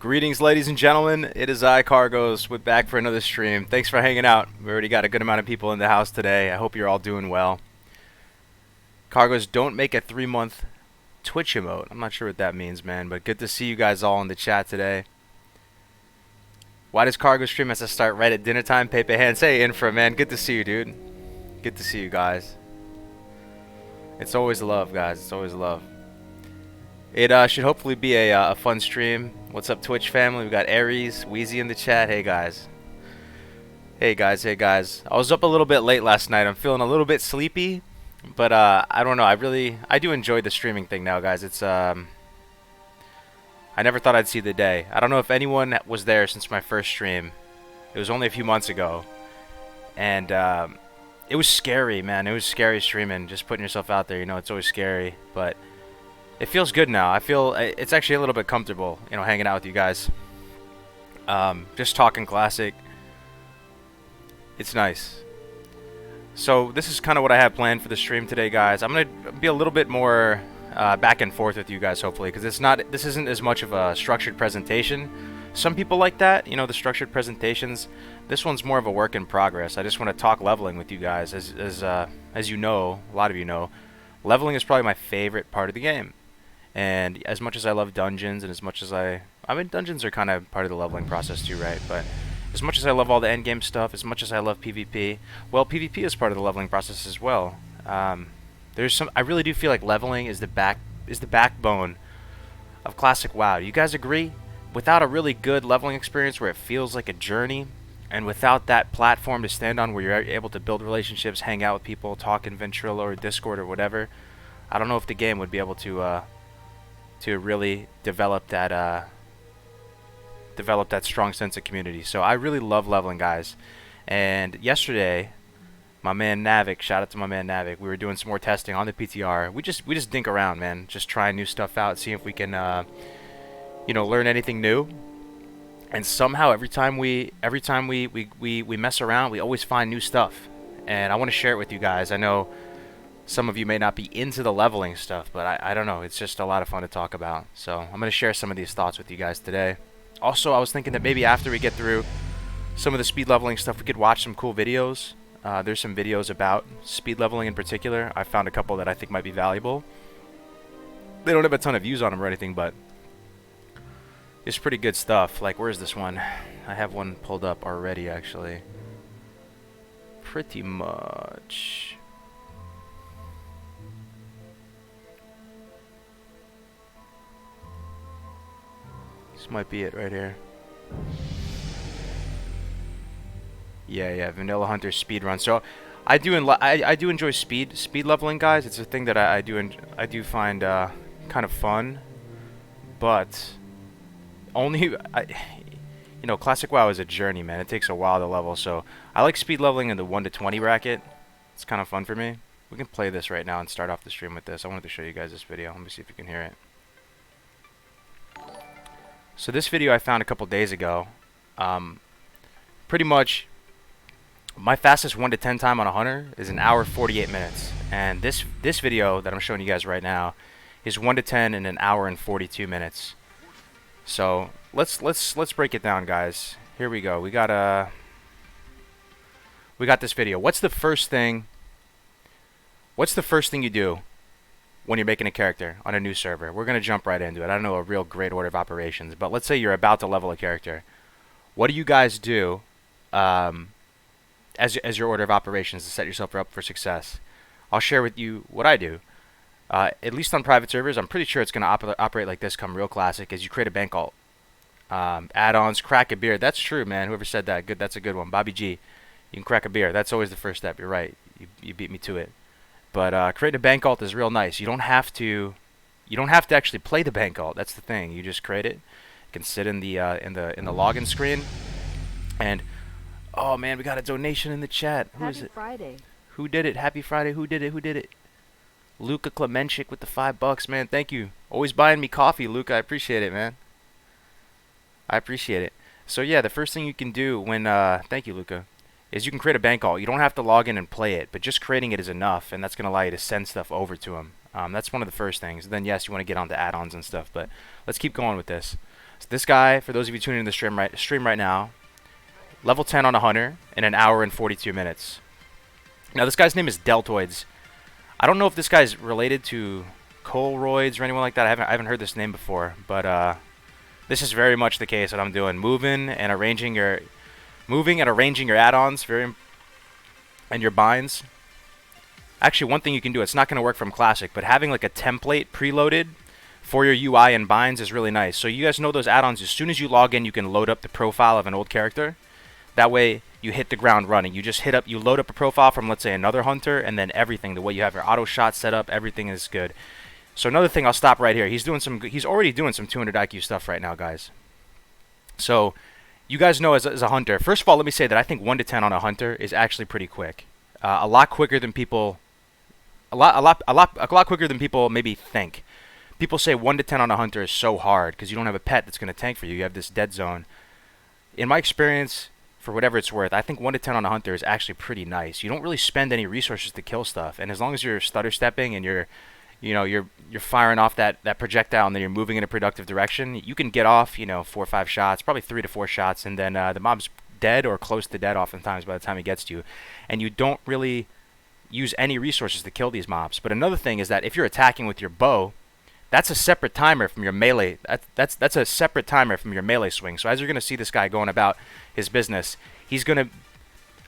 Greetings, ladies and gentlemen. It is I, Cargos, with back for another stream. Thanks for hanging out. We already got a good amount of people in the house today. I hope you're all doing well. Cargos, don't make a 3-month Twitch emote. I'm not sure what that means, man, but good to see you guys all in the chat today. Why does Cargo stream has to start right at dinner time? Pepe Hands. Hey, Infra, man. Good to see you, dude. Good to see you guys. It's always love, guys. It's always love. It should hopefully be a fun stream. What's up, Twitch family? We got Aries, Wheezy in the chat. Hey, guys. Hey, guys. Hey, guys. I was up a little bit late last night. I'm feeling a little bit sleepy, but I don't know. I do enjoy the streaming thing now, guys. It's I never thought I'd see the day. I don't know if anyone was there since my first stream. It was only a few months ago, and it was scary, man. It was scary streaming, just putting yourself out there. You know, it's always scary, but it feels good now. I feel it's actually a little bit comfortable, you know, hanging out with you guys. Just talking classic. It's nice. So this is kind of what I have planned for the stream today, guys. I'm gonna be a little bit more back and forth with you guys, hopefully, because this isn't as much of a structured presentation. Some people like that, you know, the structured presentations. This one's more of a work in progress. I just want to talk leveling with you guys. As you know, a lot of you know, leveling is probably my favorite part of the game. And as much as I love dungeons, and as much as I mean, dungeons are kind of part of the leveling process too, right? But as much as I love all the endgame stuff, as much as I love PvP, well, PvP is part of the leveling process as well. I really do feel like leveling is the backbone of classic WoW. Do you guys agree? Without a really good leveling experience where it feels like a journey, and without that platform to stand on where you're able to build relationships, hang out with people, talk in Ventrilo or Discord or whatever, I don't know if the game would be able to really develop that strong sense of community. So I really love leveling, guys. And yesterday, my man Navik, shout out to my man Navik, we were doing some more testing on the PTR. We just dink around, man, just trying new stuff out, see if we can you know, learn anything new. And somehow every time we mess around, we always find new stuff. And I want to share it with you guys. I know some of you may not be into the leveling stuff, but I don't know. It's just a lot of fun to talk about. So I'm going to share some of these thoughts with you guys today. Also, I was thinking that maybe after we get through some of the speed leveling stuff, we could watch some cool videos. There's some videos about speed leveling in particular. I found a couple that I think might be valuable. They don't have a ton of views on them or anything, but it's pretty good stuff. Like, where's this one? I have one pulled up already, actually. Pretty much. This might be it right here. Yeah, Vanilla Hunter speedrun. So I do enjoy speed leveling, guys. It's a thing that I do find kind of fun, but only you know, classic WoW is a journey, man. It takes a while to level. So I like speed leveling in the 1 to 20 bracket. It's kind of fun for me. We can play this right now and start off the stream with this. I wanted to show you guys this video. Let me see if you can hear it. So this video I found a couple days ago. Pretty much my fastest 1 to 10 time on a hunter is an hour 48 minutes. And this video that I'm showing you guys right now is 1 to 10 in an hour and 42 minutes. So let's break it down, guys. Here we go. We got this video. What's the first thing you do when you're making a character on a new server? We're going to jump right into it. I don't know a real great order of operations, but let's say you're about to level a character. What do you guys do as your order of operations to set yourself up for success? I'll share with you what I do. At least on private servers, I'm pretty sure it's going to operate like this come real classic, is you create a bank alt. Add-ons, crack a beer. That's true, man. Whoever said that, good. That's a good one. Bobby G. You can crack a beer. That's always the first step. You're right. You beat me to it. But creating a bank alt is real nice. You don't have to actually play the bank alt. That's the thing. You just create it. You can sit in the login screen. And oh man, we got a donation in the chat. Who is it? Happy Friday. Who did it? Happy Friday. Who did it? Luca Klemenchik with the $5, man. Thank you. Always buying me coffee, Luca. I appreciate it, man. I appreciate it. So yeah, the first thing you can do when thank you, Luca, is you can create a bank alt. You don't have to log in and play it, but just creating it is enough, and that's going to allow you to send stuff over to them. That's one of the first things. Then yes, you want to get onto add-ons and stuff, but let's keep going with this. So this guy, for those of you tuning in the stream right now, level 10 on a hunter in an hour and 42 minutes. Now this guy's name is Deltoids. I don't know if this guy's related to Colroids or anyone like that. I haven't heard this name before, but this is very much the case. What I'm doing, moving and arranging your add-ons, and your binds. Actually, one thing you can do, it's not going to work from Classic, but having like a template preloaded for your UI and binds is really nice. So you guys know those add-ons, as soon as you log in, you can load up the profile of an old character. That way, you hit the ground running. You load up a profile from, let's say, another hunter, and then everything, the way you have your auto shot set up, everything is good. So another thing, I'll stop right here. He's already doing some 200 IQ stuff right now, guys. So you guys know as a hunter, first of all, let me say that I think 1 to 10 on a hunter is actually pretty quick. A lot quicker than people maybe think. People say 1 to 10 on a hunter is so hard because you don't have a pet that's going to tank for you. You have this dead zone. In my experience, for whatever it's worth, I think 1 to 10 on a hunter is actually pretty nice. You don't really spend any resources to kill stuff, and as long as you're stutter stepping and you're firing off that projectile and then you're moving in a productive direction, you can get off 4 or 5 shots, probably 3 to 4 shots, and then the mob's dead or close to dead oftentimes by the time he gets to you, and you don't really use any resources to kill these mobs. But another thing is that if you're attacking with your bow, that's a separate timer from your melee. That's a separate timer from your melee swing. So as you're going to see this guy going about his business, he's going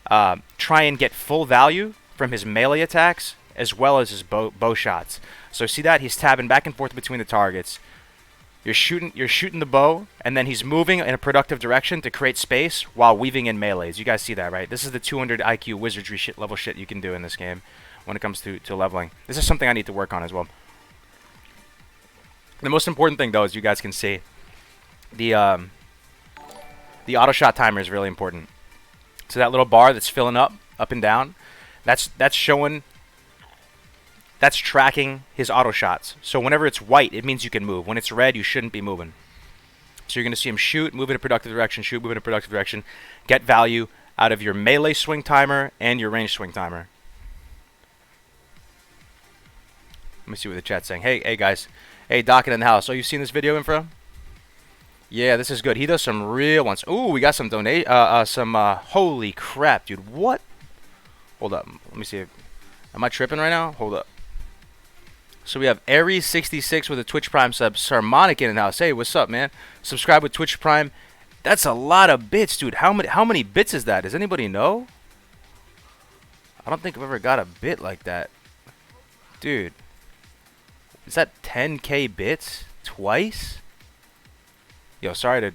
to try and get full value from his melee attacks as well as his bow shots. So see that? He's tabbing back and forth between the targets. You're shooting the bow, and then he's moving in a productive direction to create space while weaving in melees. You guys see that, right? This is the 200 IQ wizardry level shit you can do in this game when it comes to leveling. This is something I need to work on as well. The most important thing, though, as you guys can see, the auto shot timer is really important. So that little bar that's filling up and down, that's tracking his auto shots. So whenever it's white, it means you can move. When it's red, you shouldn't be moving. So you're going to see him shoot, move in a productive direction, shoot, move in a productive direction, get value out of your melee swing timer and your range swing timer. Let me see what the chat's saying. Hey guys. Hey, Docket in the house. Oh, you've seen this video, Infra? Yeah, this is good. He does some real ones. Ooh, we got some holy crap, dude. What? Hold up. Let me see. Am I tripping right now? Hold up. So we have Aries66 with a Twitch Prime sub. Sarmonic in the house. Hey, what's up, man? Subscribe with Twitch Prime. That's a lot of bits, dude. How many bits is that? Does anybody know? I don't think I've ever got a bit like that. Dude. Is that 10k bits? Twice? Yo, sorry to...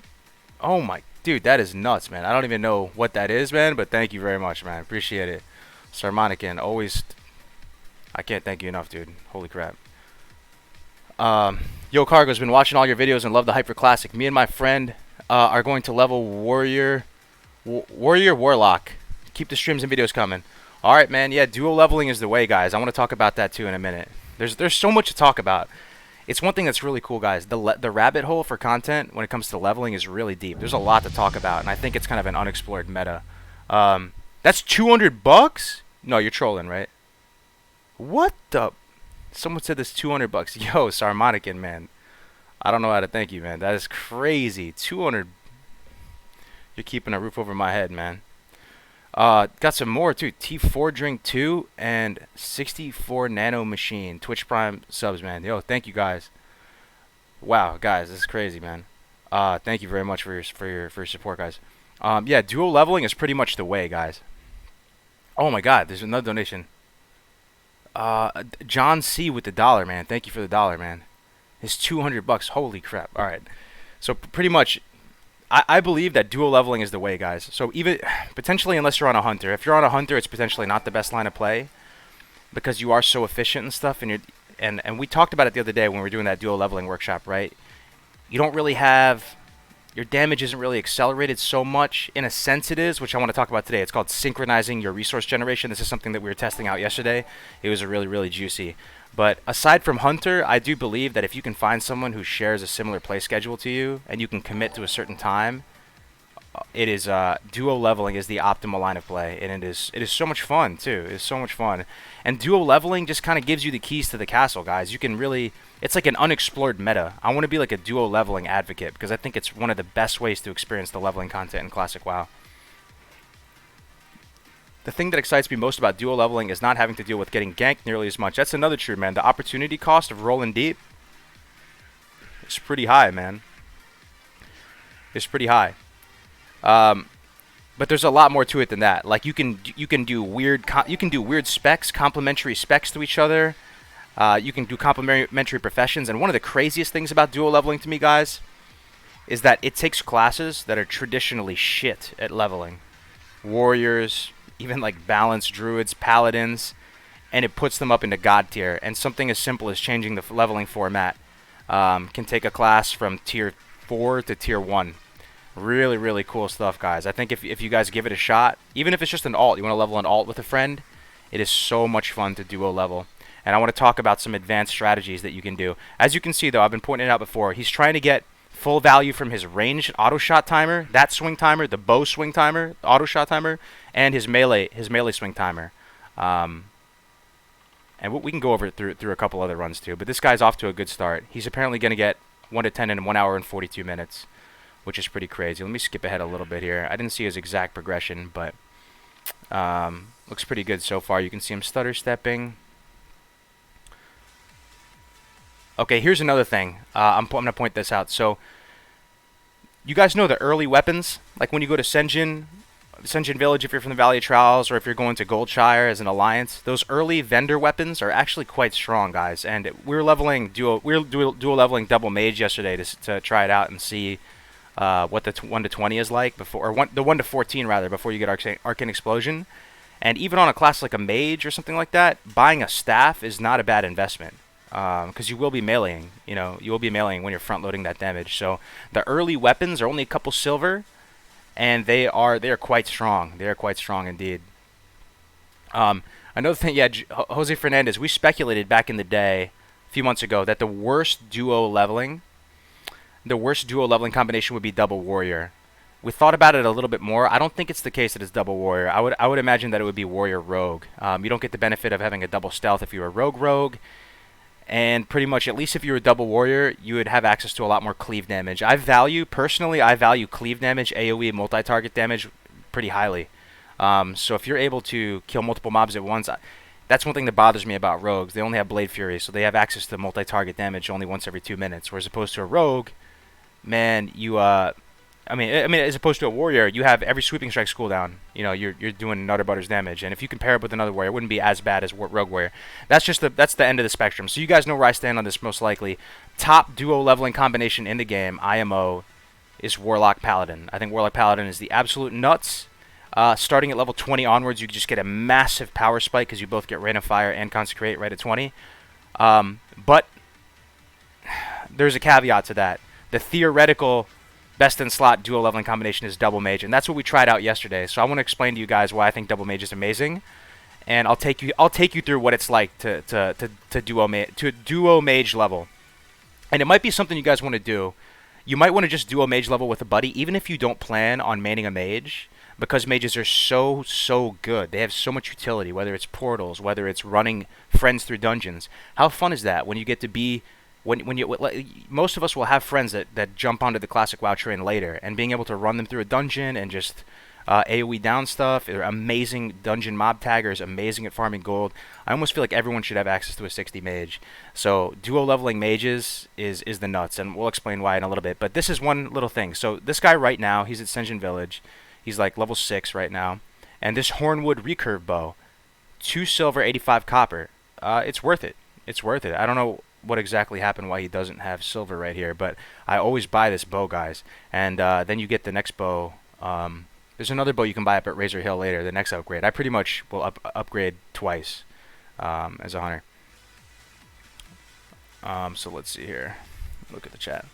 Oh my... Dude, that is nuts, man. I don't even know what that is, man, but thank you very much, man. Appreciate it. Sarmonican, always... I can't thank you enough, dude. Holy crap. Yo, Cargo's been watching all your videos and love the Hyper Classic. Me and my friend are going to level Warrior Warlock. Keep the streams and videos coming. Alright, man. Yeah, duo leveling is the way, guys. I want to talk about that, too, in a minute. There's so much to talk about. It's one thing that's really cool, guys. The rabbit hole for content when it comes to leveling is really deep. There's a lot to talk about, and I think it's kind of an unexplored meta. That's $200? No, you're trolling, right? What the? Someone said this $200. Yo, Sarmonican, man. I don't know how to thank you, man. That is crazy. 200. You're keeping a roof over my head, man. Got some more too. T4 Drink 2 and 64 Nano Machine. Twitch Prime subs, man. Yo, thank you guys. Wow, guys, this is crazy, man. Thank you very much for your support, guys. Yeah, dual leveling is pretty much the way, guys. Oh my God, there's another donation. John C with the $1, man. Thank you for the $1, man. It's $200. Holy crap. All right. So pretty much, I believe that dual leveling is the way, guys. So even potentially, unless you're on a hunter, if you're on a hunter, it's potentially not the best line of play because you are so efficient and stuff. And we talked about it the other day when we were doing that dual leveling workshop, right? You don't really have your damage isn't really accelerated so much. In a sense, it is, which I want to talk about today. It's called synchronizing your resource generation. This is something that we were testing out yesterday. It was really juicy. But aside from Hunter, I do believe that if you can find someone who shares a similar play schedule to you and you can commit to a certain time, it is duo leveling is the optimal line of play, and it is so much fun too. It's so much fun, and duo leveling just kind of gives you the keys to the castle, guys. You can really, it's like an unexplored meta. I want to be like a duo leveling advocate because I think it's one of the best ways to experience the leveling content in Classic WoW. The thing that excites me most about duo leveling is not having to deal with getting ganked nearly as much. That's another true, man. The opportunity cost of rolling deep is pretty high, man. It's pretty high. But there's a lot more to it than that. Like you can do weird specs, complementary specs to each other. You can do complementary professions. And one of the craziest things about duo leveling to me, guys, is that it takes classes that are traditionally shit at leveling, warriors, even like balanced druids, paladins, and it puts them up into god tier. And something as simple as changing the leveling format can take a class from tier 4 to tier 1. Really, really cool stuff, guys. I think if you guys give it a shot, even if it's just an alt, you want to level an alt with a friend, it is so much fun to duo level. And I want to talk about some advanced strategies that you can do. As you can see, though, I've been pointing it out before, he's trying to get full value from his ranged auto shot timer, that swing timer, the bow swing timer, auto shot timer, and his melee swing timer. And we can go over it through a couple other runs too. But this guy's off to a good start. He's apparently going to get 1 to 10 in 1 hour and 42 minutes. Which is pretty crazy. Let me skip ahead a little bit here. I didn't see his exact progression, but looks pretty good so far. You can see him stutter stepping. Okay, here's another thing. I'm going to point this out. So, you guys know the early weapons? Like when you go to Senjin Village, if you're from the Valley of Trials, or if you're going to Goldshire as an alliance, those early vendor weapons are actually quite strong, guys. And we're leveling duo leveling double mage yesterday to try it out and see what the 1 to 20 is like before, or the 1 to 14 rather, before you get Arcane Explosion. And even on a class like a mage or something like that, buying a staff is not a bad investment because you will be meleeing. You will be meleeing when you're front loading that damage. So the early weapons are only a couple silver, and they are quite strong. They are quite strong indeed. Another thing, yeah, Jose Fernandez, we speculated back in the day, a few months ago, that the worst duo leveling combination would be double warrior. We thought about it a little bit more. I don't think it's the case that it's double warrior. I would imagine that it would be warrior rogue. You don't get the benefit of having a double stealth if you're a rogue, and pretty much at least if you're a double warrior, you would have access to a lot more cleave damage. Personally, I value cleave damage, AoE, multi-target damage pretty highly. So if you're able to kill multiple mobs at once, that's one thing that bothers me about rogues. They only have Blade Fury, so they have access to multi-target damage only once every 2 minutes, whereas opposed to a rogue, man, as opposed to a warrior, you have every sweeping strike's cooldown. You're doing Nutter Butter's damage, and if you can pair it with another warrior, it wouldn't be as bad as rogue warrior. That's the end of the spectrum. So you guys know where I stand on this most likely. Top duo leveling combination in the game, IMO, is Warlock Paladin. I think Warlock Paladin is the absolute nuts. Starting at level 20 onwards, you can just get a massive power spike because you both get Rain of Fire and Consecrate right at 20. But there's a caveat to that. The theoretical best in slot duo leveling combination is double mage, and that's what we tried out yesterday. So I want to explain to you guys why I think double mage is amazing, and I'll take you through what it's like to duo mage level. And it might be something you guys want to do. You might want to just duo mage level with a buddy, even if you don't plan on maining a mage, because mages are so good. They have so much utility, whether it's portals, whether it's running friends through dungeons. How fun is that when you get to be most of us will have friends that jump onto the classic WoW train later, and being able to run them through a dungeon and just AoE down stuff. They're amazing dungeon mob taggers, amazing at farming gold. I almost feel like everyone should have access to a 60 mage. So duo leveling mages is the nuts, and we'll explain why in a little bit. But this is one little thing. So this guy right now, he's at Senjin Village. He's like level 6 right now. And this Hornwood recurve bow, 2 silver, 85 copper. It's worth it. It's worth it. I don't know what exactly happened, why he doesn't have silver right here, but I always buy this bow, guys. And then you get the next bow. There's another bow you can buy up at Razor Hill later, the next upgrade. I pretty much will upgrade twice as a hunter. So let's see here. Look at the chat.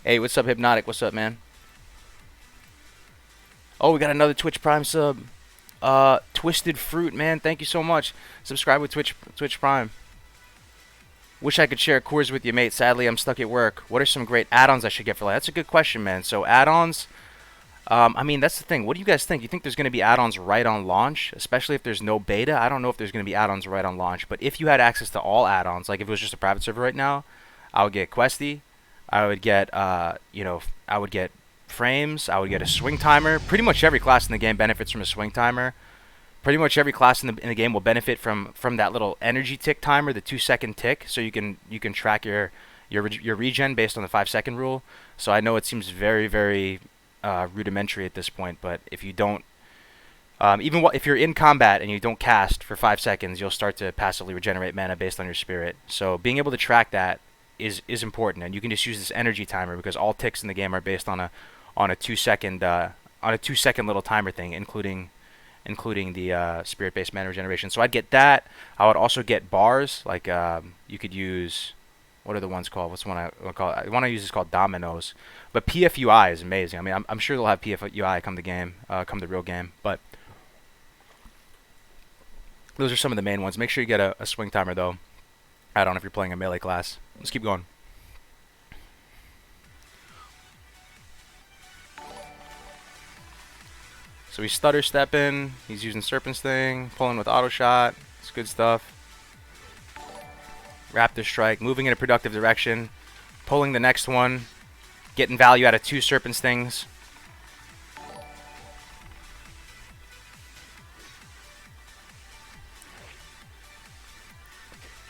Hey, what's up, Hypnotic? What's up, man? Oh, we got another Twitch Prime sub. Twisted Fruit, man. Thank you so much. Subscribe with Twitch Prime. Wish I could share Coors with you, mate. Sadly, I'm stuck at work. What are some great add-ons I should get for life? That's a good question, man. So add-ons, I mean, that's the thing. What do you guys think? You think there's going to be add-ons right on launch, especially if there's no beta? I don't know if there's going to be add-ons right on launch, but if you had access to all add-ons, like if it was just a private server right now, I would get Questy, I would get, I would get frames, I would get a swing timer. Pretty much every class in the game benefits from a swing timer. Pretty much every class in the game will benefit from that little energy tick timer, the 2-second tick, so you can track your regen based on the 5-second rule. So I know it seems very, very rudimentary at this point, but if you don't, if you're in combat and you don't cast for 5 seconds, you'll start to passively regenerate mana based on your spirit. So being able to track that is important, and you can just use this energy timer because all ticks in the game are based on a 2-second little timer thing, including the spirit-based mana regeneration. So I'd get that. I would also get bars, like you could use, what are the ones called? What's the one I want to call? The one I use is called Dominoes. But PFUI is amazing. I mean, I'm sure they'll have PFUI come the real game. But those are some of the main ones. Make sure you get a swing timer though. I don't know if you're playing a melee class. Let's keep going. So he's stutter stepping. He's using Serpent Sting, pulling with auto shot. It's good stuff. Raptor Strike, moving in a productive direction, pulling the next one, getting value out of 2 Serpent Stings.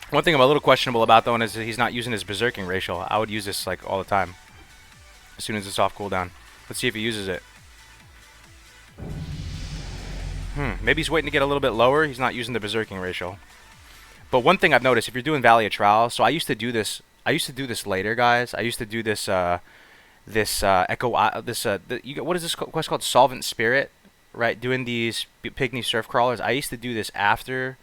One thing I'm a little questionable about though is that he's not using his Berserking Racial. I would use this like all the time, as soon as it's off cooldown. Let's see if he uses it. Maybe he's waiting to get a little bit lower. He's not using the Berserking Racial. But one thing I've noticed, if you're doing Valley of Trial, so I used to do this later, guys. I used to do this what is this quest called? Solvent Spirit, right? Doing these Pygmy Surf Crawlers. I used to do this after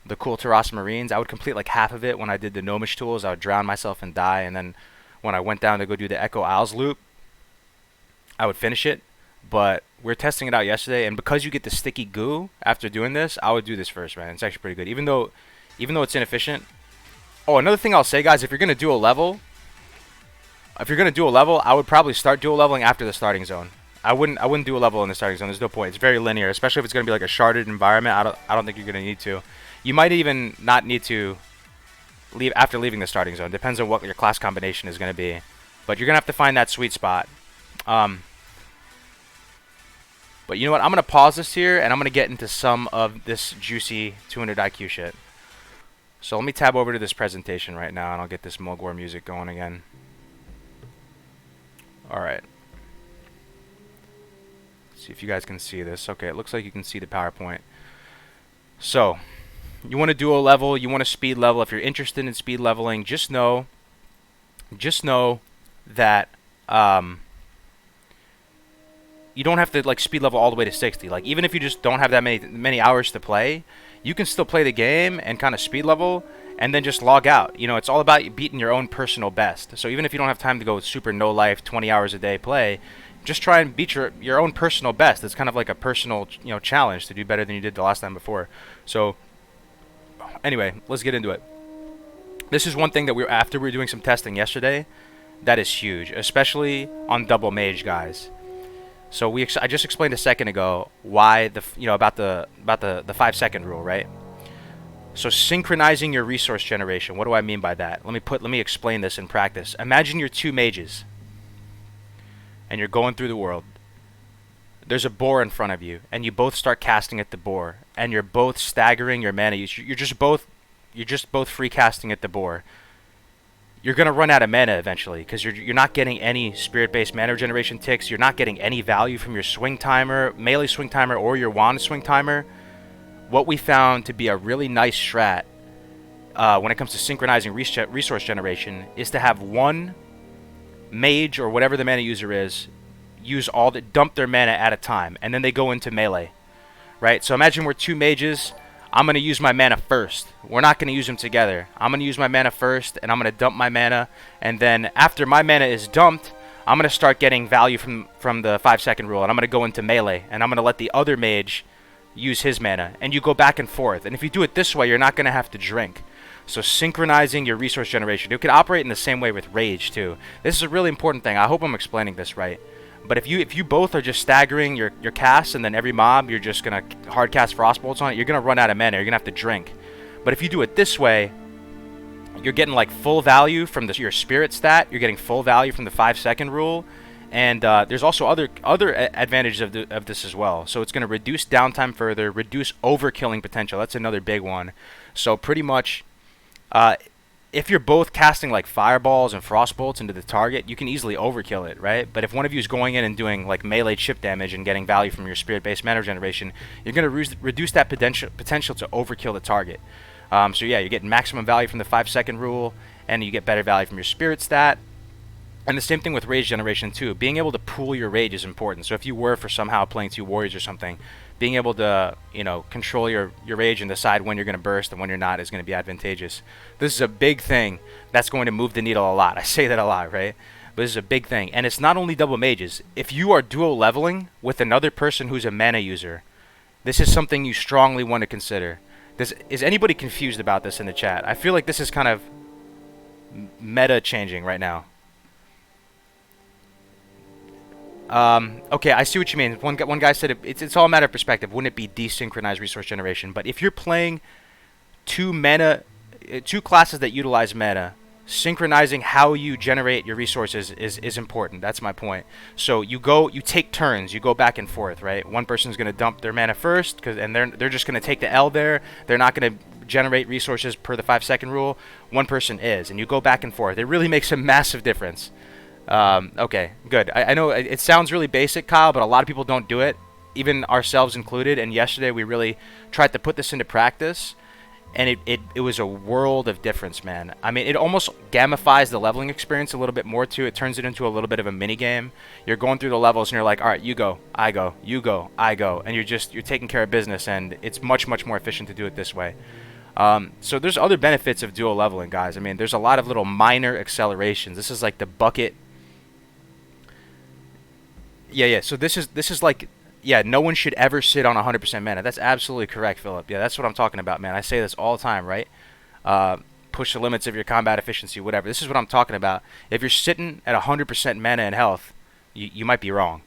the cool Taras Marines. I would complete like half of it when I did the Gnomish tools. I would drown myself and die, and then when I went down to go do the Echo Isles loop, I would finish it. But we were testing it out yesterday, and because you get the sticky goo after doing this, I would do this first, man. It's actually pretty good, even though it's inefficient. Oh, another thing I'll say, guys, if you're gonna do a level, I would probably start dual leveling after the starting zone. I wouldn't do a level in the starting zone. There's no point. It's very linear, especially if it's gonna be like a sharded environment. I don't think you're gonna need to. You might even not need to leave after leaving the starting zone. Depends on what your class combination is gonna be, but you're gonna have to find that sweet spot. But you know what? I'm going to pause this here, and I'm going to get into some of this juicy 200 IQ shit. So let me tab over to this presentation right now, and I'll get this Mulgore music going again. Alright. See if you guys can see this. Okay, it looks like you can see the PowerPoint. So, you want to dual level, you want to speed level. If you're interested in speed leveling, just know that you don't have to like speed level all the way to 60. Like even if you just don't have that many hours to play, you can still play the game and kind of speed level and then just log out. You know, it's all about beating your own personal best. So even if you don't have time to go super no life 20 hours a day play, just try and beat your own personal best. It's kind of like a personal, challenge to do better than you did the last time before. So anyway, let's get into it. This is one thing that after we were doing some testing yesterday, that is huge, especially on double mage guys. So I just explained a second ago why about the 5-second rule, right? So synchronizing your resource generation. What do I mean by that? Let me explain this in practice. Imagine you're 2 mages, and you're going through the world. There's a boar in front of you, and you both start casting at the boar, and you're both staggering your mana use. You're just both free casting at the boar. You're going to run out of mana eventually because you're not getting any spirit-based mana regeneration ticks. You're not getting any value from your swing timer, melee swing timer, or your wand swing timer. What we found to be a really nice strat when it comes to synchronizing resource generation is to have one mage or whatever the mana user is dump their mana at a time, and then they go into melee, right? So imagine we're 2 mages. I'm going to use my mana first. We're not going to use them together. I'm going to use my mana first, and I'm going to dump my mana. And then after my mana is dumped, I'm going to start getting value from the 5-second rule, and I'm going to go into melee, and I'm going to let the other mage use his mana. And you go back and forth. And if you do it this way, you're not going to have to drink. So synchronizing your resource generation. You can operate in the same way with rage, too. This is a really important thing. I hope I'm explaining this right. But if you both are just staggering your casts, and then every mob you're just gonna hard cast frost bolts on it, you're gonna run out of mana. You're gonna have to drink. But if you do it this way, you're getting like full value from your spirit stat. You're getting full value from the 5-second rule, and there's also other advantages of this as well. So it's going to reduce downtime further, reduce overkilling potential. That's another big one. So pretty much, if you're both casting like fireballs and frost bolts into the target, you can easily overkill it, right? But if one of you is going in and doing like melee chip damage and getting value from your spirit-based mana generation, you're going to reduce that potential to overkill the target. So yeah, you get maximum value from the 5-second rule, and you get better value from your spirit stat. And the same thing with rage generation too. Being able to pool your rage is important. So if you were for somehow playing 2 warriors or something, being able to, you know, control your rage and decide when you're going to burst and when you're not is going to be advantageous. This is a big thing that's going to move the needle a lot. I say that a lot, right? But this is a big thing. And it's not only double mages. If you are dual leveling with another person who's a mana user, this is something you strongly want to consider. Is anybody confused about this in the chat? I feel like this is kind of meta changing right now. Okay, I see what you mean. One guy said it's all a matter of perspective. Wouldn't it be desynchronized resource generation? But if you're playing two classes that utilize mana, synchronizing how you generate your resources is important. That's my point. So you take turns, you go back and forth, right? One person's going to dump their mana first, and they're just going to take the L there. They're not going to generate resources per the 5-second rule. One person is, and you go back and forth. It really makes a massive difference. Okay, good. I know it sounds really basic, Kyle, but a lot of people don't do it, even ourselves included. And yesterday we really tried to put this into practice, and it was a world of difference, man. I mean, it almost gamifies the leveling experience a little bit more too. It turns it into a little bit of a mini game. You're going through the levels and you're like, all right, you go, I go, you go, I go, and you're taking care of business, and it's much more efficient to do it this way. So there's other benefits of dual leveling, guys. I mean, there's a lot of little minor accelerations. This is like the bucket. Yeah. So this is like, yeah, no one should ever sit on 100% mana. That's absolutely correct, Philip. Yeah, that's what I'm talking about, man. I say this all the time, right? Push the limits of your combat efficiency, whatever. This is what I'm talking about. If you're sitting at 100% mana and health, you might be wrong.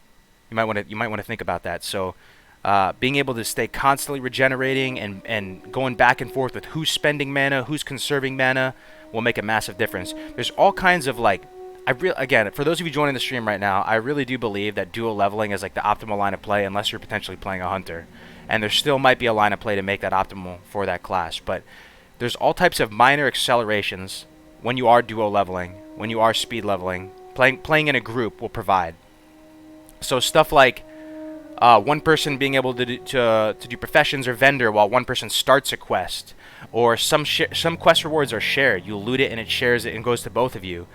You might want to think about that. So, being able to stay constantly regenerating and going back and forth with who's spending mana, who's conserving mana, will make a massive difference. There's all kinds of like. Again, for those of you joining the stream right now, I really do believe that dual leveling is like the optimal line of play, unless you're potentially playing a hunter. And there still might be a line of play to make that optimal for that class. But there's all types of minor accelerations when you are dual leveling, when you are speed leveling. Playing in a group will provide. So stuff like one person being able to do professions or vendor while one person starts a quest, or some quest rewards are shared. You loot it and it shares it and goes to both of you.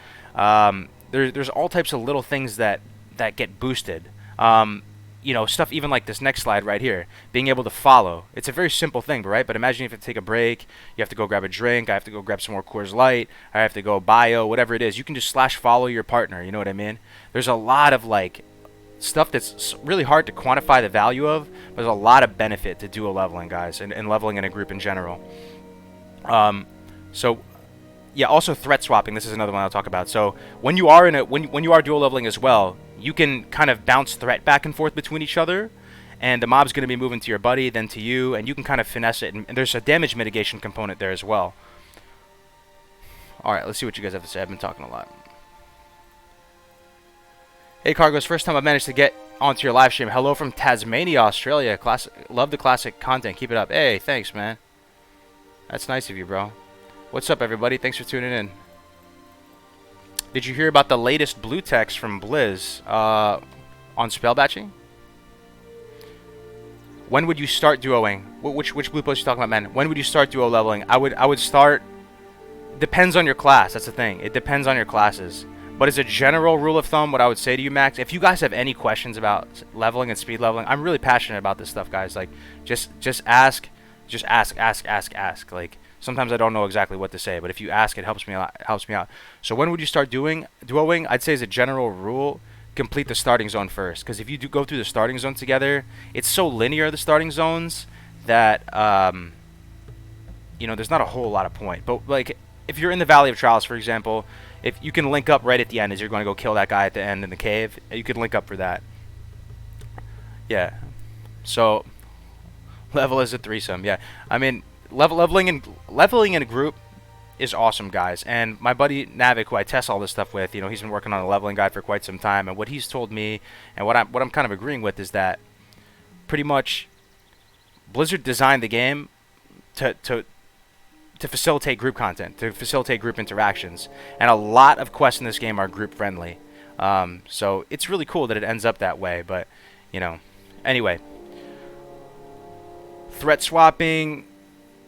There's all types of little things that get boosted. You know, stuff even like this next slide right here, being able to follow. It's a very simple thing, right? But imagine if you have to take a break, you have to go grab a drink, I have to go grab some more Coors Light, I have to go bio, whatever it is. You can just /follow your partner, you know what I mean? There's a lot of like stuff that's really hard to quantify the value of, but there's a lot of benefit to dual leveling, guys, and leveling in a group in general. So yeah, also threat swapping. This is another one I'll talk about. So when you are when you are dual leveling as well, you can kind of bounce threat back and forth between each other, and the mob's going to be moving to your buddy, then to you, and you can kind of finesse it. And there's a damage mitigation component there as well. All right, let's see what you guys have to say. I've been talking a lot. Hey, Cargos, first time I've managed to get onto your live stream. Hello from Tasmania, Australia. Love the classic content. Keep it up. Hey, thanks, man. That's nice of you, bro. What's up, everybody? Thanks for tuning in. Did you hear about the latest blue text from Blizz on spell batching? When would you start duoing? Which blue post you talking about, man? When would you start duo leveling? I would start. Depends on your class. That's the thing. It depends on your classes. But as a general rule of thumb, what I would say to you, Max, if you guys have any questions about leveling and speed leveling, I'm really passionate about this stuff, guys. Like, just ask. Just ask. Like, sometimes I don't know exactly what to say, but if you ask, it helps me out. So when would you start duoing? I'd say as a general rule, complete the starting zone first. Because if you do go through the starting zone together, it's so linear, the starting zones, that you know, there's not a whole lot of point. But like, if you're in the Valley of Trials, for example, if you can link up right at the end as you're going to go kill that guy at the end in the cave, you could link up for that. Yeah. So level is a threesome. Yeah. I mean, leveling in a group is awesome, guys. And my buddy Navik, who I test all this stuff with, you know, he's been working on a leveling guide for quite some time, and what he's told me and what I'm kind of agreeing with is that pretty much Blizzard designed the game to facilitate group content, to facilitate group interactions, and a lot of quests in this game are group friendly. So it's really cool that it ends up that way. But you know, anyway, threat swapping,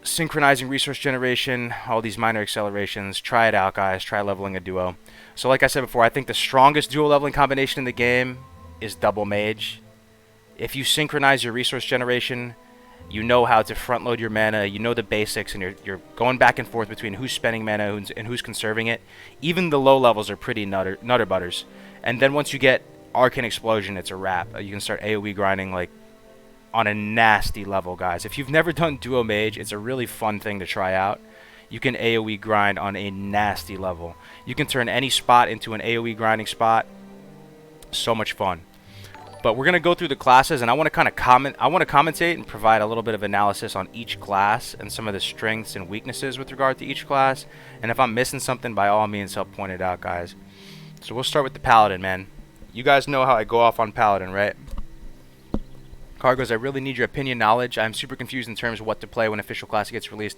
synchronizing resource generation, all these minor accelerations. Try it out, guys. Try leveling a duo. So like I said before, I think the strongest duo leveling combination in the game is double mage. If you synchronize your resource generation, you know how to front load your mana, you know the basics, and you're going back and forth between who's spending mana and who's conserving it. Even the low levels are pretty nutter butters. And then once you get Arcane Explosion, it's a wrap. You can start AoE grinding like on a nasty level, guys. If you've never done Duo Mage, it's a really fun thing to try out. You can AoE grind on a nasty level. You can turn any spot into an AoE grinding spot. So much fun. But we're going to go through the classes, and I want to kind of commentate and provide a little bit of analysis on each class and some of the strengths and weaknesses with regard to each class. And if I'm missing something, by all means, help point it out, guys. So we'll start with the Paladin, man. You guys know how I go off on Paladin, right? Cargos, I really need your opinion knowledge. I'm super confused in terms of what to play when official class gets released.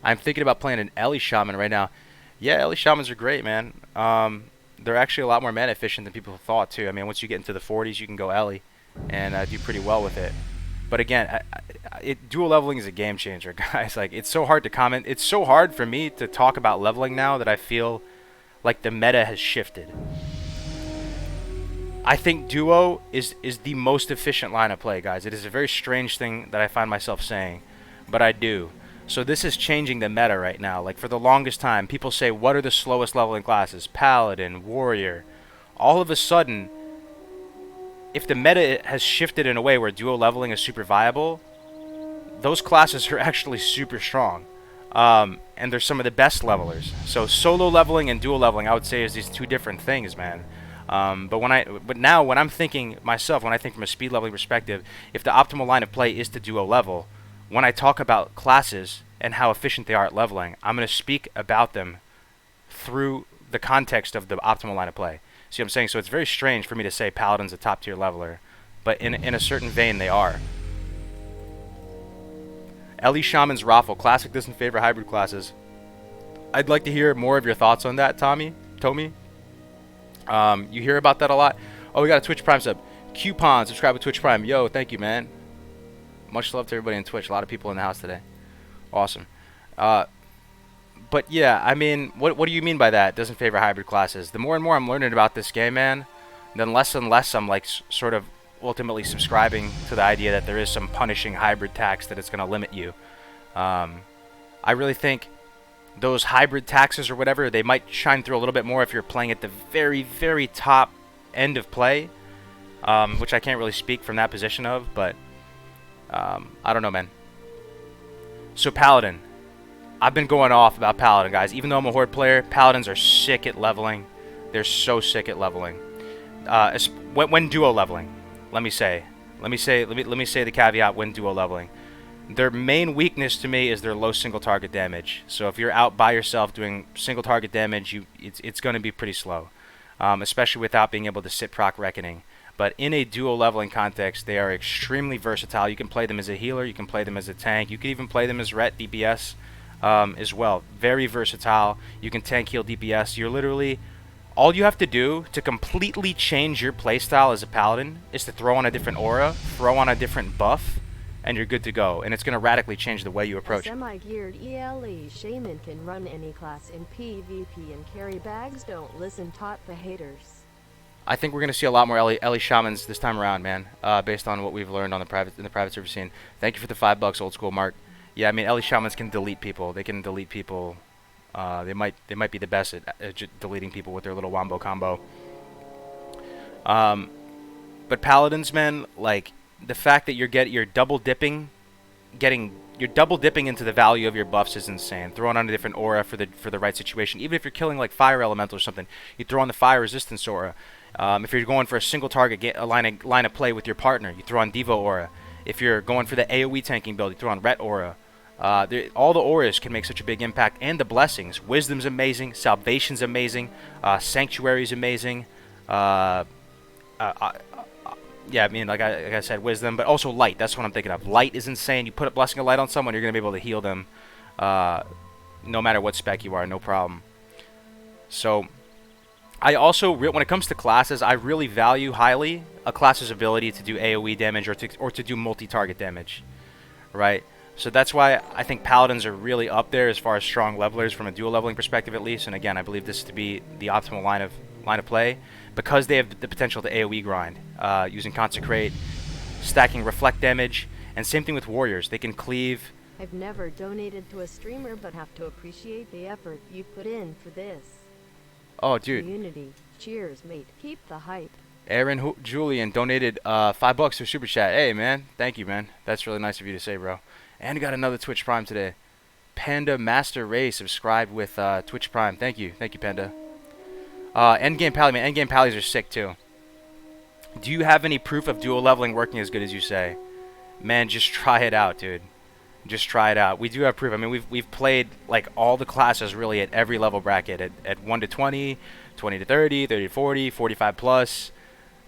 I'm thinking about playing an Ellie Shaman right now. Yeah, Ellie Shamans are great, man. They're actually a lot more mana efficient than people thought, too. I mean, once you get into the 40s, you can go Ellie and do pretty well with it. But again, dual leveling is a game changer, guys. Like, it's so hard to comment. It's so hard for me to talk about leveling now that I feel like the meta has shifted. I think duo is the most efficient line of play, guys. It is a very strange thing that I find myself saying, but I do. So this is changing the meta right now. Like, for the longest time, people say, what are the slowest leveling classes? Paladin, Warrior. All of a sudden, if the meta has shifted in a way where duo leveling is super viable, those classes are actually super strong. And they're some of the best levelers. So solo leveling and duo leveling, I would say, is these two different things, man. But now when I'm thinking myself, when I think from a speed leveling perspective, if the optimal line of play is to duo level, when I talk about classes and how efficient they are at leveling, I'm going to speak about them through the context of the optimal line of play. See what I'm saying? So it's very strange for me to say Paladin's a top tier leveler, but in a certain vein they are. Ellie Shaman's Raffle. Classic doesn't favor hybrid classes. I'd like to hear more of your thoughts on that, Tomy. You hear about that a lot. Oh, we got a Twitch Prime sub. Coupon, subscribe with Twitch Prime. Yo, thank you, man. Much love to everybody in Twitch. A lot of people in the house today. Awesome. But yeah, I mean, what do you mean by that? It doesn't favor hybrid classes. The more and more I'm learning about this game, man, then less and less I'm like sort of ultimately subscribing to the idea that there is some punishing hybrid tax that it's going to limit you. I really think those hybrid taxes or whatever, they might shine through a little bit more if you're playing at the very, very top end of play, which I can't really speak from that position of, but I don't know, man. So Paladin. I've been going off about Paladin, guys. Even though I'm a Horde player, Paladins are sick at leveling. They're so sick at leveling. When duo leveling, let me say the caveat when duo leveling. Their main weakness to me is their low single target damage. So if you're out by yourself doing single target damage, it's going to be pretty slow, especially without being able to sit proc Reckoning. But in a duo leveling context, they are extremely versatile. You can play them as a healer, you can play them as a tank, you can even play them as Ret DPS as well. Very versatile. You can tank heal DPS. You're literally, all you have to do to completely change your playstyle as a Paladin is to throw on a different aura, throw on a different buff, and you're good to go. And it's going to radically change the way you approach it. Semi-geared ELE Shaman can run any class in PvP and carry bags. Don't listen, taught the haters. I think we're going to see a lot more Ellie Shamans this time around, man, based on what we've learned on the private server scene. Thank you for the $5, old school Mark. Yeah, I mean, Ellie Shamans can delete people. They can delete people. They might be the best at deleting people with their little wombo combo. But Paladins, man, like the fact that you're double dipping you're double dipping into the value of your buffs is insane. Throwing on a different aura for the right situation. Even if you're killing like fire elemental or something, you throw on the fire resistance aura. If you're going for a single target line of play with your partner, you throw on Devo aura. If you're going for the AoE tanking build, you throw on Ret aura. All the auras can make such a big impact, and the blessings. Wisdom's amazing, Salvation's amazing, Sanctuary's amazing. Yeah, I mean, like I said, Wisdom, but also Light. That's what I'm thinking of. Light is insane. You put a Blessing of Light on someone, you're going to be able to heal them no matter what spec you are, no problem. So, I also, when it comes to classes, I really value highly a class's ability to do AoE damage or to do multi-target damage, right? So that's why I think Paladins are really up there as far as strong levelers from a dual leveling perspective at least. And again, I believe this to be the optimal line of play because they have the potential to AoE grind using Consecrate, stacking Reflect damage, and same thing with Warriors. They can cleave. I've never donated to a streamer but have to appreciate the effort you put in for this. Oh, dude. Community. Cheers, mate. Keep the hype. Aaron Julian donated $5 to Super Chat. Hey, man. Thank you, man. That's really nice of you to say, bro. And got another Twitch Prime today. Panda Master Ray subscribed with Twitch Prime. Thank you. Thank you, Panda. Endgame Pally, man. Endgame Pallies are sick, too. Do you have any proof of dual leveling working as good as you say? Man, just try it out, dude. Just try it out. We do have proof. I mean, we've played, like, all the classes, really, at every level bracket. At 1 to 20, 20 to 30, 30 to 40, 45 plus.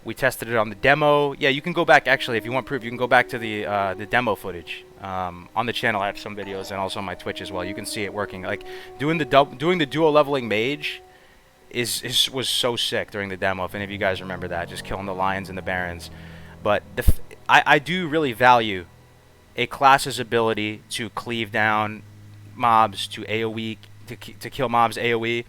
We tested it on the demo. Yeah, you can go back, actually, if you want proof, you can go back to the demo footage. On the channel, I have some videos, and also on my Twitch as well. You can see it working. Like, doing the dual leveling mage was so sick during the demo, if any of you guys remember that. Just killing the lions and the barons. But I do really value a class's ability to cleave down mobs, to AoE, to kill mobs AoE.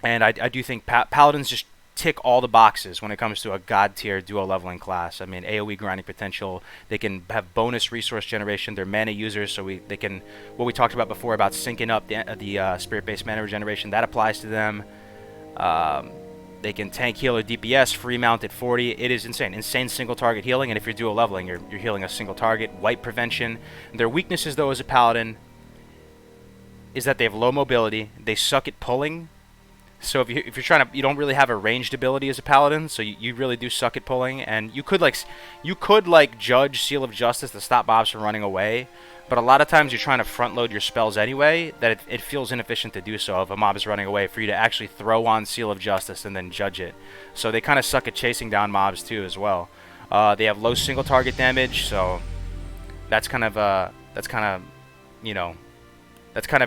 And I do think Paladins just tick all the boxes when it comes to a god tier dual leveling class. I mean, AoE grinding potential. They can have bonus resource generation. They're mana users, so they can, what we talked about before about syncing up the spirit-based mana regeneration, that applies to them. They can tank, heal, or DPS, free mount at 40. It is insane. Insane single target healing, and if you're dual leveling, you're healing a single target. Wipe prevention. Their weaknesses, though, as a paladin, is that they have low mobility. They suck at pulling. So if you're trying to, you don't really have a ranged ability as a paladin, so you really do suck at pulling. And you could like judge Seal of Justice to stop mobs from running away, but a lot of times you're trying to front load your spells anyway. That it feels inefficient to do so if a mob is running away, for you to actually throw on Seal of Justice and then judge it. So they kind of suck at chasing down mobs too as well. They have low single target damage, so that's kind of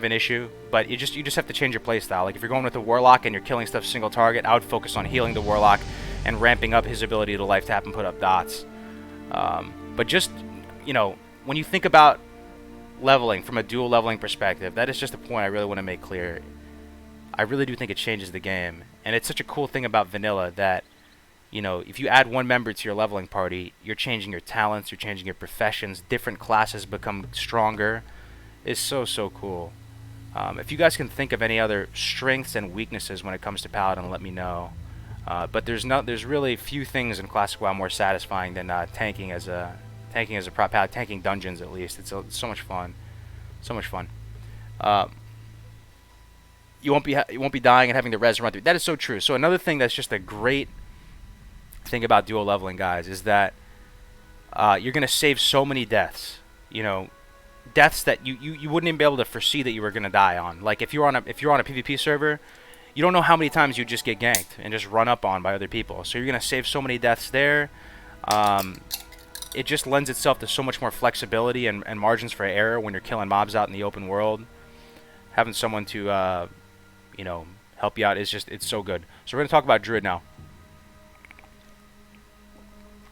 an issue, but you just have to change your playstyle. Like if you're going with a Warlock and you're killing stuff single target, I would focus on healing the Warlock and ramping up his ability to life tap and put up dots. But just, when you think about leveling from a dual leveling perspective, that is just a point I really want to make clear. I really do think it changes the game, and it's such a cool thing about vanilla that, if you add one member to your leveling party, you're changing your talents, you're changing your professions, different classes become stronger. Is so cool. If you guys can think of any other strengths and weaknesses when it comes to Paladin, let me know. But there's really few things in Classic WoW more satisfying than tanking as a prop paladin, tanking dungeons at least. It's so much fun, so much fun. You won't be dying and having the res run through. That is so true. So another thing that's just a great thing about dual leveling, guys, is that you're gonna save so many deaths. Deaths that you wouldn't even be able to foresee that you were going to die on. Like if you're on a PvP server, you don't know how many times you just get ganked and just run up on by other people. So you're going to save so many deaths there. It just lends itself to so much more flexibility and margins for error when you're killing mobs out in the open world. Having someone to help you out it's so good. So we're going to talk about Druid now.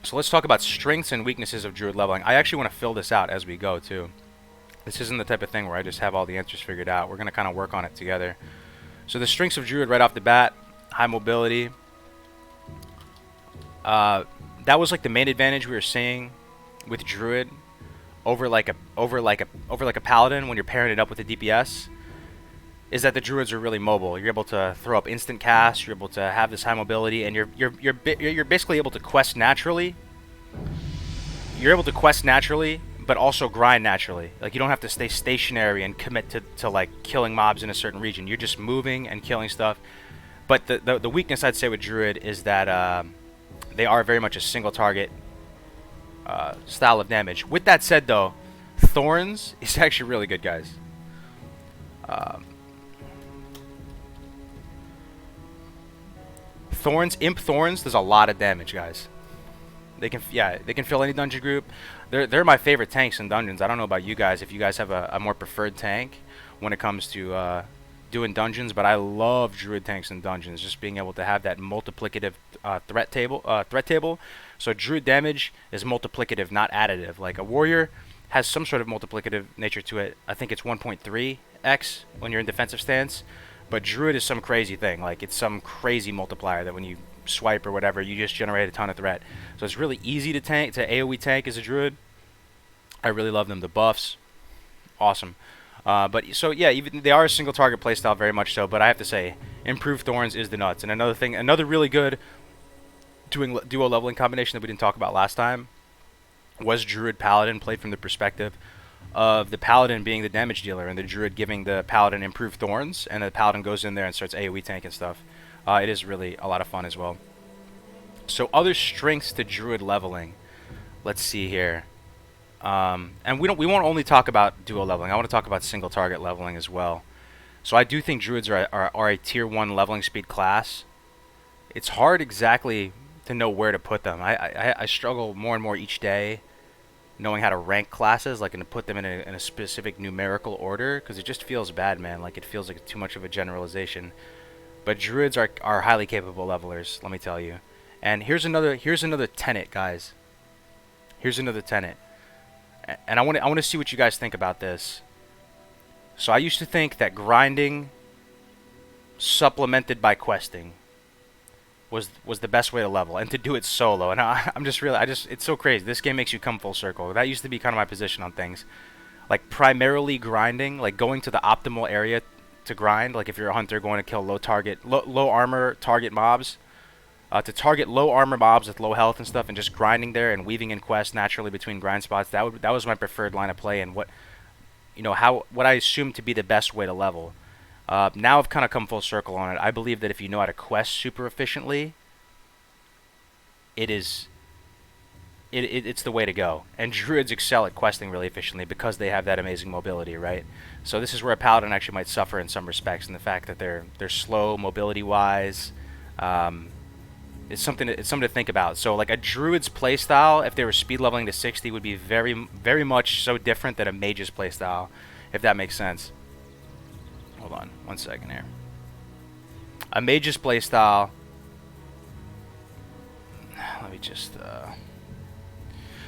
So let's talk about strengths and weaknesses of Druid leveling. I actually want to fill this out as we go too. This isn't the type of thing where I just have all the answers figured out. We're going to kind of work on it together. So the strengths of Druid right off the bat: high mobility. That was like the main advantage we were seeing with Druid over like a Paladin when you're pairing it up with a DPS. Is that the Druids are really mobile. You're able to throw up instant cast. You're able to have this high mobility, and you're basically able to quest naturally. You're able to quest naturally but also grind naturally. Like you don't have to stay stationary and commit to like killing mobs in a certain region. You're just moving and killing stuff. But the weakness I'd say with Druid is that they are very much a single target style of damage. With that said, though, Thorns is actually really good, guys. Um, Imp Thorns does a lot of damage, guys. They can fill any dungeon group. They're my favorite tanks in dungeons. I don't know about you guys, if you guys have a more preferred tank when it comes to doing dungeons, but I love Druid tanks in dungeons. Just being able to have that multiplicative threat table. So Druid damage is multiplicative, not additive. Like a warrior has some sort of multiplicative nature to it. I think it's 1.3x when you're in defensive stance, but Druid is some crazy thing. Like it's some crazy multiplier that when you swipe or whatever, you just generate a ton of threat. So it's really easy to AoE tank as a Druid. I really love them. The buffs, awesome. But so yeah, even they are a single target playstyle, very much so. But I have to say, improved Thorns is the nuts. And another really good duo leveling combination that we didn't talk about last time was Druid Paladin, played from the perspective of the Paladin being the damage dealer and the Druid giving the Paladin improved Thorns, and the Paladin goes in there and starts AoE tank and stuff. It is really a lot of fun as well. So other strengths to Druid leveling. Let's see here. And we won't only talk about duo leveling. I want to talk about single target leveling as well. So I do think Druids are a tier 1 leveling speed class. It's hard exactly to know where to put them. I struggle more and more each day knowing how to rank classes, like, and to put them in a specific numerical order, because it just feels bad, man. Like, it feels like too much of a generalization. But Druids are highly capable levelers, let me tell you. And here's another tenet, guys. Here's another tenet. And I want to see what you guys think about this. So I used to think that grinding supplemented by questing was the best way to level, and to do it solo. And it's so crazy. This game makes you come full circle. That used to be kind of my position on things. Like primarily grinding, like going to the optimal area to grind. Like if you're a hunter going to kill low armor target mobs, to target low armor mobs with low health and stuff, and just grinding there and weaving in quests naturally between grind spots. That was my preferred line of play, and what I assumed to be the best way to level. Now I've kind of come full circle on it. I believe that if you know how to quest super efficiently, it's the way to go. And Druids excel at questing really efficiently because they have that amazing mobility, right? So this is where a Paladin actually might suffer in some respects, in the fact that they're slow mobility-wise. It's something to think about. So like a Druid's playstyle, if they were speed leveling to 60, would be very, very much so different than a Mage's playstyle, if that makes sense. Hold on, 1 second here. A Mage's playstyle. Let me just.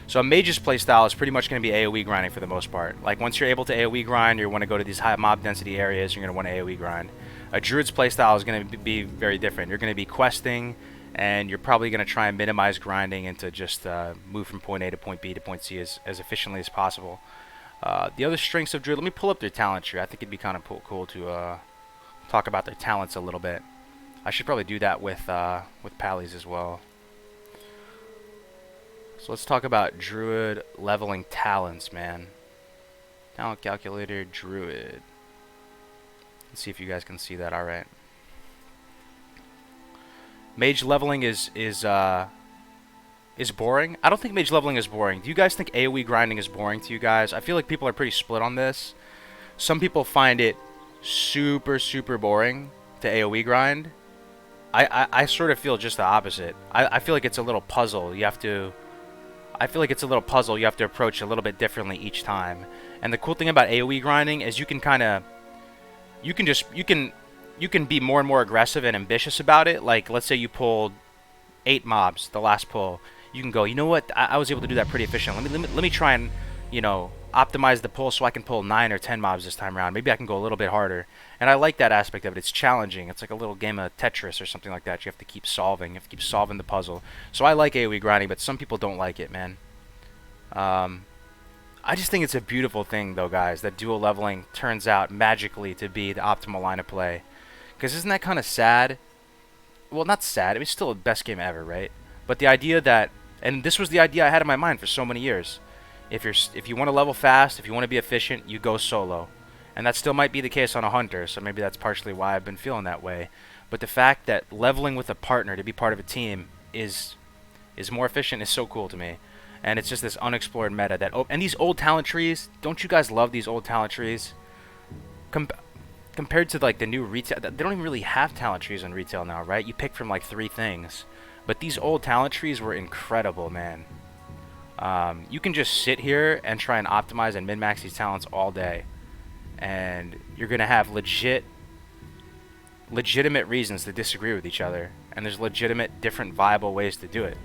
So a Mage's playstyle is pretty much going to be AoE grinding for the most part. Like once you're able to AoE grind, you want to go to these high mob density areas, you're going to want to AoE grind. A Druid's playstyle is going to be very different. You're going to be questing, and you're probably going to try and minimize grinding and to just move from point A to point B to point C as efficiently as possible. The other strengths of Druid, let me pull up their talent tree. I think it'd be kind of cool to talk about their talents a little bit. I should probably do that with Pallies as well. So let's talk about Druid leveling talents, man. Talent calculator, Druid. Let's see if you guys can see that. All right. Mage leveling is boring. I don't think mage leveling is boring. Do you guys think AoE grinding is boring to you guys? I feel like people are pretty split on this. Some people find it super, super boring to AoE grind. I sort of feel just the opposite. I feel like it's a little puzzle. I feel like it's a little puzzle you have to approach a little bit differently each time. And the cool thing about AoE grinding is you can be more and more aggressive and ambitious about it. Like let's say you pulled 8 mobs the last pull. You can go, you know what, I was able to do that pretty efficiently. Let me try and, optimize the pull so I can pull 9 or 10 mobs this time around. Maybe I can go a little bit harder. And I like that aspect of it. It's challenging. It's like a little game of Tetris or something like that. You have to keep solving. You have to keep solving the puzzle. So I like AoE grinding, but some people don't like it, man. I just think it's a beautiful thing, though, guys, that dual leveling turns out magically to be the optimal line of play. Because isn't that kind of sad? Well, not sad. It's still the best game ever, right? But the idea that, and this was the idea I had in my mind for so many years, If you want to level fast, if you want to be efficient, you go solo. And that still might be the case on a hunter, so maybe that's partially why I've been feeling that way. But the fact that leveling with a partner to be part of a team is more efficient is so cool to me. And it's just this unexplored meta that and these old talent trees, don't you guys love these old talent trees? Compared to like the new retail, they don't even really have talent trees in retail now, right? You pick from like 3 things. But these old talent trees were incredible, man. You can just sit here and try and optimize and min-max these talents all day. And you're going to have legitimate reasons to disagree with each other. And there's legitimate, different, viable ways to do it.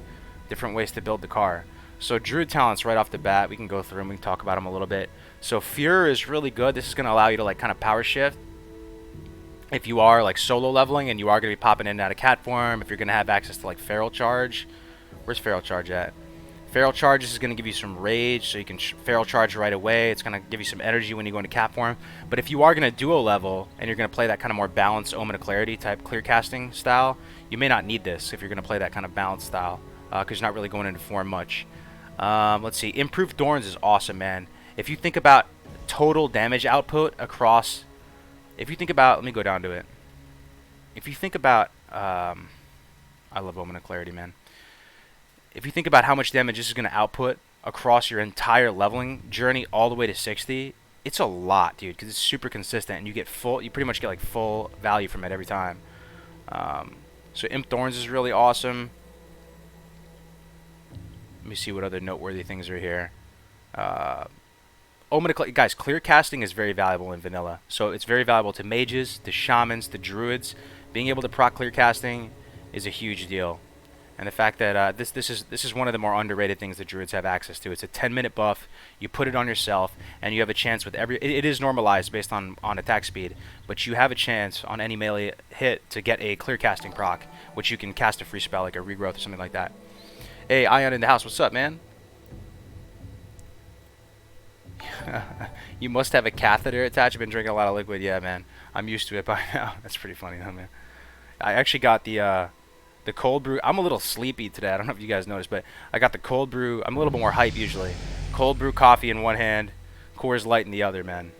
Different ways to build the car. So Druid talents right off the bat, we can go through them, we can talk about them a little bit. So Fuhrer is really good. This is going to allow you to like kind of power shift. If you are like solo leveling and you are going to be popping in and out of cat form, if you're going to have access to like Feral Charge. Where's Feral Charge at? Feral Charge is going to give you some rage, so you can Feral Charge right away. It's going to give you some energy when you go into cat form. But if you are going to duo level and you're going to play that kind of more balanced Omen of Clarity type clear casting style, you may not need this if you're going to play that kind of balanced style, because you're not really going into form much. Let's see. Improved Thorns is awesome, man. If you think about total damage output across... If you think about... Let me go down to it. If you think about... I love Omen of Clarity, man. If you think about how much damage this is going to output across your entire leveling journey all the way to 60, it's a lot, dude, because it's super consistent, and you pretty much get like full value from it every time. So Imp Thorns is really awesome. Let me see what other noteworthy things are here. Guys, clear casting is very valuable in vanilla. So it's very valuable to mages, to shamans, to druids. Being able to proc clear casting is a huge deal. And the fact that this is one of the more underrated things that druids have access to. It's a 10-minute buff. You put it on yourself, and you have a chance with every... It is normalized based on attack speed, but you have a chance on any melee hit to get a clear casting proc, which you can cast a free spell like a regrowth or something like that. Hey, Ion in the house. What's up, man? You must have a catheter attached. I've been drinking a lot of liquid. Yeah, man. I'm used to it by now. That's pretty funny, though, man. I actually got the cold brew. I'm a little sleepy today. I don't know if you guys noticed, but I got the cold brew. I'm a little bit more hype usually. Cold brew coffee in one hand, Coors Light in the other, man.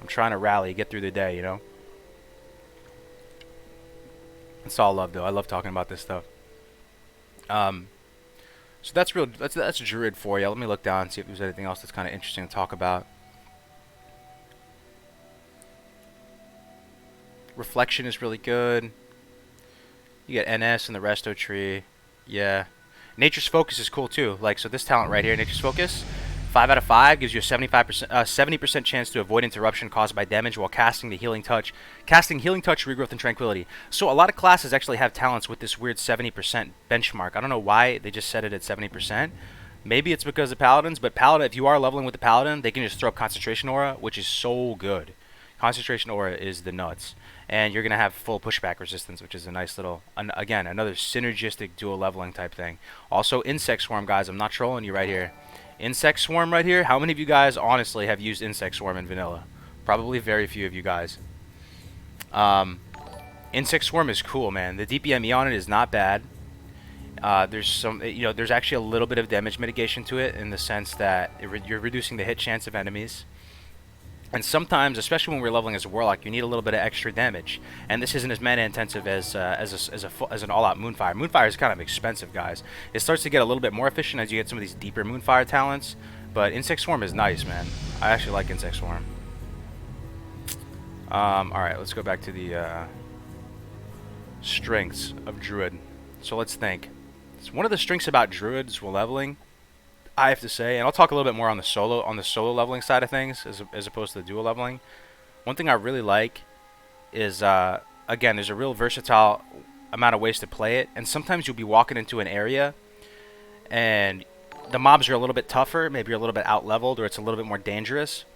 I'm trying to rally, get through the day, you know? It's all love, though. I love talking about this stuff. So that's Druid for you. Let me look down and see if there's anything else that's kind of interesting to talk about. Reflection is really good. You get NS and the Resto tree. Yeah. Nature's Focus is cool too. Like, so this talent right here, Nature's Focus, 5 out of 5 gives you a 70% chance to avoid interruption caused by damage while casting the Healing Touch. Casting Healing Touch, Regrowth, and Tranquility. So a lot of classes actually have talents with this weird 70% benchmark. I don't know why they just set it at 70%. Maybe it's because of Paladins, but Paladin, if you are leveling with the Paladin, they can just throw up Concentration Aura, which is so good. Concentration Aura is the nuts. And you're going to have full pushback resistance, which is a nice little, again, another synergistic dual leveling type thing. Also, Insect Swarm, guys. I'm not trolling you right here. Insect Swarm right here. How many of you guys, honestly, have used Insect Swarm in vanilla? Probably very few of you guys. Insect Swarm is cool, man. The DPME on it is not bad. There's some, there's actually a little bit of damage mitigation to it in the sense that you're reducing the hit chance of enemies. And sometimes, especially when we're leveling as a Warlock, you need a little bit of extra damage. And this isn't as mana intensive as an all-out Moonfire. Moonfire is kind of expensive, guys. It starts to get a little bit more efficient as you get some of these deeper Moonfire talents. But Insect Swarm is nice, man. I actually like Insect Swarm. Alright, let's go back to the strengths of Druid. So let's think. So one of the strengths about Druids while leveling, I have to say, and I'll talk a little bit more on the solo leveling side of things as opposed to the dual leveling. One thing I really like is again, there's a real versatile amount of ways to play it, and sometimes you'll be walking into an area and the mobs are a little bit tougher, maybe you're a little bit out leveled, or it's a little bit more dangerous,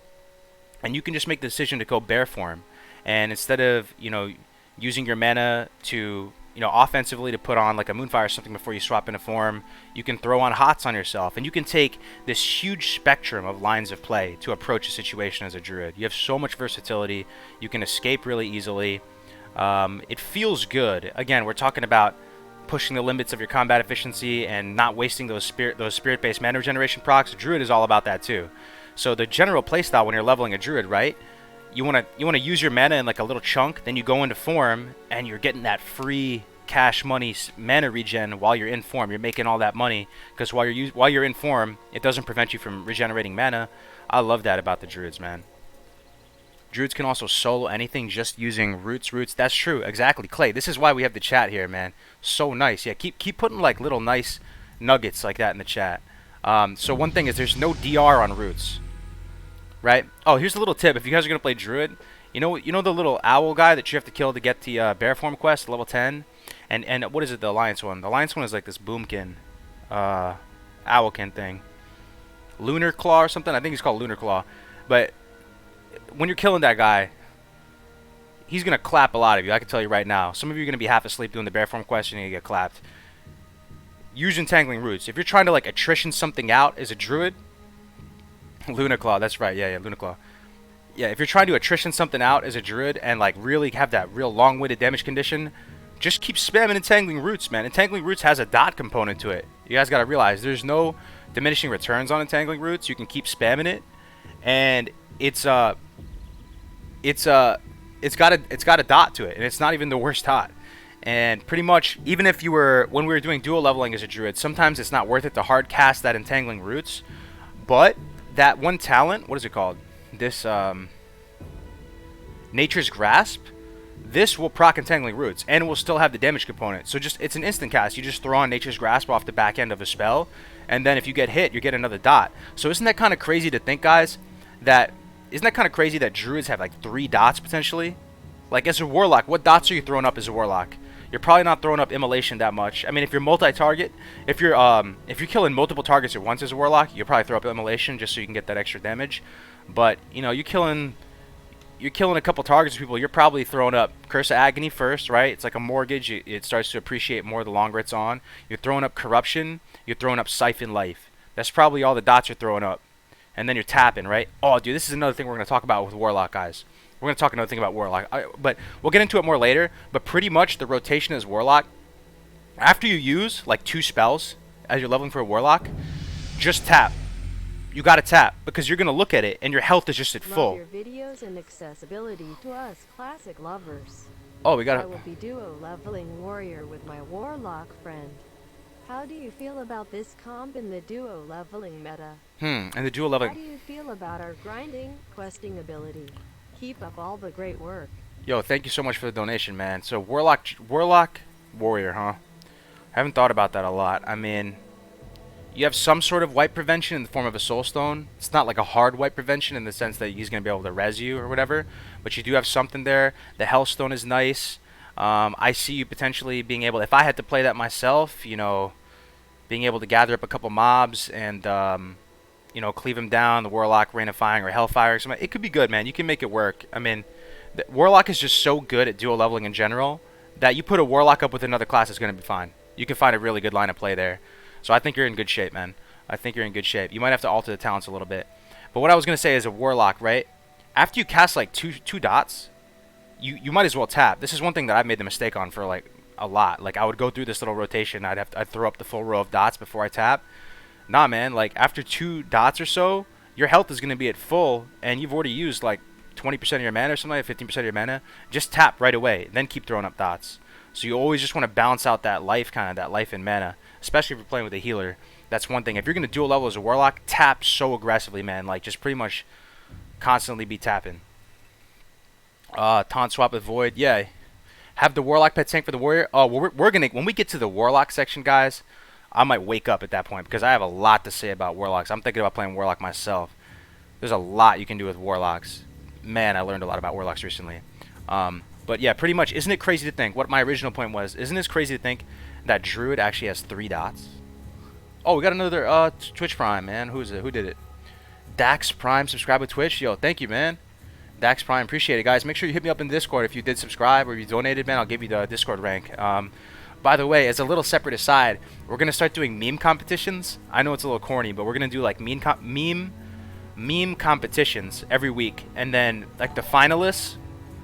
and you can just make the decision to go bear form, and instead of using your mana to offensively to put on like a Moonfire or something before you swap into form, you can throw on Hots on yourself, and you can take this huge spectrum of lines of play to approach a situation as a Druid. You have so much versatility. You can escape really easily. It feels good. Again, we're talking about pushing the limits of your combat efficiency and not wasting those spirit-based mana regeneration procs, Druid is all about that too. So the general playstyle when you're leveling a Druid, right? You wanna use your mana in like a little chunk, then you go into form and you're getting that free cash money mana regen while you're in form. You're making all that money because while you're in form, it doesn't prevent you from regenerating mana. I love that about the Druids, man. Druids can also solo anything just using roots. That's true, exactly, Clay. This is why we have the chat here, man. So nice. Yeah, keep putting like little nice nuggets like that in the chat. So one thing is there's no DR on roots, right? Oh, here's a little tip. If you guys are gonna play Druid, you know the little owl guy that you have to kill to get the bear form quest, level 10, and what is it? The alliance one. The alliance one is like this boomkin, owlkin thing, lunar claw or something. I think he's called lunar claw, but when you're killing that guy, he's going to clap a lot of you. I can tell you right now. Some of you are going to be half asleep doing the bear form quest and you're going to get clapped. Use Entangling Roots. If you're trying to like attrition something out as a druid, Lunaclaw, that's right. Yeah, Lunaclaw. Yeah, if you're trying to attrition something out as a druid and like really have that real long-winded damage condition, just keep spamming Entangling Roots, man. Entangling Roots has a dot component to it. You guys got to realize there's no diminishing returns on Entangling Roots. You can keep spamming it, and it's got a dot to it, and it's not even the worst dot. And pretty much, even if you were, when we were doing dual leveling as a druid, sometimes it's not worth it to hard cast that Entangling Roots. But that one talent, what is it called? This Nature's Grasp. This will proc Entangling Roots, and it will still have the damage component. So just, it's an instant cast. You just throw on Nature's Grasp off the back end of a spell, and then if you get hit, you get another dot. So isn't that kind of crazy to think, guys? Isn't that kind of crazy that druids have like 3 dots potentially? Like as a warlock, what dots are you throwing up as a warlock? You're probably not throwing up immolation that much. I mean, if you're multi-target, if you're killing multiple targets at once as a warlock, you'll probably throw up immolation just so you can get that extra damage. But you know, you're killing a couple targets of people, you're probably throwing up Curse of Agony first, right? It's like a mortgage. It starts to appreciate more the longer it's on. You're throwing up Corruption. You're throwing up Siphon Life. That's probably all the dots you're throwing up. And then you're tapping, right? Oh, dude, this is another thing we're going to talk about with Warlock, guys. We're going to talk another thing about Warlock. But we'll get into it more later. But pretty much the rotation as Warlock, after you use like 2 spells as you're leveling for a Warlock, just tap. You got to tap because you're going to look at it and your health is just at full. Love your videos and accessibility to us classic lovers. Oh, we got I will be duo leveling warrior with my Warlock friend. How do you feel about this comp in the duo leveling meta? And the dual leveling. How do you feel about our grinding, questing ability? Keep up all the great work. Yo, thank you so much for the donation, man. So Warlock warrior, huh? Haven't thought about that a lot. I mean, you have some sort of wipe prevention in the form of a soul stone. It's not like a hard wipe prevention in the sense that he's going to be able to res you or whatever, but you do have something there. The Hellstone is nice. I see you potentially being able, if I had to play that myself, you know, being able to gather up a couple mobs and, you know, cleave them down, the Warlock, Rain of Fire, or Hellfire, or something. It could be good, man. You can make it work. I mean, the Warlock is just so good at dual leveling in general that you put a Warlock up with another class, it's going to be fine. You can find a really good line of play there. So I think you're in good shape, man. I think you're in good shape. You might have to alter the talents a little bit. But what I was going to say is a Warlock, right? After you cast like two dots, you might as well tap. This is one thing that I've made the mistake on for like a lot. Like I would go through this little rotation. I'd throw up the full row of dots before I tap. Nah, man. Like after 2 dots or so, your health is going to be at full, and you've already used like 20% of your mana or something, like 15% of your mana. Just tap right away, then keep throwing up dots. So you always just want to balance out that life, that life and mana, especially if you're playing with a healer. That's one thing. If you're going to dual level as a Warlock, tap so aggressively, man. Like just pretty much constantly be tapping. Taunt swap with Void, yeah. Have the Warlock pet tank for the Warrior. Oh, we're gonna, when we get to the Warlock section, guys, I might wake up at that point because I have a lot to say about Warlocks. I'm thinking about playing Warlock myself. There's a lot you can do with Warlocks. Man, I learned a lot about Warlocks recently. But yeah, pretty much, isn't it crazy to think, what my original point was, isn't it crazy to think that Druid actually has 3 dots? Oh, we got another Twitch Prime, man. Who is it? Who did it? Dax Prime, subscribe with Twitch. Yo, thank you, man. Dax Prime, appreciate it, guys. Make sure you hit me up in Discord if you did subscribe or you donated, man. I'll give you the Discord rank. By the way, as a little separate aside, we're gonna start doing meme competitions. I know it's a little corny, but we're gonna do like meme competitions every week, and then like the finalists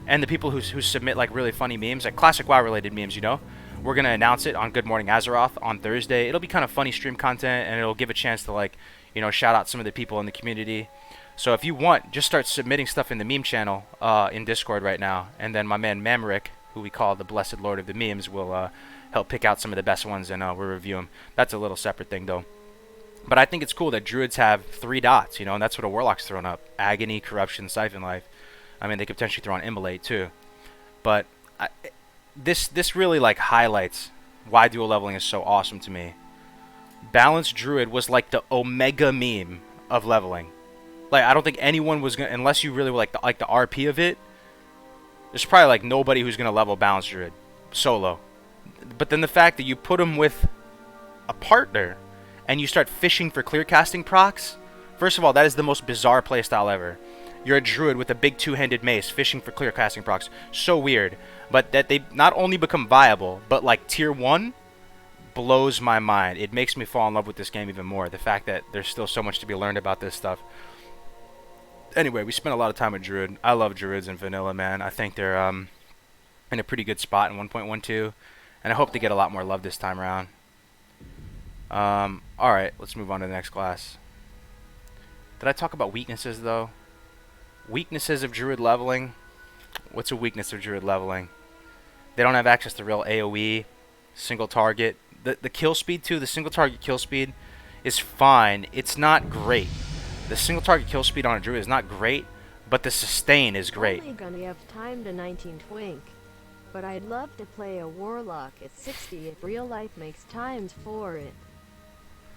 and the people who submit like really funny memes, like classic WoW related memes, you know, We're gonna announce it on Good Morning Azeroth on Thursday. It'll be kind of funny stream content, and it'll give a chance to like, shout out some of the people in the community. So if you want, just start submitting stuff in the meme channel in Discord right now, and then my man Mamrick, who we call the Blessed Lord of the Memes, will help pick out some of the best ones, and we'll review them. That's a little separate thing though. But I think it's cool that druids have 3 dots, and that's what a warlock's thrown up: Agony, Corruption, Siphon Life. I mean, they could potentially throw on Immolate too. But this really like highlights why dual leveling is so awesome to me. Balanced Druid was like the omega meme of leveling. Like, I don't think anyone was gonna, unless you really were like the RP of it. There's probably like nobody who's gonna level Balanced Druid solo. But then the fact that you put him with a partner and you start fishing for clear casting procs. First of all, that is the most bizarre playstyle ever. You're a druid with a big 2-handed mace fishing for clear casting procs. So weird. But that they not only become viable, but like tier 1 blows my mind. It makes me fall in love with this game even more. The fact that there's still so much to be learned about this stuff. Anyway, we spent a lot of time with druid. I love druids in vanilla, man. I think they're in a pretty good spot in 1.12. And I hope they get a lot more love this time around. Alright, let's move on to the next class. Did I talk about weaknesses though? Weaknesses of druid leveling. What's a weakness of druid leveling? They don't have access to real AoE, single target. The kill speed too, the single target kill speed is fine. It's not great. The single target kill speed on a druid is not great, but the sustain is great. Only gonna have time to 19 twink. But I'd love to play a warlock at 60 if real life makes times for it.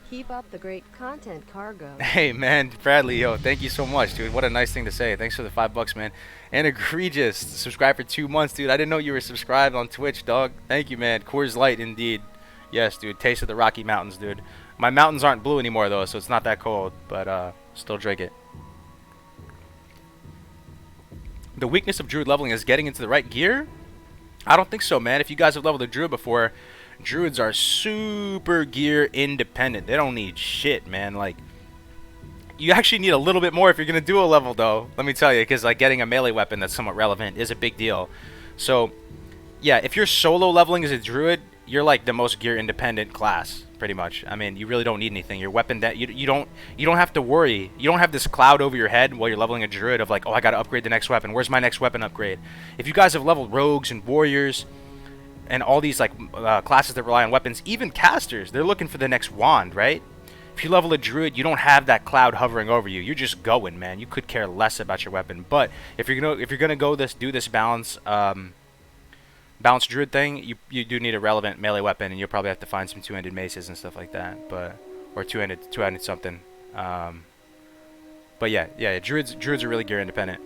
Keep up the great content, Cargo. Hey man, Bradley, yo, thank you so much, dude. What a nice thing to say. Thanks for the $5, man. And Egregious, subscribe for 2 months, dude. I didn't know you were subscribed on Twitch, dog. Thank you, man. Coors Light, indeed. Yes, dude. Taste of the Rocky Mountains, dude. My mountains aren't blue anymore though, so it's not that cold, but still drink it. The weakness of druid leveling is getting into the right gear? I don't think so, man. If you guys have leveled a druid before, druids are super gear independent. They don't need shit, man. Like, you actually need a little bit more if you're gonna do a level though, let me tell you, because like getting a melee weapon that's somewhat relevant is a big deal. So yeah, if you're solo leveling as a druid, you're like the most gear independent class pretty much. I mean, you really don't need anything. Your weapon, that you don't have to worry. You don't have this cloud over your head while you're leveling a druid of like, oh, I gotta upgrade the next weapon. Where's my next weapon upgrade? If you guys have leveled rogues and warriors and all these like classes that rely on weapons, even casters, they're looking for the next wand, right? If you level a druid, you don't have that cloud hovering over you. You're just going, man. You could care less about your weapon. But if you're gonna do this balanced druid thing, you do need a relevant melee weapon, and you'll probably have to find some 2-handed maces and stuff like that, or two-handed something. But yeah, druids are really gear independent.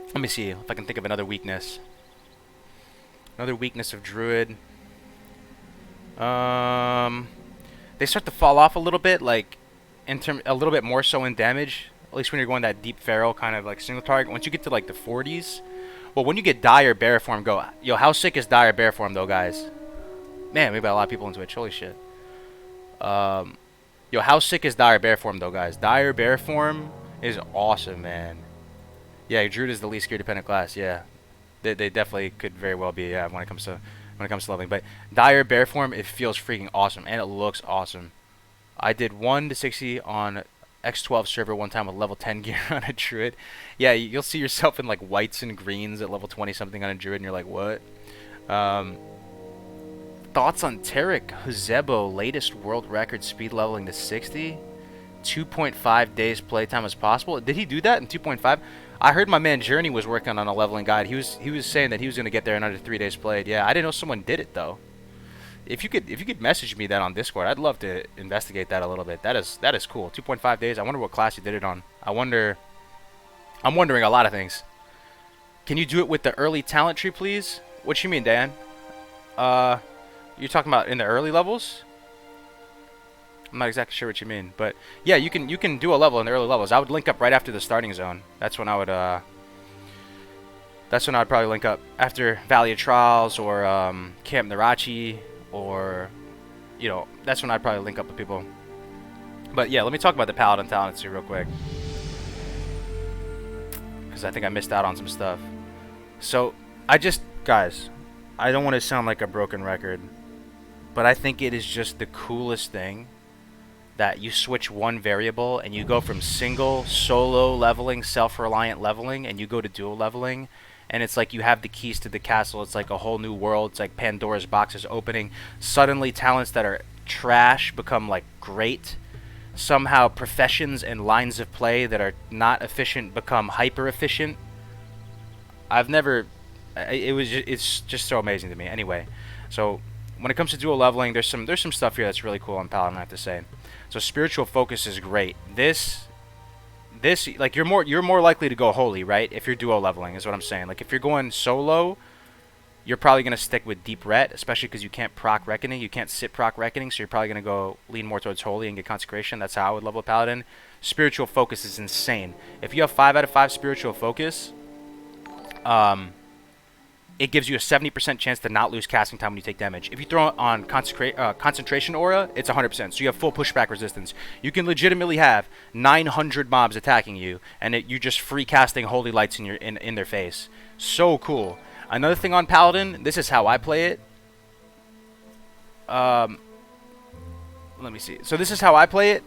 Let me see if I can think of another weakness. Another weakness of druid. They start to fall off a little bit, like a little bit more so in damage. At least when you're going that deep feral kind of like single target. Once you get to like the 40s. Well, when you get dire bear form, yo, how sick is dire bear form though, guys? Man, we got a lot of people on Twitch. Holy shit. Yo, how sick is dire bear form though, guys? Dire bear form is awesome, man. Yeah, druid is the least gear dependent class. Yeah, they definitely could very well be. Yeah, when it comes to leveling. But dire bear form, it feels freaking awesome and it looks awesome. I did 1 to 60 on X12 server one time with level 10 gear on a druid. Yeah, you'll see yourself in like whites and greens at level 20 something on a druid, and you're like, what? Thoughts on Tarek Huzebo latest world record speed leveling to 60? 2.5 days playtime as possible. Did he do that in 2.5? I heard my man Journey was working on a leveling guide. He was saying that he was gonna get there in under 3 days played. Yeah, I didn't know someone did it though. If you could message me that on Discord, I'd love to investigate that a little bit. That is cool. 2.5 days. I wonder what class you did it on. I'm wondering a lot of things. Can you do it with the early talent tree, please? What you mean, Dan? You're talking about in the early levels? I'm not exactly sure what you mean, but yeah, you can do a level in the early levels. I would link up right after the starting zone. That's when I would probably link up after Valley of Trials or Camp Narachi. Or, that's when I'd probably link up with people. But yeah, let me talk about the Paladin talent tree real quick, because I think I missed out on some stuff. So, guys, I don't want to sound like a broken record, but I think it is just the coolest thing that you switch one variable and you go from single solo leveling, self-reliant leveling, and you go to dual leveling, and it's like you have the keys to the castle. It's like a whole new world. It's like Pandora's box is opening. Suddenly talents that are trash become like great. Somehow professions and lines of play that are not efficient become hyper efficient. I've never it's just so amazing to me. Anyway, so when it comes to dual leveling, there's some stuff here that's really cool on Paladin, I have to say. So spiritual focus is great. This like you're more likely to go holy, right? If you're duo leveling is what I'm saying. Like if you're going solo, you're probably going to stick with deep ret, especially because you can't proc reckoning. You can't sit proc reckoning, so you're probably going to go lean more towards holy and get consecration. That's how I would level a paladin. Spiritual focus is insane. If you have 5 out of 5 spiritual focus, it gives you a 70% chance to not lose casting time when you take damage. If you throw it on concentration aura, it's 100%. So you have full pushback resistance. You can legitimately have 900 mobs attacking you, and you just free casting holy lights in their face. So cool. Another thing on Paladin, this is how I play it. Let me see. So this is how I play it.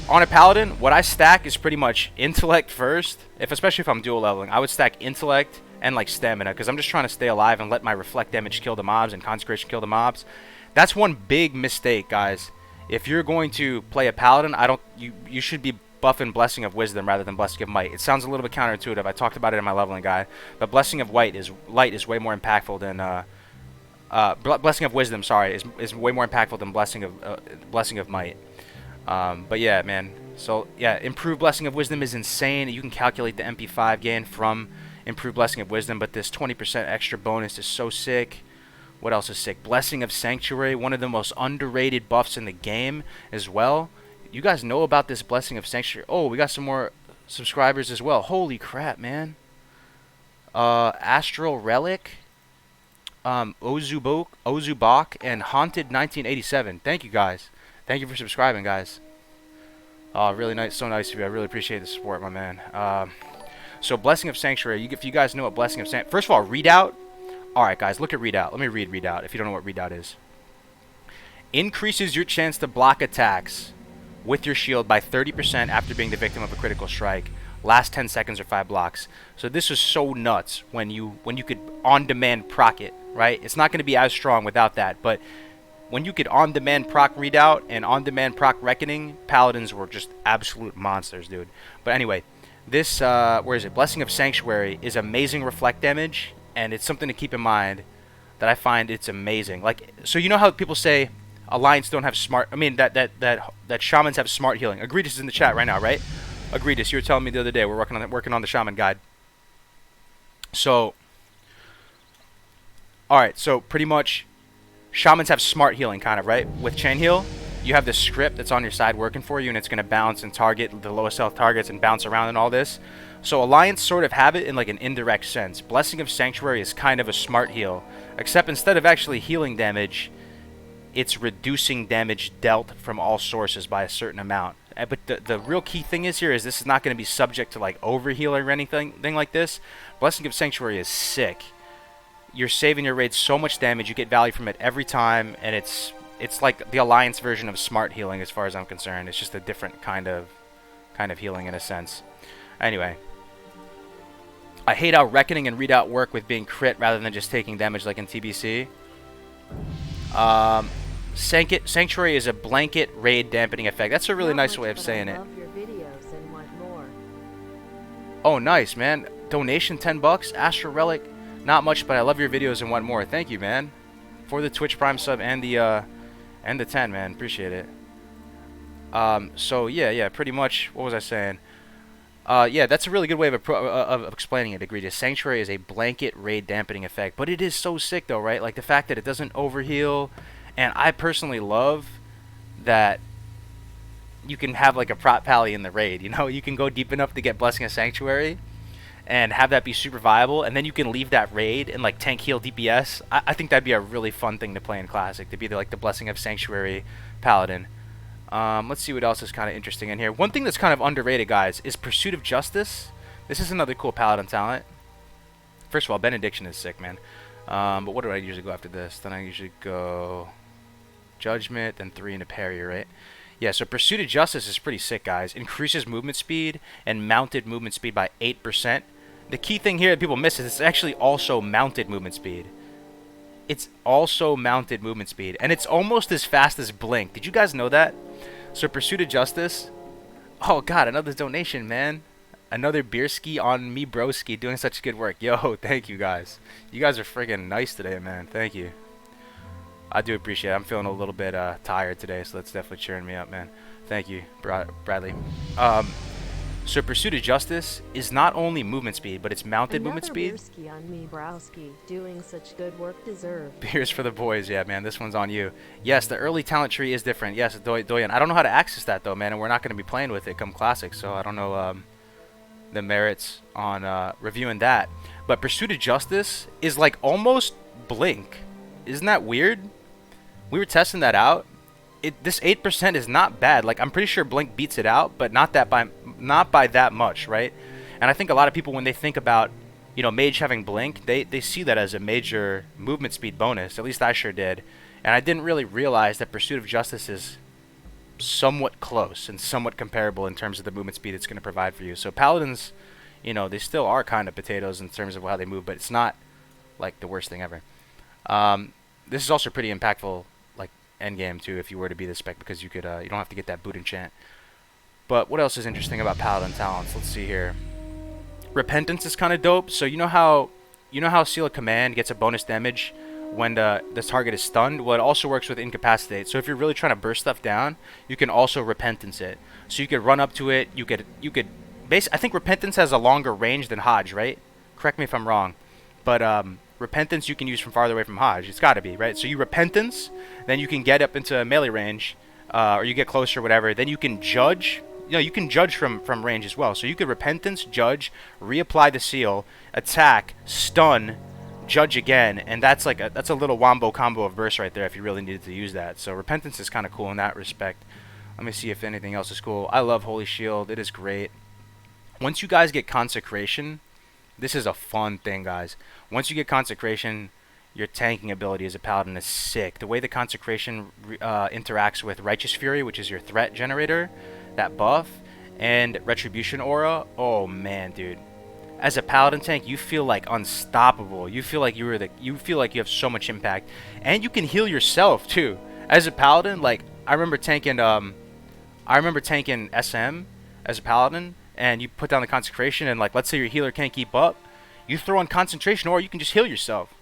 On a Paladin, what I stack is pretty much intellect first. Especially if I'm dual leveling, I would stack intellect and like stamina, because I'm just trying to stay alive and let my reflect damage kill the mobs and consecration kill the mobs. That's one big mistake, guys. If you're going to play a Paladin, you should be buffing Blessing of Wisdom rather than Blessing of Might. It sounds a little bit counterintuitive. I talked about it in my leveling guide, but Blessing of Light is way more impactful than Blessing of Wisdom. Sorry, is way more impactful than Blessing of Might. But yeah, man. So yeah, improved Blessing of Wisdom is insane. You can calculate the MP5 gain from improved Blessing of Wisdom, but this 20% extra bonus is so sick. What else is sick? Blessing of Sanctuary, one of the most underrated buffs in the game as well. You guys know about this Blessing of Sanctuary? Oh, we got some more subscribers as well. Holy crap, man. Astral Relic, Ozubok, and Haunted 1987. Thank you guys. Thank you for subscribing, guys. Oh, really nice. So nice of you. I really appreciate the support, my man. So Blessing of Sanctuary, if you guys know what Blessing of Sanctuary... First of all, readout. Alright, guys, look at readout. Let me read readout if you don't know what readout is. Increases your chance to block attacks with your shield by 30% after being the victim of a critical strike. Last 10 seconds or 5 blocks. So this was so nuts when you could on-demand proc it, right? It's not going to be as strong without that, but when you could on-demand proc readout and on-demand proc reckoning, paladins were just absolute monsters, dude. But anyway... This, where is it? Blessing of Sanctuary is amazing reflect damage, and it's something to keep in mind that I find it's amazing. Like, so you know how people say Alliance don't have smart, I mean, that Shamans have smart healing. Agreedus is in the chat right now, right? Agreedus, you were telling me the other day, we're working on the Shaman guide. So, alright, so pretty much, Shamans have smart healing, kind of, right? With Chain Heal, you have this script that's on your side working for you, and it's going to bounce and target the lowest health targets and bounce around and all this. So Alliance sort of have it in like an indirect sense. Blessing of Sanctuary is kind of a smart heal, except instead of actually healing damage, it's reducing damage dealt from all sources by a certain amount. But the real key thing is here is this is not going to be subject to like overheal or anything like this. Blessing of Sanctuary is sick. You're saving your raids so much damage, you get value from it every time, and it's like the Alliance version of smart healing as far as I'm concerned. It's just a different kind of healing in a sense. Anyway. I hate how Reckoning and Readout work with being crit rather than just taking damage like in TBC. Sanctuary is a blanket raid dampening effect. That's a really nice way of saying it. Oh, nice, man. Donation 10 bucks. Astral Relic. Not much, but I love your videos and want more. Thank you, man. For the Twitch Prime sub and the 10, man. Appreciate it. So yeah, pretty much. What was I saying? Yeah, that's a really good way of explaining it, Egregious. Sanctuary is a blanket raid dampening effect, but it is so sick though, right? Like the fact that it doesn't overheal, and I personally love that you can have like a prot pally in the raid, you know? You can go deep enough to get Blessing of Sanctuary and have that be super viable, and then you can leave that raid and like tank heal DPS. I think that'd be a really fun thing to play in Classic, to be like the Blessing of Sanctuary Paladin. Let's see what else is kind of interesting in here. One thing that's kind of underrated, guys, is Pursuit of Justice. This is another cool Paladin talent. First of all, Benediction is sick, man. But what do I usually go after this? Then I usually go Judgment, then 3 into parry, right? Yeah, so Pursuit of Justice is pretty sick, guys. Increases movement speed and mounted movement speed by 8%. The key thing here that people miss is it's actually also mounted movement speed. It's also mounted movement speed. And it's almost as fast as Blink. Did you guys know that? So Pursuit of Justice. Oh, God, another donation, man. Another beer ski on me, broski, doing such good work. Yo, thank you, guys. You guys are freaking nice today, man. Thank you. I do appreciate it. I'm feeling a little bit tired today, so that's definitely cheering me up, man. Thank you, Bradley. So Pursuit of Justice is not only movement speed, but it's mounted movement speed. Another on me, browski, doing such good work deserved. Beers for the boys, yeah, man. This one's on you. Yes, the early talent tree is different. Yes, Doyen. I don't know how to access that though, man, and we're not going to be playing with it come Classic, so I don't know the merits on reviewing that. But Pursuit of Justice is like almost Blink. Isn't that weird? We were testing that out. This 8% is not bad. Like I'm pretty sure Blink beats it out, but not by that much, right? And I think a lot of people when they think about, you know, Mage having Blink, they see that as a major movement speed bonus. At least I sure did. And I didn't really realize that Pursuit of Justice is somewhat close and somewhat comparable in terms of the movement speed it's going to provide for you. So Paladins, you know, they still are kind of potatoes in terms of how they move, but it's not like the worst thing ever. This is also pretty impactful end game too if you were to be the spec because you could you don't have to get that boot enchant. But what else is interesting about Paladin talents? Let's see here. Repentance is kind of dope. So you know how Seal of Command gets a bonus damage when the target is stunned? Well, it also works with Incapacitate. So if you're really trying to burst stuff down, you can also Repentance it. So you could run up to it. You could I think Repentance has a longer range than Hodge, right? Correct me if I'm wrong. But Repentance you can use from farther away from Hodge. It's got to be, right? So you Repentance, then you can get up into melee range, or you get closer, whatever. Then you can Judge. You know, you can Judge from range as well. So you could Repentance, Judge, reapply the seal, attack, stun, Judge again, and that's like that's a little wombo combo of burst right there if you really needed to use that. So Repentance is kind of cool in that respect. Let me see if anything else is cool. I love Holy Shield. It is great. Once you guys get Consecration, this is a fun thing, guys. Once you get Consecration, your tanking ability as a Paladin is sick. The way the Consecration interacts with Righteous Fury, which is your threat generator, that buff, and Retribution Aura, oh man, dude. As a Paladin tank, you feel like unstoppable. You feel like you have so much impact, and you can heal yourself too. As a Paladin, like I remember tanking SM as a Paladin, and you put down the Consecration, and like let's say your healer can't keep up, you throw on Concentration, or you can just heal yourself.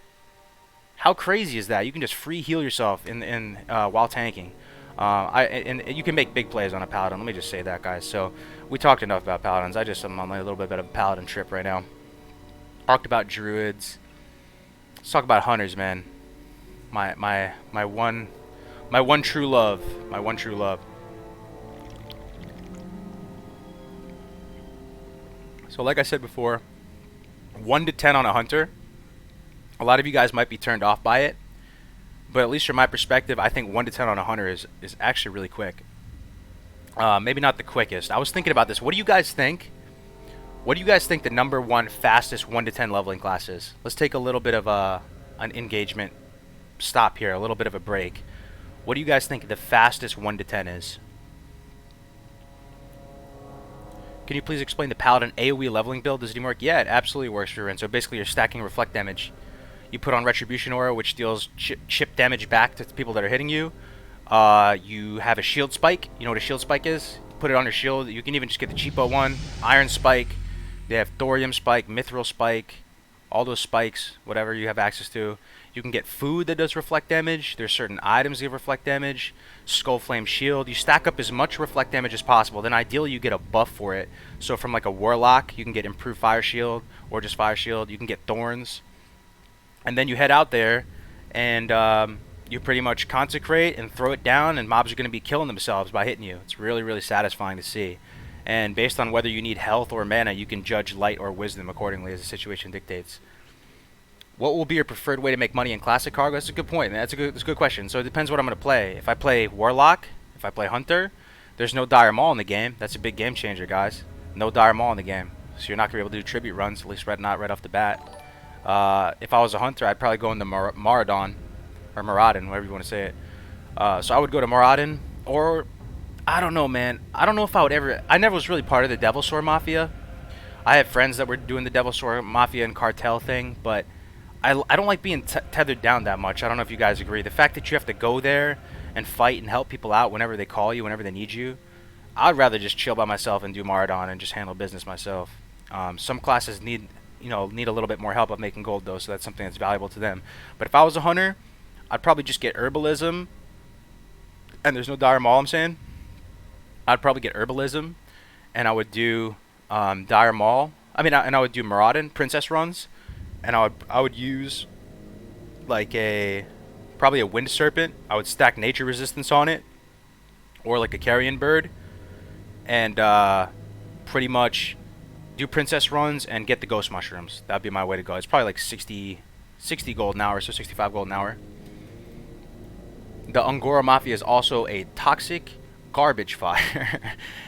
How crazy is that? You can just free heal yourself while tanking. And you can make big plays on a Paladin. Let me just say that, guys. So we talked enough about Paladins. I'm on a little bit of a Paladin trip right now. Talked about Druids. Let's talk about Hunters, man. My one true love. My one true love. So like I said before, 1 to 10 on a Hunter. A lot of you guys might be turned off by it, but at least from my perspective, I think 1 to 10 on a Hunter is actually really quick. Maybe not the quickest. I was thinking about this. What do you guys think? What do you guys think the number one fastest 1 to 10 leveling class is? Let's take a little bit of an engagement stop here, a little bit of a break. What do you guys think the fastest 1 to 10 is? Can you please explain the Paladin AoE leveling build? Does it even work? Yeah, it absolutely works for Rin. So basically you're stacking reflect damage. You put on Retribution Aura, which deals chip damage back to people that are hitting you. You have a shield spike. You know what a shield spike is? Put it on your shield. You can even just get the cheapo one. Iron spike. They have thorium spike, mithril spike, all those spikes, whatever you have access to. You can get food that does reflect damage. There's certain items that give reflect damage. Skull Flame Shield. You stack up as much reflect damage as possible. Then ideally you get a buff for it. So from like a Warlock, you can get Improved Fire Shield or just Fire Shield. You can get Thorns. And then you head out there and you pretty much consecrate and throw it down, and mobs are going to be killing themselves by hitting you. It's really, really satisfying to see. And based on whether you need health or mana, you can judge light or wisdom accordingly as the situation dictates. What will be your preferred way to make money in Classic Cargo? That's a good point, man. That's a good question. So it depends what I'm going to play. If I play Warlock, if I play Hunter, there's no Dire Maul in the game. That's a big game changer, guys. No Dire Maul in the game. So you're not going to be able to do tribute runs, at least not right off the bat. If I was a hunter, I'd probably go into Maradon or Maradin, whatever you want to say it. So I would go to Maradin, or I don't know, man. I don't know if I would ever. I never was really part of the Devil Sword Mafia. I have friends that were doing the Devil Sword Mafia and cartel thing, but I don't like being tethered down that much. I don't know if you guys agree. The fact that you have to go there and fight and help people out whenever they call you, whenever they need you, I'd rather just chill by myself and do Maradon and just handle business myself. Some classes need, need a little bit more help of making gold though, so that's something that's valuable to them. But if I was a hunter, I'd probably just get herbalism, and there's no dire maul. I'm saying I'd probably get herbalism, and I would do dire maul. And I would do Maradon princess runs, and I would use like probably a wind serpent. I would stack nature resistance on it, or like a carrion bird, and pretty much do princess runs and get the ghost mushrooms. That'd be my way to go. It's probably like 60 gold an hour, so 65 gold an hour. The Angora Mafia is also a toxic garbage fire,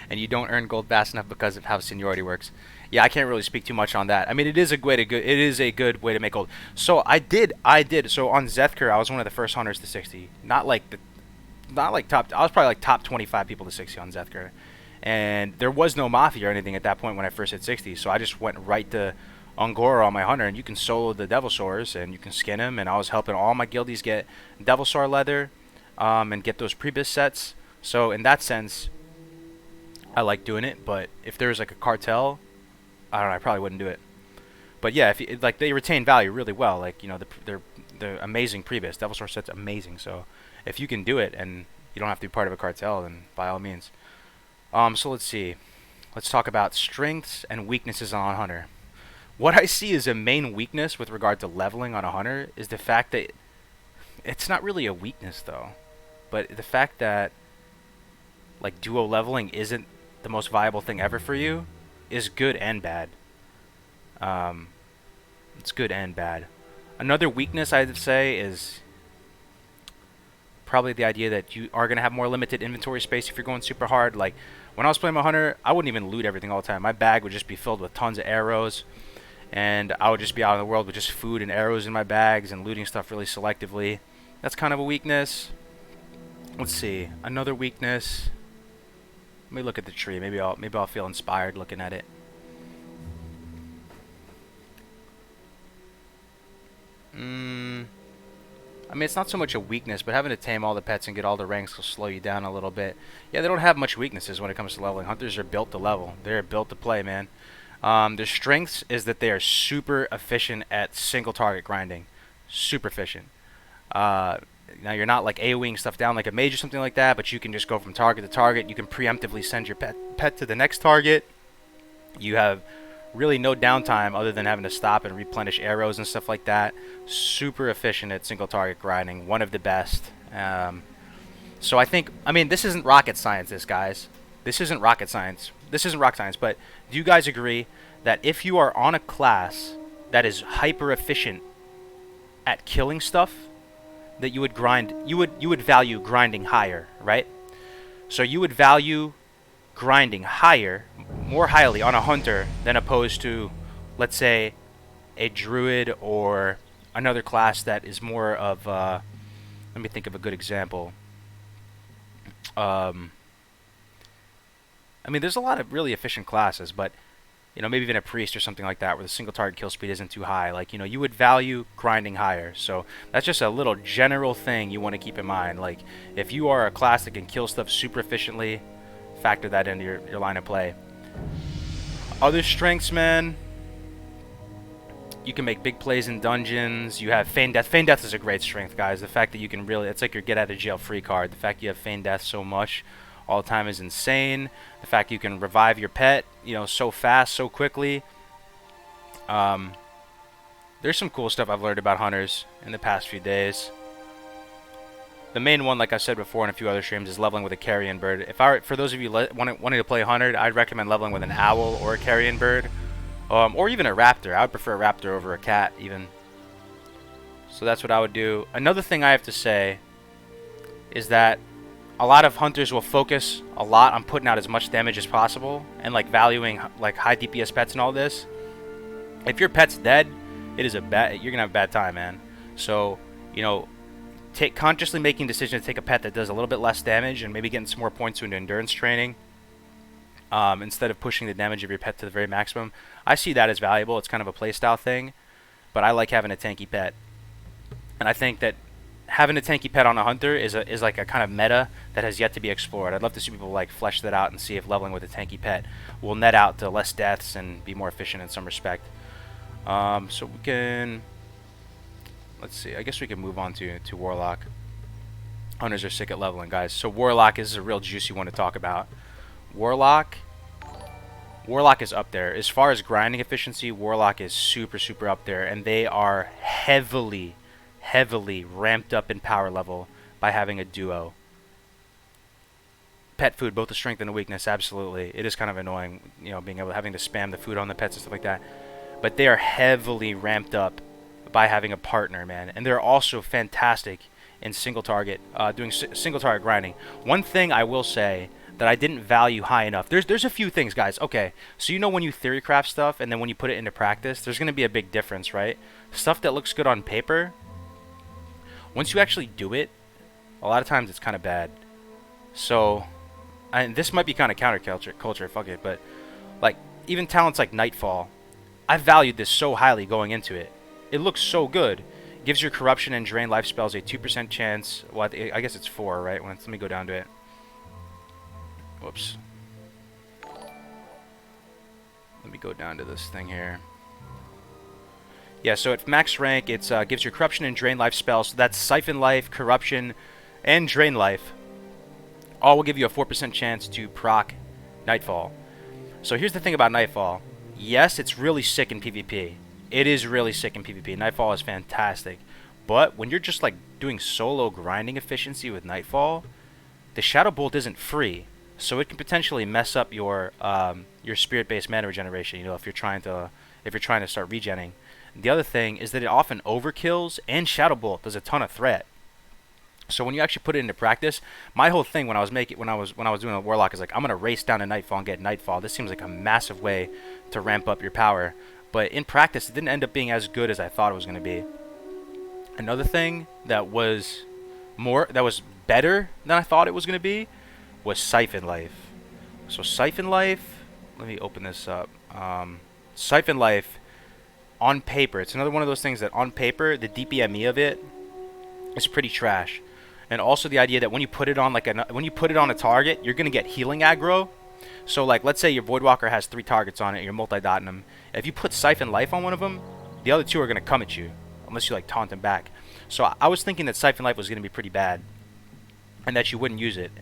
and you don't earn gold fast enough because of how seniority works. Yeah, I can't really speak too much on that. I mean, it is a good way to make gold. So I did. So on Zethker, I was one of the first hunters to 60. Not like top. I was probably like top 25 people to 60 on Zethker, and there was no Mafia or anything at that point when I first hit 60. So I just went right to Angora on my hunter, and you can solo the Devil Swords and you can skin them. And I was helping all my guildies get Devil Sword leather, and get those Prebis sets. So in that sense, I like doing it. But if there's like a cartel, I don't know, I probably wouldn't do it. But yeah, if you, like, they retain value really well. Like, they're amazing Prebis. Devil Sword set's amazing. So if you can do it and you don't have to be part of a cartel, then by all means. So let's see. Let's talk about strengths and weaknesses on a hunter. What I see as a main weakness with regard to leveling on a hunter is the fact that it's not really a weakness though, but the fact that like duo leveling isn't the most viable thing ever for you is good and bad. It's good and bad. Another weakness I'd say is probably the idea that you are going to have more limited inventory space if you're going super hard. Like when I was playing my hunter, I wouldn't even loot everything all the time. My bag would just be filled with tons of arrows, and I would just be out in the world with just food and arrows in my bags and looting stuff really selectively. That's kind of a weakness. Let's see, another weakness. Let me look at the tree. Maybe I'll feel inspired looking at it. I mean, it's not so much a weakness, but having to tame all the pets and get all the ranks will slow you down a little bit. Yeah, they don't have much weaknesses when it comes to leveling. Hunters are built to level. They're built to play, man. Their strengths is that they are super efficient at single target grinding. Super efficient. Now, you're not like AoEing stuff down like a mage or something like that, but you can just go from target to target. You can preemptively send your pet to the next target. You have really no downtime other than having to stop and replenish arrows and stuff like that. Super efficient at single target grinding. One of the best. So I mean, this isn't rocket science, guys. This isn't rocket science. This isn't rocket science, but do you guys agree that if you are on a class that is hyper efficient at killing stuff, that you would value grinding higher, right? So you would value grinding more highly on a hunter than opposed to, let's say, a druid or another class that is more of let me think of a good example. I mean, there's a lot of really efficient classes, but maybe even a priest or something like that where the single target kill speed isn't too high. Like, you would value grinding higher. So that's just a little general thing you want to keep in mind. Like, if you are a class that can kill stuff super efficiently, factor that into your line of play. Other strengths, man. You can make big plays in dungeons. You have Feign Death. Feign Death is a great strength, guys. The fact that you can it's like your get out of jail free card. The fact you have Feign Death so much all the time is insane. The fact you can revive your pet, so fast, so quickly. There's some cool stuff I've learned about hunters in the past few days. The main one, like I said before in a few other streams, is leveling with a carrion bird. For those of you wanting to play hunter, I'd recommend leveling with an owl or a carrion bird, or even a raptor. I would prefer a raptor over a cat, even. So that's what I would do. Another thing I have to say is that a lot of hunters will focus a lot on putting out as much damage as possible and like valuing like high DPS pets and all this. If your pet's dead, it is you're gonna have a bad time, man. So, you know, consciously making decision to take a pet that does a little bit less damage and maybe getting some more points into endurance training, instead of pushing the damage of your pet to the very maximum. I see that as valuable. It's kind of a playstyle thing, but I like having a tanky pet, and I think that having a tanky pet on a hunter is like a kind of meta that has yet to be explored. I'd love to see people like flesh that out and see if leveling with a tanky pet will net out to less deaths and be more efficient in some respect. So we can, let's see. I guess we can move on to Warlock. Hunters are sick at leveling, guys. So Warlock is a real juicy one to talk about. Warlock is up there. As far as grinding efficiency, Warlock is super up there, and they are heavily ramped up in power level by having a duo. Pet food, both a strength and a weakness, absolutely. It is kind of annoying, you know, having to spam the food on the pets and stuff like that. But they are heavily ramped up by having a partner, man. And they're also fantastic in single target, doing single target grinding. One thing I will say that I didn't value high enough. There's a few things, guys. Okay, so you know when you theorycraft stuff and then when you put it into practice, there's going to be a big difference, right? Stuff that looks good on paper, once you actually do it, a lot of times it's kind of bad. So, and this might be kind of counterculture, fuck it, but like even talents like Nightfall, I valued this so highly going into it. It looks so good. Gives your corruption and drain life spells a 2% chance. Well, I guess it's 4, right? Let me go down to it. Whoops. Let me go down to this thing here. Yeah, so at max rank, it gives your corruption and drain life spells. So that's siphon life, corruption, and drain life. All will give you a 4% chance to proc Nightfall. So here's the thing about Nightfall. Yes, it's really sick in PvP. It is really sick in PvP. Nightfall is fantastic. But when you're just like doing solo grinding efficiency with Nightfall, the Shadow Bolt isn't free. So it can potentially mess up your spirit-based mana regeneration, you know, if you're trying to start regenning. The other thing is that it often overkills, and Shadow Bolt does a ton of threat. So when you actually put it into practice, my whole thing when I was doing a Warlock is like, I'm gonna race down to Nightfall and get Nightfall. This seems like a massive way to ramp up your power, but in practice, it didn't end up being as good as I thought it was gonna be. Another thing that was better than I thought it was gonna be was Siphon Life. So Siphon Life, let me open this up. Siphon Life, on paper, it's another one of those things that on paper, the DPME of it is pretty trash. And also the idea that when you put it on a target, you're gonna get healing aggro. So like, let's say your Voidwalker has 3 targets on it, you're multi-dotting them. If you put Siphon Life on one of them, the other 2 are gonna come at you, unless you like taunt them back. So I was thinking that Siphon Life was gonna be pretty bad, and that you wouldn't use it,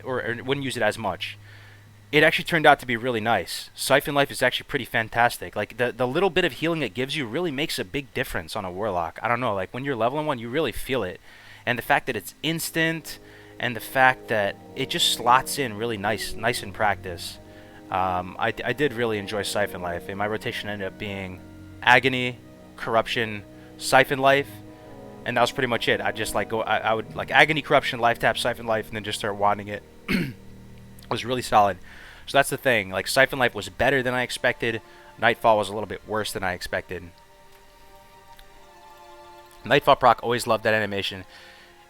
or wouldn't use it as much. It actually turned out to be really nice. Siphon Life is actually pretty fantastic. Like the little bit of healing it gives you really makes a big difference on a Warlock. I don't know, like when you're leveling one, you really feel it. And the fact that it's instant, and the fact that it just slots in really nice in practice. I did really enjoy Siphon Life, and my rotation ended up being Agony, Corruption, Siphon Life, and that was pretty much it. I would like Agony, Corruption, Life Tap, Siphon Life, and then just start wanting it. It was really solid. So that's the thing. Like Siphon Life was better than I expected. Nightfall was a little bit worse than I expected. Nightfall proc, always loved that animation.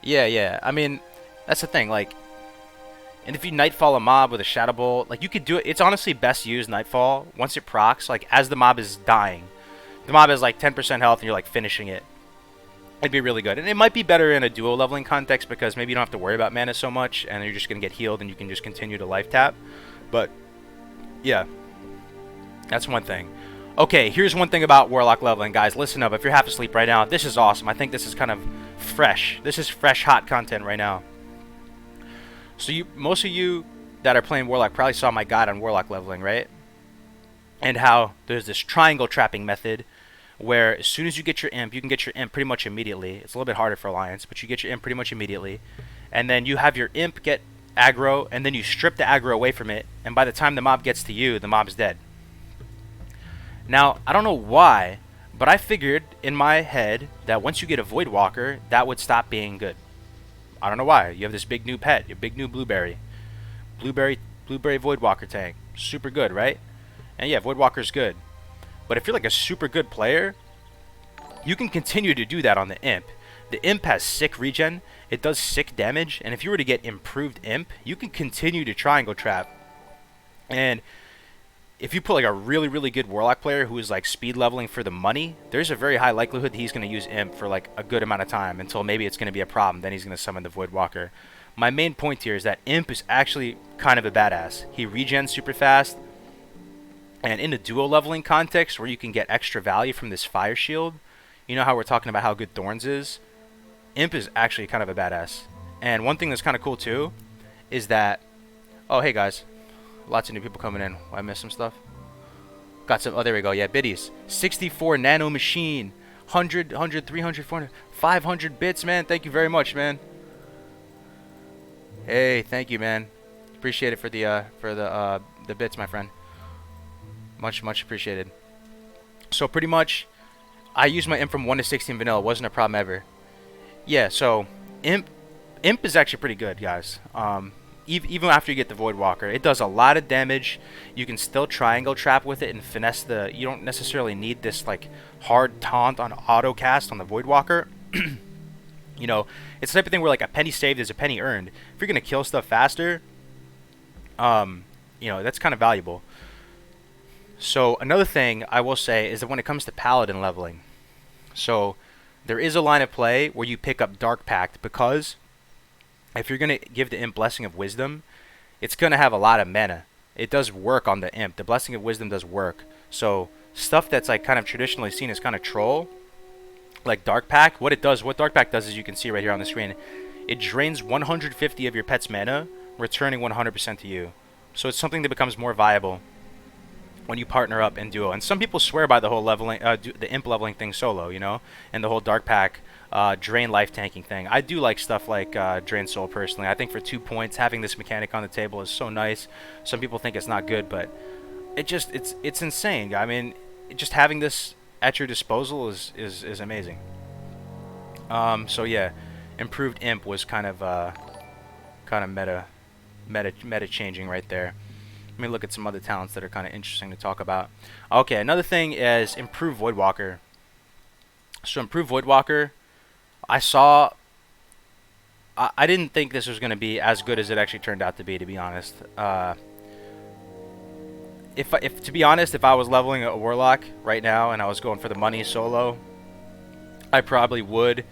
Yeah. I mean, that's the thing. Like, and if you Nightfall a mob with a Shadow Bolt, like you could do it. It's honestly best used Nightfall once it procs, like as the mob is dying. The mob has like 10% health, and you're like finishing it. It'd be really good. And it might be better in a duo leveling context because maybe you don't have to worry about mana so much, and you're just going to get healed and you can just continue to life tap. But, yeah. That's one thing. Okay, here's one thing about Warlock leveling, guys. Listen up. If you're half asleep right now, this is awesome. I think this is kind of fresh. This is fresh, hot content right now. So most of you that are playing Warlock probably saw my guide on Warlock leveling, right? And how there's this triangle trapping method, where as soon as you get your imp, you can get your imp pretty much immediately. It's a little bit harder for Alliance, but you get your imp pretty much immediately. And then you have your imp get aggro, and then you strip the aggro away from it, and by the time the mob gets to you, the mob's dead. Now, I don't know why, but I figured in my head that once you get a Voidwalker, that would stop being good. I don't know why. You have this big new pet, your big new Blueberry. Blueberry Voidwalker tank. Super good, right? And yeah, Voidwalker's good. But if you're like a super good player, You can continue to do that on the Imp. The Imp has sick regen, it does sick damage, and if you were to get improved Imp, you can continue to triangle trap. And if you put like a really, really good Warlock player who is like speed leveling for the money, there's a very high likelihood that he's going to use Imp for like a good amount of time until maybe it's going to be a problem. Then he's going to summon the Voidwalker. My main point here is that Imp is actually kind of a badass. He regens super fast. And in a duo leveling context where you can get extra value from this Fire Shield, you know how we're talking about how good Thorns is? Imp is actually kind of a badass. And one thing that's kind of cool too is that, oh hey guys, lots of new people coming in. I missed some stuff. Got some, oh there we go, yeah, biddies. 64 nano machine, 100, 300, 400, 500 bits, man. Thank you very much, man. Hey, thank you, man. Appreciate it for the bits, my friend. Much appreciated. So pretty much, I used my Imp from 1 to 16 vanilla. It wasn't a problem ever. Yeah, so Imp is actually pretty good, guys. Even after you get the Voidwalker, it does a lot of damage. You can still triangle trap with it and finesse the. You don't necessarily need this like hard taunt on auto cast on the Voidwalker. You know, it's the type of thing where like a penny saved is a penny earned. If you're gonna kill stuff faster, you know, that's kind of valuable. So another thing I will say is that when it comes to Paladin leveling, so there is a line of play where you pick up Dark Pact, because if you're going to give the Imp Blessing of Wisdom, it's going to have a lot of mana. It does work on the Imp. The Blessing of Wisdom does work. So stuff that's like kind of traditionally seen as kind of troll, like Dark Pact, what Dark Pact does is you can see right here on the screen, it drains 150 of your pet's mana, returning 100% to you. So it's something that becomes more viable when you partner up in duo. And some people swear by the whole leveling, the Imp leveling thing solo, you know, and the whole Dark Pack drain life tanking thing. I do like stuff like Drain Soul personally. I think for 2 points, having this mechanic on the table is so nice. Some people think it's not good, but it's insane. I mean, just having this at your disposal is amazing. So yeah, improved Imp was kind of meta changing right there. Let me look at some other talents that are kind of interesting to talk about. Okay, another thing is improved Voidwalker. So improved Voidwalker, I didn't think this was going to be as good as it actually turned out to be honest. To be honest, if I was leveling a Warlock right now and I was going for the money solo, I probably would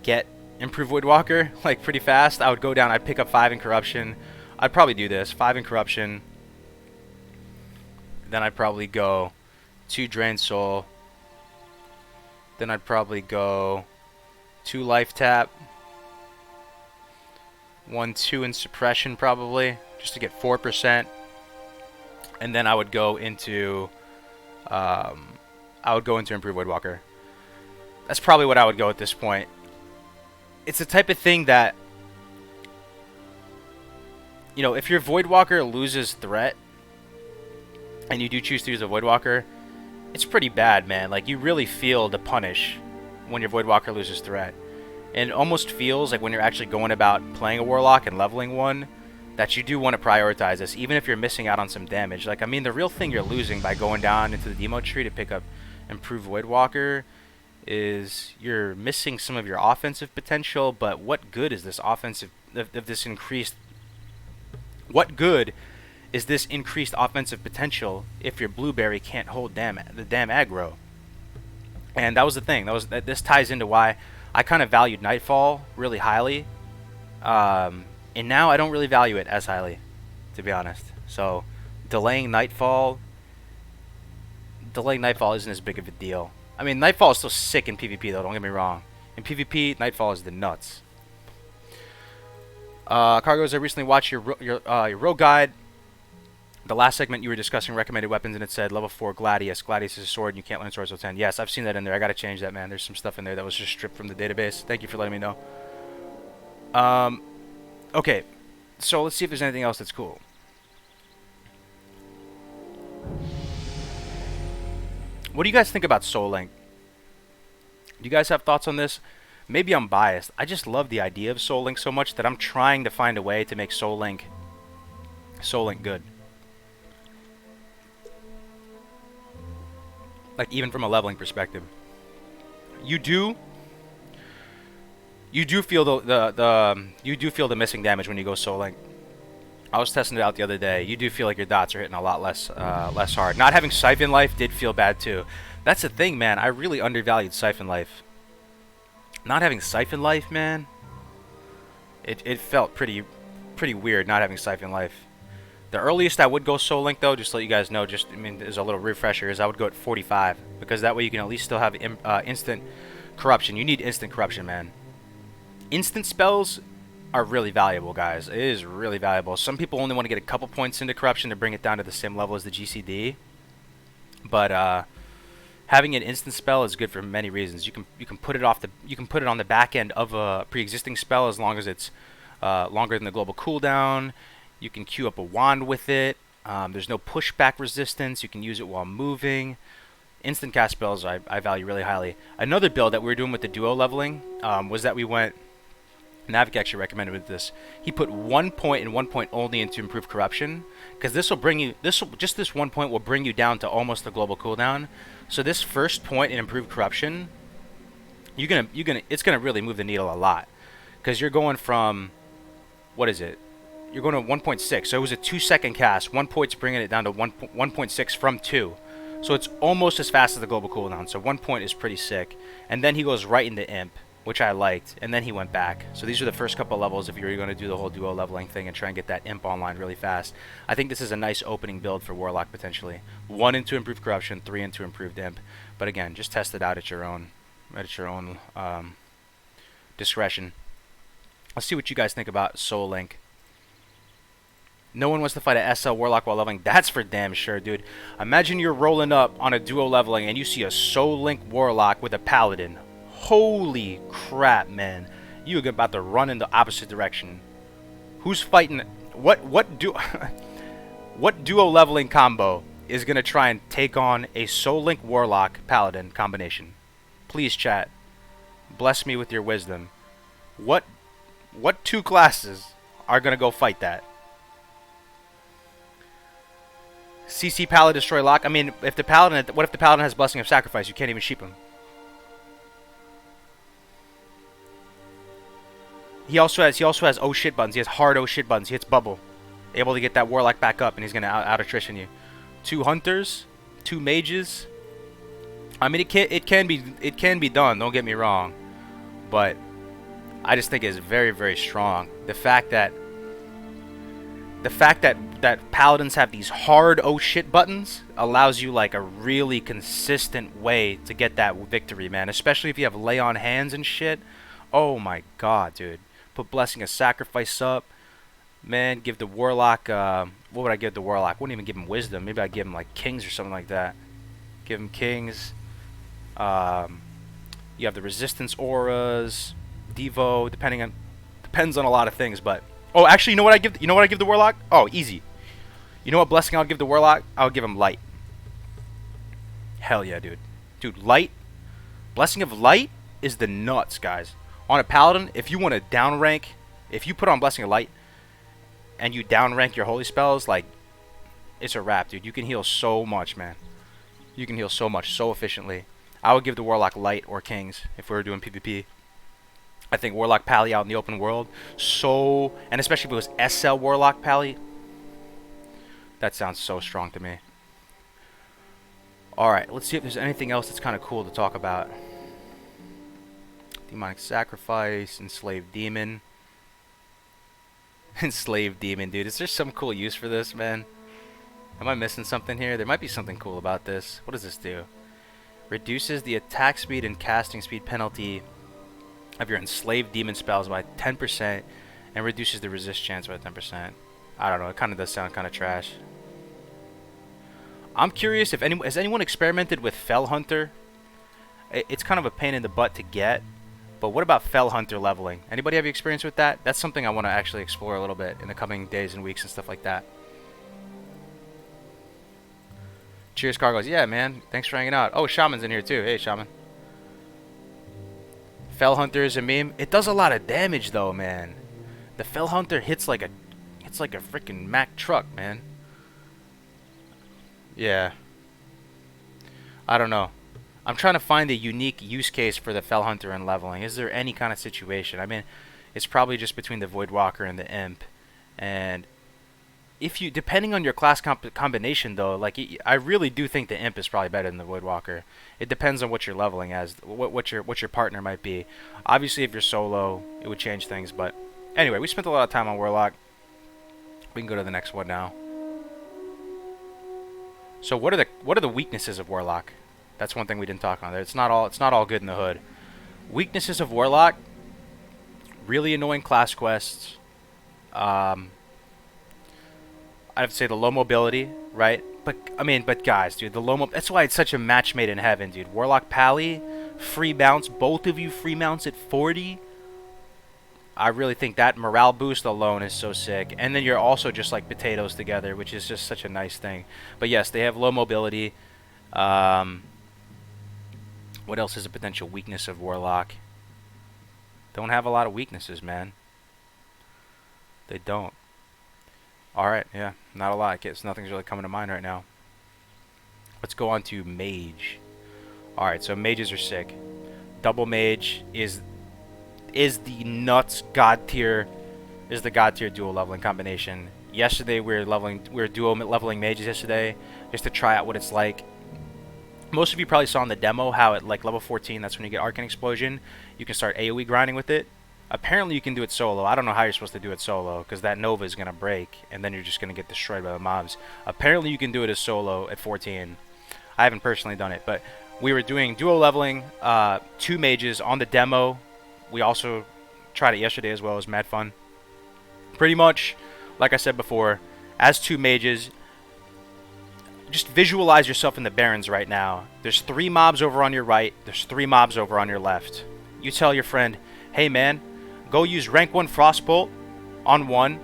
get improved Voidwalker like pretty fast. I would go down, I'd pick up 5 in Corruption. I'd probably do this, 5 in Corruption. Then I'd probably go 2 Drain Soul. Then I'd probably go 2 Life Tap. 1, 2 in Suppression probably, just to get 4%. And then I would go into Improved Voidwalker. That's probably what I would go at this point. It's the type of thing that, you know, if your Voidwalker loses threat, and you do choose to use a Voidwalker, it's pretty bad, man. Like, you really feel the punish when your Voidwalker loses threat. And it almost feels like when you're actually going about playing a Warlock and leveling one, that you do want to prioritize this, even if you're missing out on some damage. Like, I mean, the real thing you're losing by going down into the demo tree to pick up Improved Voidwalker is you're missing some of your offensive potential, but what good is this what good is this increased offensive potential if your Blueberry can't hold the damn aggro? And that was the thing. This ties into why I kind of valued Nightfall really highly, and now I don't really value it as highly, to be honest. So delaying Nightfall isn't as big of a deal. I mean, Nightfall is still sick in PvP though, don't get me wrong. In PvP, Nightfall is the nuts. Cargos, I recently watched your rogue guide. The last segment you were discussing recommended weapons, and it said level 4 Gladius. Gladius is a sword, and you can't learn swords till 10. Yes, I've seen that in there. I gotta change that, man. There's some stuff in there that was just stripped from the database. Thank you for letting me know. Okay, so let's see if there's anything else that's cool. What do you guys think about Soul Link? Do you guys have thoughts on this? Maybe I'm biased. I just love the idea of Soul Link so much that I'm trying to find a way to make Soul Link good. Like, even from a leveling perspective. you do feel the missing damage when you go Soul Link. I was testing it out the other day. You do feel like your dots are hitting a lot less hard. Not having Siphon Life did feel bad too. That's the thing, man. I really undervalued Siphon Life. Not having Siphon Life, man. It felt pretty weird not having Siphon Life. The earliest I would go Soul Link though, just to let you guys know, as a little refresher, is I would go at 45 because that way you can at least still have instant corruption. You need instant corruption, man. Instant spells are really valuable, guys. It is really valuable. Some people only want to get a couple points into corruption to bring it down to the same level as the GCD, but having an instant spell is good for many reasons. You can put it on the back end of a pre-existing spell as long as it's longer than the global cooldown. You can queue up a wand with it. There's no pushback resistance. You can use it while moving. Instant cast spells I value really highly. Another build that we were doing with the duo leveling was that we went. Navik actually recommended with this. He put 1 point and 1 point only into improve corruption, because this 1 point will bring you down to almost the global cooldown. So this first point in improved corruption, it's gonna really move the needle a lot, because you're going from, what is it? You're going to 1.6. So it was a 2-second cast. 1 point's bringing it down to 1.6 from 2. So it's almost as fast as the global cooldown. So 1 point is pretty sick. And then he goes right into imp, which I liked, and then he went back. So these are the first couple levels if you're going to do the whole duo leveling thing and try and get that imp online really fast. I think this is a nice opening build for Warlock potentially. 1 into improved corruption, 3 into improved imp. But again, just test it out at your own discretion. Let's see what you guys think about Soul Link. No one wants to fight a SL Warlock while leveling. That's for damn sure, dude. Imagine you're rolling up on a duo leveling and you see a Soul Link Warlock with a Paladin. Holy crap, man. You're about to run in the opposite direction. Who's fighting? What duo leveling combo is going to try and take on a Soul Link Warlock Paladin combination? Please, chat. Bless me with your wisdom. What 2 classes are going to go fight that? CC Paladin destroy lock. I mean, what if the Paladin has Blessing of Sacrifice? You can't even sheep him. He also has oh shit buttons. He has hard oh shit buttons. He hits bubble, able to get that Warlock back up, and he's gonna out attrition you. 2 hunters, 2 mages. I mean, it can be done. Don't get me wrong, but I just think it's very, very strong. The fact that paladins have these hard oh shit buttons allows you like a really consistent way to get that victory, man. Especially if you have lay on hands and shit. Oh my god, dude. Put Blessing of Sacrifice up. Man, give the Warlock, what would I give the Warlock? Wouldn't even give him Wisdom. Maybe I'd give him like Kings or something like that. Give him Kings. You have the Resistance Auras, Devo, depends on a lot of things, but oh, actually, you know what I give the Warlock? Oh, easy. You know what blessing I'll give the Warlock? I'll give him Light. Hell yeah, dude. Dude, Light. Blessing of Light is the nuts, guys. On a Paladin, if you want to downrank, if you put on Blessing of Light and you downrank your holy spells, like, it's a wrap, dude. You can heal so much, man. You can heal so much, so efficiently. I would give the Warlock Light or Kings if we were doing PvP. I think Warlock Pally out in the open world, and especially if it was SL Warlock Pally, that sounds so strong to me. Alright, let's see if there's anything else that's kind of cool to talk about. Demonic Sacrifice, Enslaved Demon. Enslaved Demon, dude. Is there some cool use for this, man? Am I missing something here? There might be something cool about this. What does this do? Reduces the attack speed and casting speed penalty of your enslaved demon spells by 10% and reduces the resist chance by 10%. I don't know, it kind of does sound kind of trash. I'm curious if has anyone experimented with Fell Hunter? It's kind of a pain in the butt to get, but what about Fell Hunter leveling? Anybody have experience with that? That's something I want to actually explore a little bit in the coming days and weeks and stuff like that. Cheers, Cargos. Yeah, man. Thanks for hanging out. Oh, Shaman's in here too. Hey, Shaman. Fell Hunter is a meme. It does a lot of damage though, man. The Fell Hunter hits like a freaking Mack truck, man. Yeah. I don't know. I'm trying to find a unique use case for the Fell Hunter and leveling. Is there any kind of situation? I mean, it's probably just between the Voidwalker and the Imp. And if you, depending on your class combination though, like I really do think the Imp is probably better than the Voidwalker. It depends on what you're leveling as, what your partner might be. Obviously, if you're solo, it would change things. But anyway, we spent a lot of time on Warlock. We can go to the next one now. So what are the weaknesses of Warlock? That's one thing we didn't talk on there. It's not all good in the hood. Weaknesses of Warlock: really annoying class quests. I'd say the low mobility, right? But I mean, but guys, dude, the low that's why it's such a match made in heaven, dude. Warlock Pally, free mounts, both of you free mounts at 40. I really think that morale boost alone is so sick. And then you're also just like potatoes together, which is just such a nice thing. But yes, they have low mobility. What else is a potential weakness of Warlock? Don't have a lot of weaknesses, man. They don't. Alright, yeah, not a lot. I guess nothing's really coming to mind right now. Let's go on to Mage. Alright, so mages are sick. Double Mage is the nuts god tier, is the god tier dual leveling combination. Yesterday we were duo leveling mages yesterday, just to try out what it's like. Most of you probably saw in the demo how at like level 14, that's when you get Arcane Explosion, you can start AoE grinding with it. Apparently you can do it solo. I don't know how you're supposed to do it solo, because that Nova is going to break, and then you're just going to get destroyed by the mobs. Apparently you can do it as solo at 14. I haven't personally done it, but we were doing duo leveling, 2 mages on the demo. We also tried it yesterday as well. It was mad fun. Pretty much, like I said before, as 2 mages, just visualize yourself in the Barrens right now. There's 3 mobs over on your right. There's 3 mobs over on your left. You tell your friend, hey man, go use rank 1 Frostbolt on one,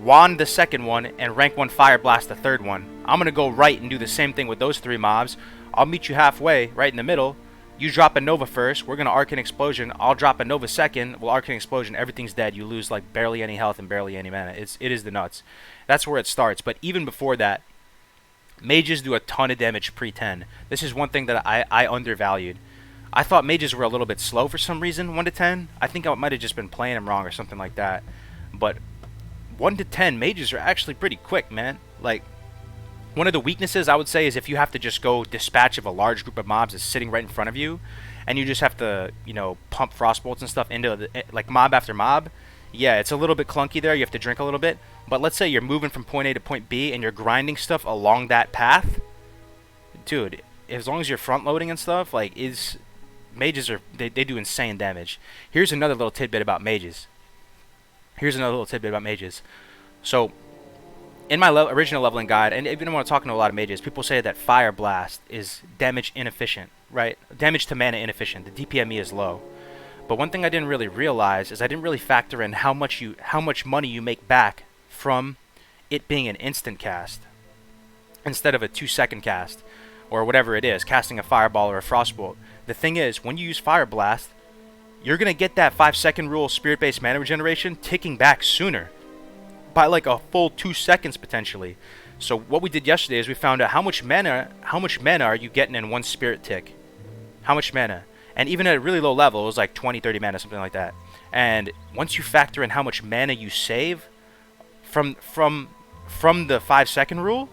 wand the second one, and rank 1 Fire Blast the third one. I'm going to go right and do the same thing with those 3 mobs. I'll meet you halfway, right in the middle. You drop a Nova first, we're going to Arcane Explosion. I'll drop a Nova second, we'll Arcane Explosion, everything's dead. You lose like barely any health and barely any mana. It is the nuts. That's where it starts. But even before that, mages do a ton of damage pre-10. This is one thing that I undervalued. I thought mages were a little bit slow for some reason, 1 to 10. I think I might have just been playing them wrong or something like that. But 1 to 10, mages are actually pretty quick, man. Like, one of the weaknesses I would say is if you have to just go dispatch of a large group of mobs that's sitting right in front of you, and you just have to, you know, pump frostbolts and stuff into the, like mob after mob. Yeah, it's a little bit clunky there. You have to drink a little bit. But let's say you're moving from point A to point B and you're grinding stuff along that path. Dude, as long as you're front loading and stuff, like, mages are, they do insane damage. Here's another little tidbit about mages. So, in my original leveling guide, and even when I'm talking to a lot of mages, people say that Fire Blast is damage inefficient, right? Damage to mana inefficient. The DPME is low. But one thing I didn't really realize is I didn't really factor in how much money you make back from it being an instant cast instead of a 2-second cast or whatever it is, casting a fireball or a frostbolt. The thing is, when you use Fire Blast, you're going to get that 5-second rule spirit-based mana regeneration ticking back sooner by like a full 2 seconds potentially. So what we did yesterday is we found out how much mana are you getting in 1 spirit tick. How much mana? And even at a really low level, it was like 20, 30 mana, something like that. And once you factor in how much mana you save from the 5-second rule,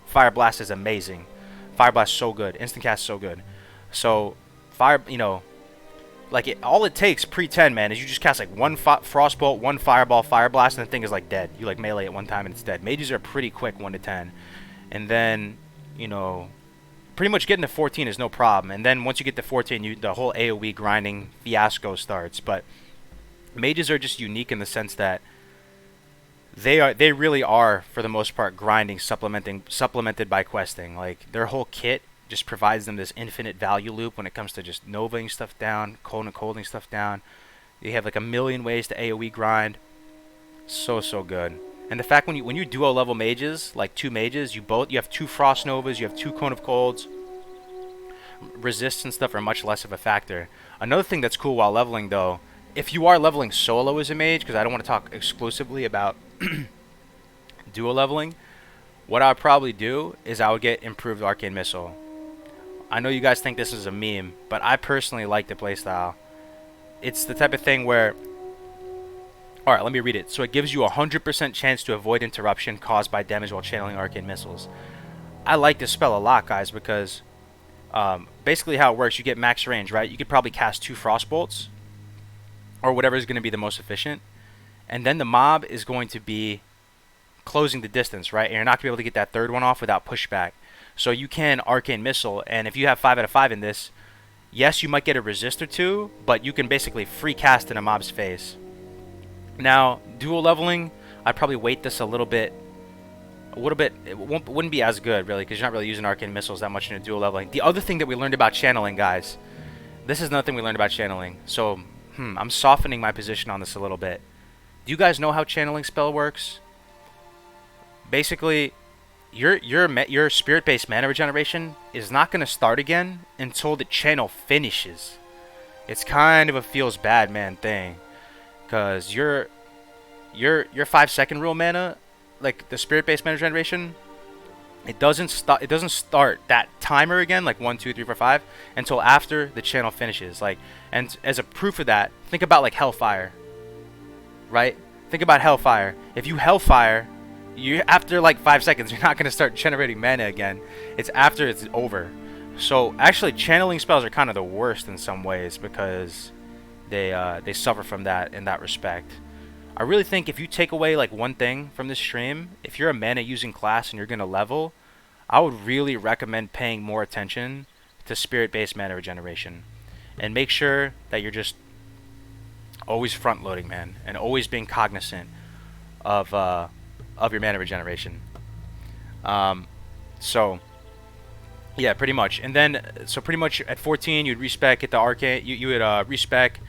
Fire Blast is amazing. Fire Blast is so good. Instant cast is so good. So like all it takes pre-10, man, is you just cast like 1 Frostbolt, 1 Fireball, Fire Blast, and the thing is like dead. You like melee at one time and it's dead. Mages are pretty quick 1 to 10. And then, you know, pretty much getting to 14 is no problem. And then once you get to 14, the whole AoE grinding fiasco starts. But mages are just unique in the sense that they really are, for the most part, grinding, supplemented by questing. Like, their whole kit just provides them this infinite value loop when it comes to just novaing stuff down, colding stuff down. You have like a million ways to AoE grind. So good. And the fact when you duo level mages, like 2 mages, you have 2 Frost Novas, you have 2 Cone of Colds. Resists and stuff are much less of a factor. Another thing that's cool while leveling though, if you are leveling solo as a mage, because I don't want to talk exclusively about duo leveling, what I would probably do is I would get improved Arcane Missile. I know you guys think this is a meme, but I personally like the playstyle. It's the type of thing where, alright, let me read it. So it gives you a 100% chance to avoid interruption caused by damage while channeling arcane missiles. I like this spell a lot, guys, because basically how it works, you get max range, right? You could probably cast 2 frostbolts, or whatever is going to be the most efficient, and then the mob is going to be closing the distance, right? And you're not going to be able to get that third one off without pushback. So you can arcane missile, and if you have 5 out of 5 in this, yes, you might get a resist or 2, but you can basically free cast in a mob's face. Now, dual leveling, I'd probably weight this a little bit. It wouldn't be as good, really, because you're not really using arcane missiles that much in a dual leveling. The other thing that we learned about channeling, guys, this is another thing we learned about channeling. So, I'm softening my position on this a little bit. Do you guys know how channeling spell works? Basically, your spirit-based mana regeneration is not going to start again until the channel finishes. It's kind of a feels bad man thing, because your 5-second rule mana, like the spirit-based mana regeneration, it doesn't start that timer again, like 1, 2, 3, 4, 5, until after the channel finishes. Like, and as a proof of that, think about like Hellfire, right? Think about Hellfire. If you Hellfire, you after like 5 seconds, you're not going to start generating mana again. It's after it's over. So actually, channeling spells are kind of the worst in some ways, because they suffer from that in that respect. I really think if you take away like one thing from this stream, if you're a mana using class and you're going to level, I would really recommend paying more attention to spirit-based mana regeneration. And make sure that you're just always front loading, man, and always being cognizant of your mana regeneration. So yeah, pretty much. And then so pretty much at 14 you'd respec, get the arcane, you would respec.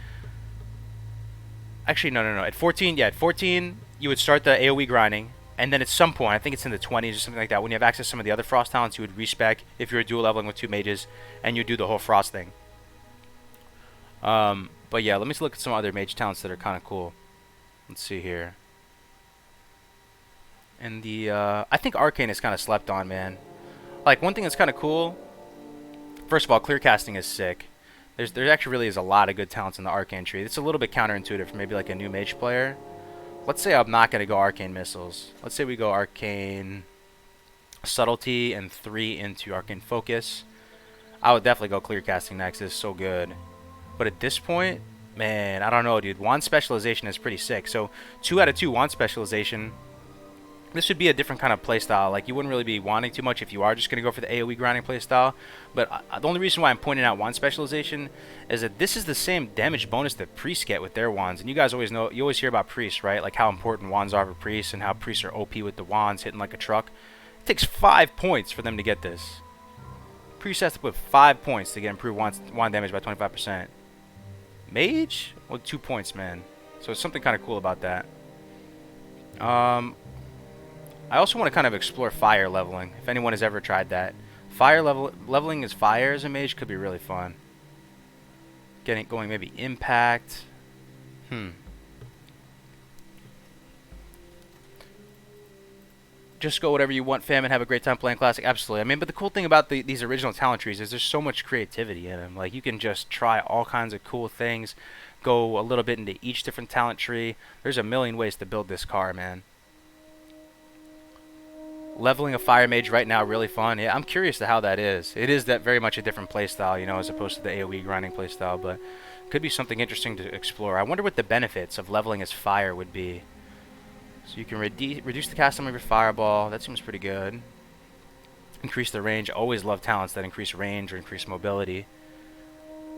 Actually, no. At 14, yeah, at 14, you would start the AoE grinding, and then at some point, I think it's in the 20s or something like that, when you have access to some of the other Frost talents, you would respec if you were dual leveling with 2 mages, and you do the whole Frost thing. But yeah, let me look at some other mage talents that are kind of cool. Let's see here. And the, I think Arcane is kind of slept on, man. Like, one thing that's kind of cool, first of all, clear casting is sick. There actually really is a lot of good talents in the Arcane tree. It's a little bit counterintuitive for maybe like a new mage player. Let's say I'm not going to go Arcane Missiles. Let's say we go Arcane Subtlety and 3 into Arcane Focus. I would definitely go Clear Casting next. It's so good. But at this point, man, I don't know, dude. Wand Specialization is pretty sick. So 2 out of 2 Wand Specialization. This would be a different kind of playstyle. Like, you wouldn't really be wanting too much if you are just going to go for the AoE grinding playstyle. But the only reason why I'm pointing out Wand Specialization is that this is the same damage bonus that priests get with their wands. And you guys always know, you always hear about priests, right? Like how important wands are for priests and how priests are OP with the wands, hitting like a truck. It takes 5 points for them to get this. Priest has to put 5 points to get improved wand damage by 25%. Mage? Well, 2 points, man. So it's something kind of cool about that. I also want to kind of explore fire leveling, if anyone has ever tried that. Leveling as fire as a mage could be really fun. Going maybe impact. Just go whatever you want, fam, and have a great time playing Classic. Absolutely. I mean, but the cool thing about these original talent trees is there's so much creativity in them. Like, you can just try all kinds of cool things, go a little bit into each different talent tree. There's a million ways to build this car, man. Leveling a fire mage right now, really fun. Yeah, I'm curious to how that is. It is that very much a different playstyle, you know, as opposed to the AoE grinding playstyle, but could be something interesting to explore. I wonder what the benefits of leveling as fire would be. So you can reduce the cast time of your fireball. That seems pretty good. Increase the range. Always love talents that increase range or increase mobility.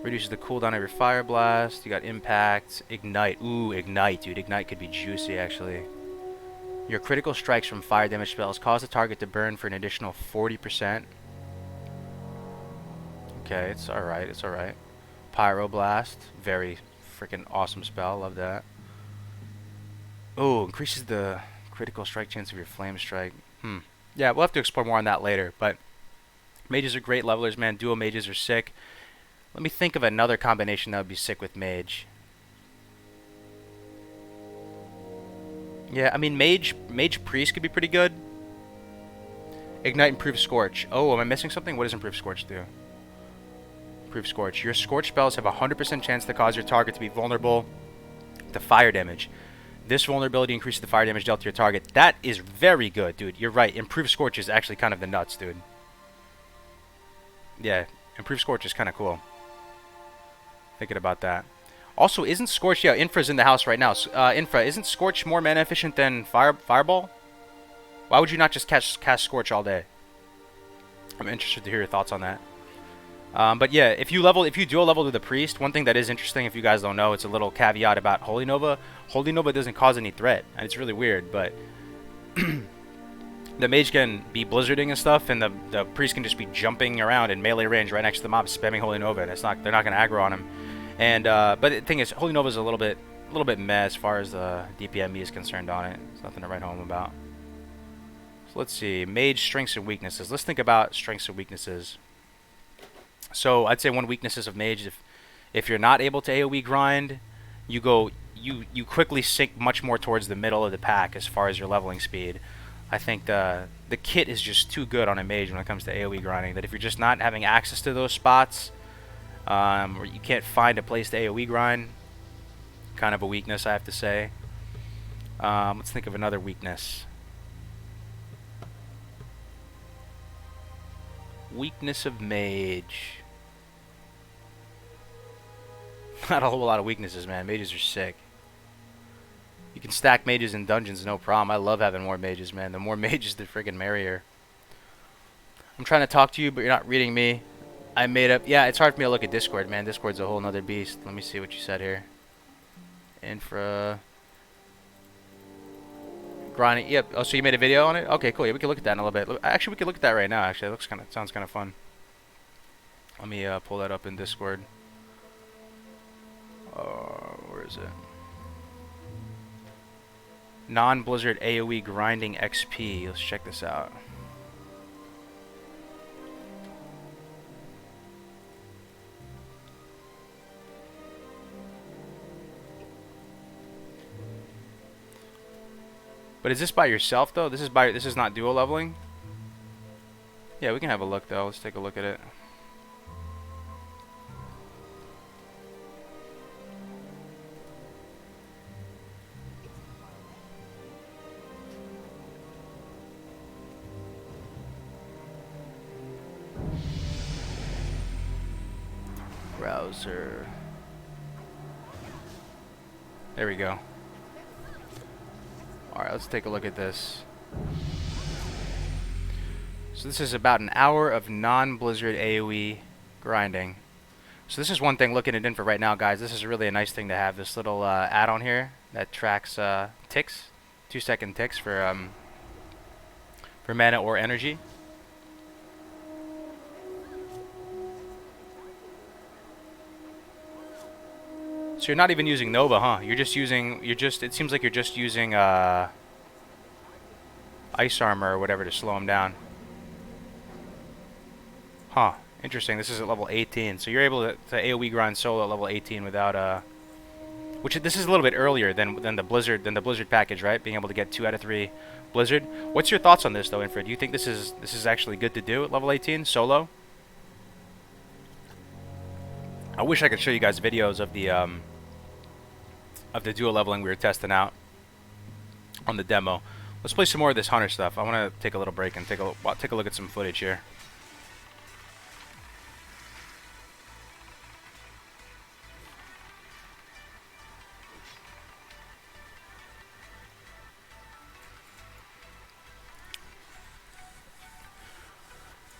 Reduces the cooldown of your fire blast. You got impact, ignite. Ooh, ignite, dude. Ignite could be juicy, actually. Your critical strikes from fire damage spells cause the target to burn for an additional 40%. Okay, it's alright, it's alright. Pyroblast, very freaking awesome spell, love that. Oh, increases the critical strike chance of your flame strike. Yeah, we'll have to explore more on that later, but mages are great levelers, man. Duo mages are sick. Let me think of another combination that would be sick with mage. Yeah, I mean, mage priest could be pretty good. Ignite improves scorch. Oh, am I missing something? What does improve scorch do? Improve Scorch. Your Scorch spells have a 100% chance to cause your target to be vulnerable to fire damage. This vulnerability increases the fire damage dealt to your target. That is very good, dude. You're right. Improve Scorch is actually kind of the nuts, dude. Yeah, Improve Scorch is kind of cool. Thinking about that. Also, isn't Scorch... Yeah, Infra's in the house right now. Infra, isn't Scorch more mana efficient than Fireball? Why would you not just cast Scorch all day? I'm interested to hear your thoughts on that. But yeah, if you dual level to the Priest, one thing that is interesting, if you guys don't know, it's a little caveat about Holy Nova. Holy Nova doesn't cause any threat, and it's really weird, but... the Mage can be blizzarding and stuff, and the Priest can just be jumping around in melee range right next to the mob, spamming Holy Nova, and they're not going to aggro on him. And but the thing is, Holy Nova is a little bit meh as far as the DPME is concerned on it. It's nothing to write home about. So let's see, Mage strengths and weaknesses. Let's think about strengths and weaknesses. So I'd say one weaknesses of Mage, if you're not able to AoE grind, you quickly sink much more towards the middle of the pack as far as your leveling speed. I think the kit is just too good on a Mage when it comes to AoE grinding, that if you're just not having access to those spots, or you can't find a place to AoE grind, kind of a weakness, I have to say. Let's think of another weakness. Weakness of Mage. Not a whole lot of weaknesses, man. Mages are sick. You can stack mages in dungeons, no problem. I love having more mages, man. The more mages, the friggin' merrier. I'm trying to talk to you, but you're not reading me. I made up... Yeah, it's hard for me to look at Discord, man. Discord's a whole nother beast. Let me see what you said here. Infra... Grinding... Yep. Oh, so you made a video on it? Okay, cool. Yeah, we can look at that in a little bit. Actually, we can look at that right now, actually. It sounds kind of fun. Let me pull that up in Discord. Where is it? Non-Blizzard AoE grinding XP. Let's check this out. But is this by yourself though? This is not dual leveling? Yeah, we can have a look though. Let's take a look at it. Browser. There we go. Alright, let's take a look at this. So this is about an hour of non-Blizzard AoE grinding. So this is one thing looking at Infra right now, guys. This is really a nice thing to have, this little add-on here that tracks ticks, 2-second ticks for mana or energy. So you're not even using Nova, huh? It seems like you're just using Ice Armor or whatever to slow him down. Huh. Interesting. This is at level 18. So you're able to AoE grind solo at level 18 without this is a little bit earlier than the Blizzard package, right? Being able to get 2 out of 3 Blizzard. What's your thoughts on this though, Infra? Do you think this is actually good to do at level 18 solo? I wish I could show you guys videos of the dual leveling we were testing out on the demo. Let's play some more of this Hunter stuff. I want to take a little break and take a look at some footage here.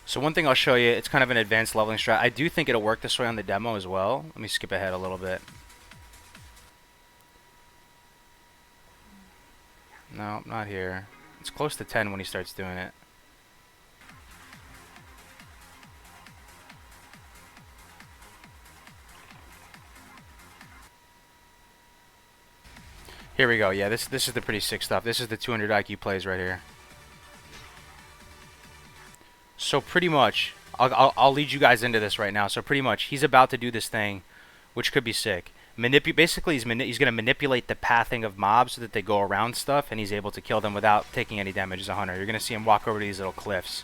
So one thing I'll show you, it's kind of an advanced leveling strat. I do think it'll work this way on the demo as well. Let me skip ahead a little bit. No, not here. It's close to 10 when he starts doing it. Here we go. Yeah, this is the pretty sick stuff. This is the 200 IQ plays right here. So pretty much, I'll lead you guys into this right now. So pretty much, he's about to do this thing, which could be sick. Basically, he's going to manipulate the pathing of mobs so that they go around stuff, and he's able to kill them without taking any damage as a hunter. You're going to see him walk over to these little cliffs.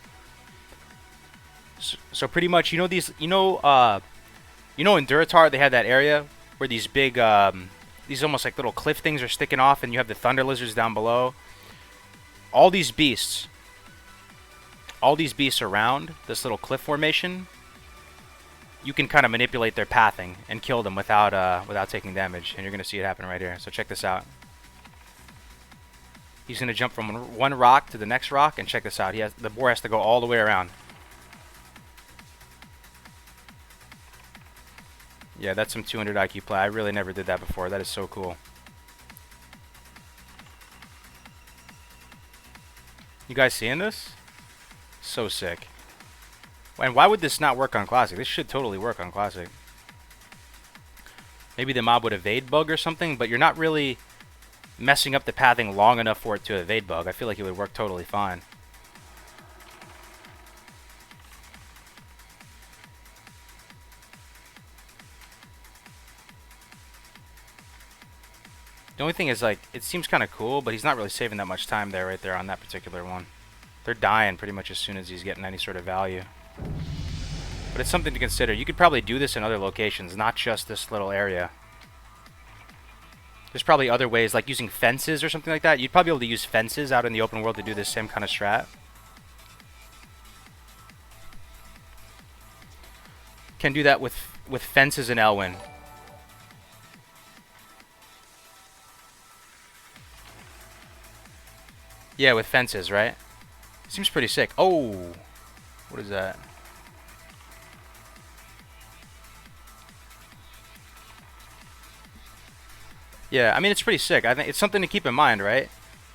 So pretty much, you know You know, in Duratar, they had that area where these big, these almost like little cliff things are sticking off, and you have the thunder lizards down below. All these beasts around this little cliff formation, you can kind of manipulate their pathing and kill them without taking damage, and you're gonna see it happen right here. So check this out. He's gonna jump from one rock to the next rock, and check this out. The boar has to go all the way around. Yeah, that's some 200 IQ play. I really never did that before. That is so cool. You guys seeing this? So sick. And why would this not work on Classic? This should totally work on Classic. Maybe the mob would evade bug or something, but you're not really messing up the pathing long enough for it to evade bug. I feel like it would work totally fine. The only thing is, like, it seems kind of cool, but he's not really saving that much time there, right there on that particular one. They're dying pretty much as soon as he's getting any sort of value. But it's something to consider. You could probably do this in other locations, not just this little area. There's probably other ways, like using fences or something like that. You'd probably be able to use fences out in the open world to do this same kind of strat. Can do that with fences in Elwyn. Yeah, with fences, right? Seems pretty sick. Oh! What is that? Yeah, I mean, it's pretty sick. I think it's something to keep in mind, right?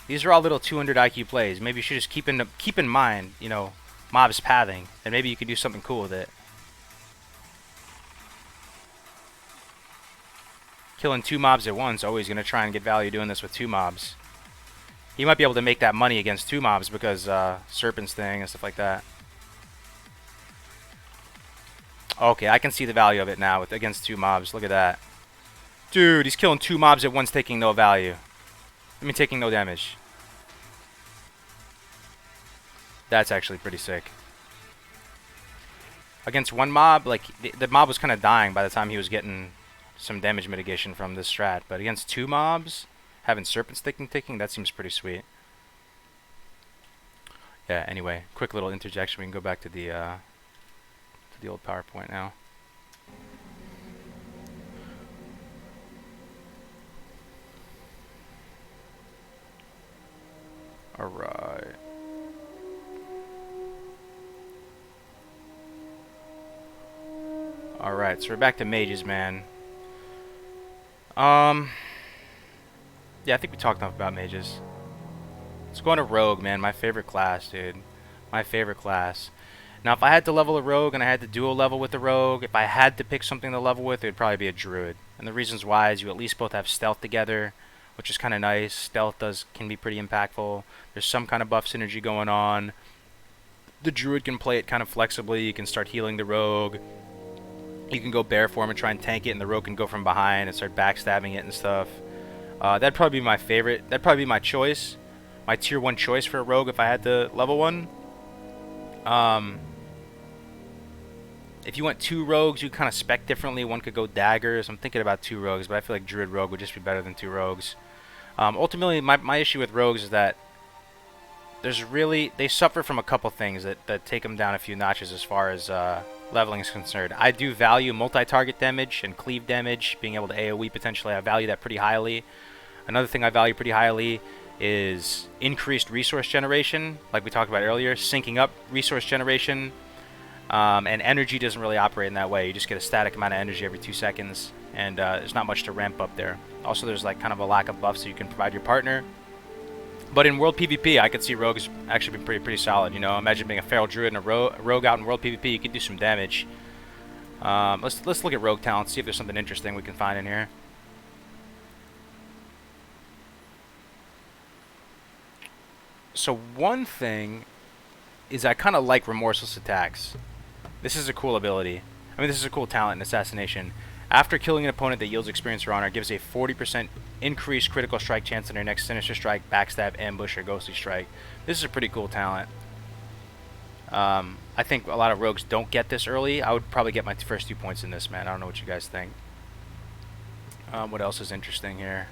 These are all little 200 IQ plays. Maybe you should just keep in mind, you know, mob's pathing, and maybe you could do something cool with it. Killing 2 mobs at once. Oh, he's gonna try and get value doing this with 2 mobs. He might be able to make that money against 2 mobs because Serpent's thing and stuff like that. Okay, I can see the value of it now against 2 mobs. Look at that. Dude, he's killing 2 mobs at once, taking no value. I mean, taking no damage. That's actually pretty sick. Against 1 mob, like, the mob was kind of dying by the time he was getting some damage mitigation from this strat. But against 2 mobs, having Serpent's ticking, that seems pretty sweet. Yeah, anyway, quick little interjection. We can go back to the old PowerPoint now. Alright. Alright, so we're back to mages, man. Yeah, I think we talked enough about mages. Let's go on to rogue, man. My favorite class, dude. My favorite class. Now, if I had to level a rogue and I had to dual level with the rogue, if I had to pick something to level with, it would probably be a druid. And the reasons why is you at least both have stealth together, which is kind of nice. Stealth can be pretty impactful. There's some kind of buff synergy going on. The druid can play it kind of flexibly. You can start healing the rogue. You can go bear form and try and tank it, and the rogue can go from behind and start backstabbing it and stuff. That'd probably be my favorite. That'd probably be my choice. My tier 1 choice for a rogue if I had to level one. If you went 2 rogues, you kind of spec differently. One could go daggers. I'm thinking about 2 rogues, but I feel like druid rogue would just be better than 2 rogues. Ultimately, my issue with rogues is that they suffer from a couple things that take them down a few notches as far as leveling is concerned. I do value multi-target damage and cleave damage, being able to AoE potentially. I value that pretty highly. Another thing I value pretty highly is increased resource generation, like we talked about earlier, syncing up resource generation. And energy doesn't really operate in that way. You just get a static amount of energy every 2 seconds, and there's not much to ramp up there. Also, there's like kind of a lack of buffs that you can provide your partner. But in World PvP, I could see rogues actually being pretty solid. You know, imagine being a feral druid and a rogue out in World PvP. You could do some damage. Let's look at rogue talent, see if there's something interesting we can find in here. So one thing is I kind of like remorseless attacks. This is a cool ability. I mean, this is a cool talent in assassination. After killing an opponent that yields experience or honor, gives a 40% increased critical strike chance on their next sinister strike, backstab, ambush, or ghostly strike. This is a pretty cool talent. I think a lot of rogues don't get this early. I would probably get my first 2 points in this, man. I don't know what you guys think. What else is interesting here?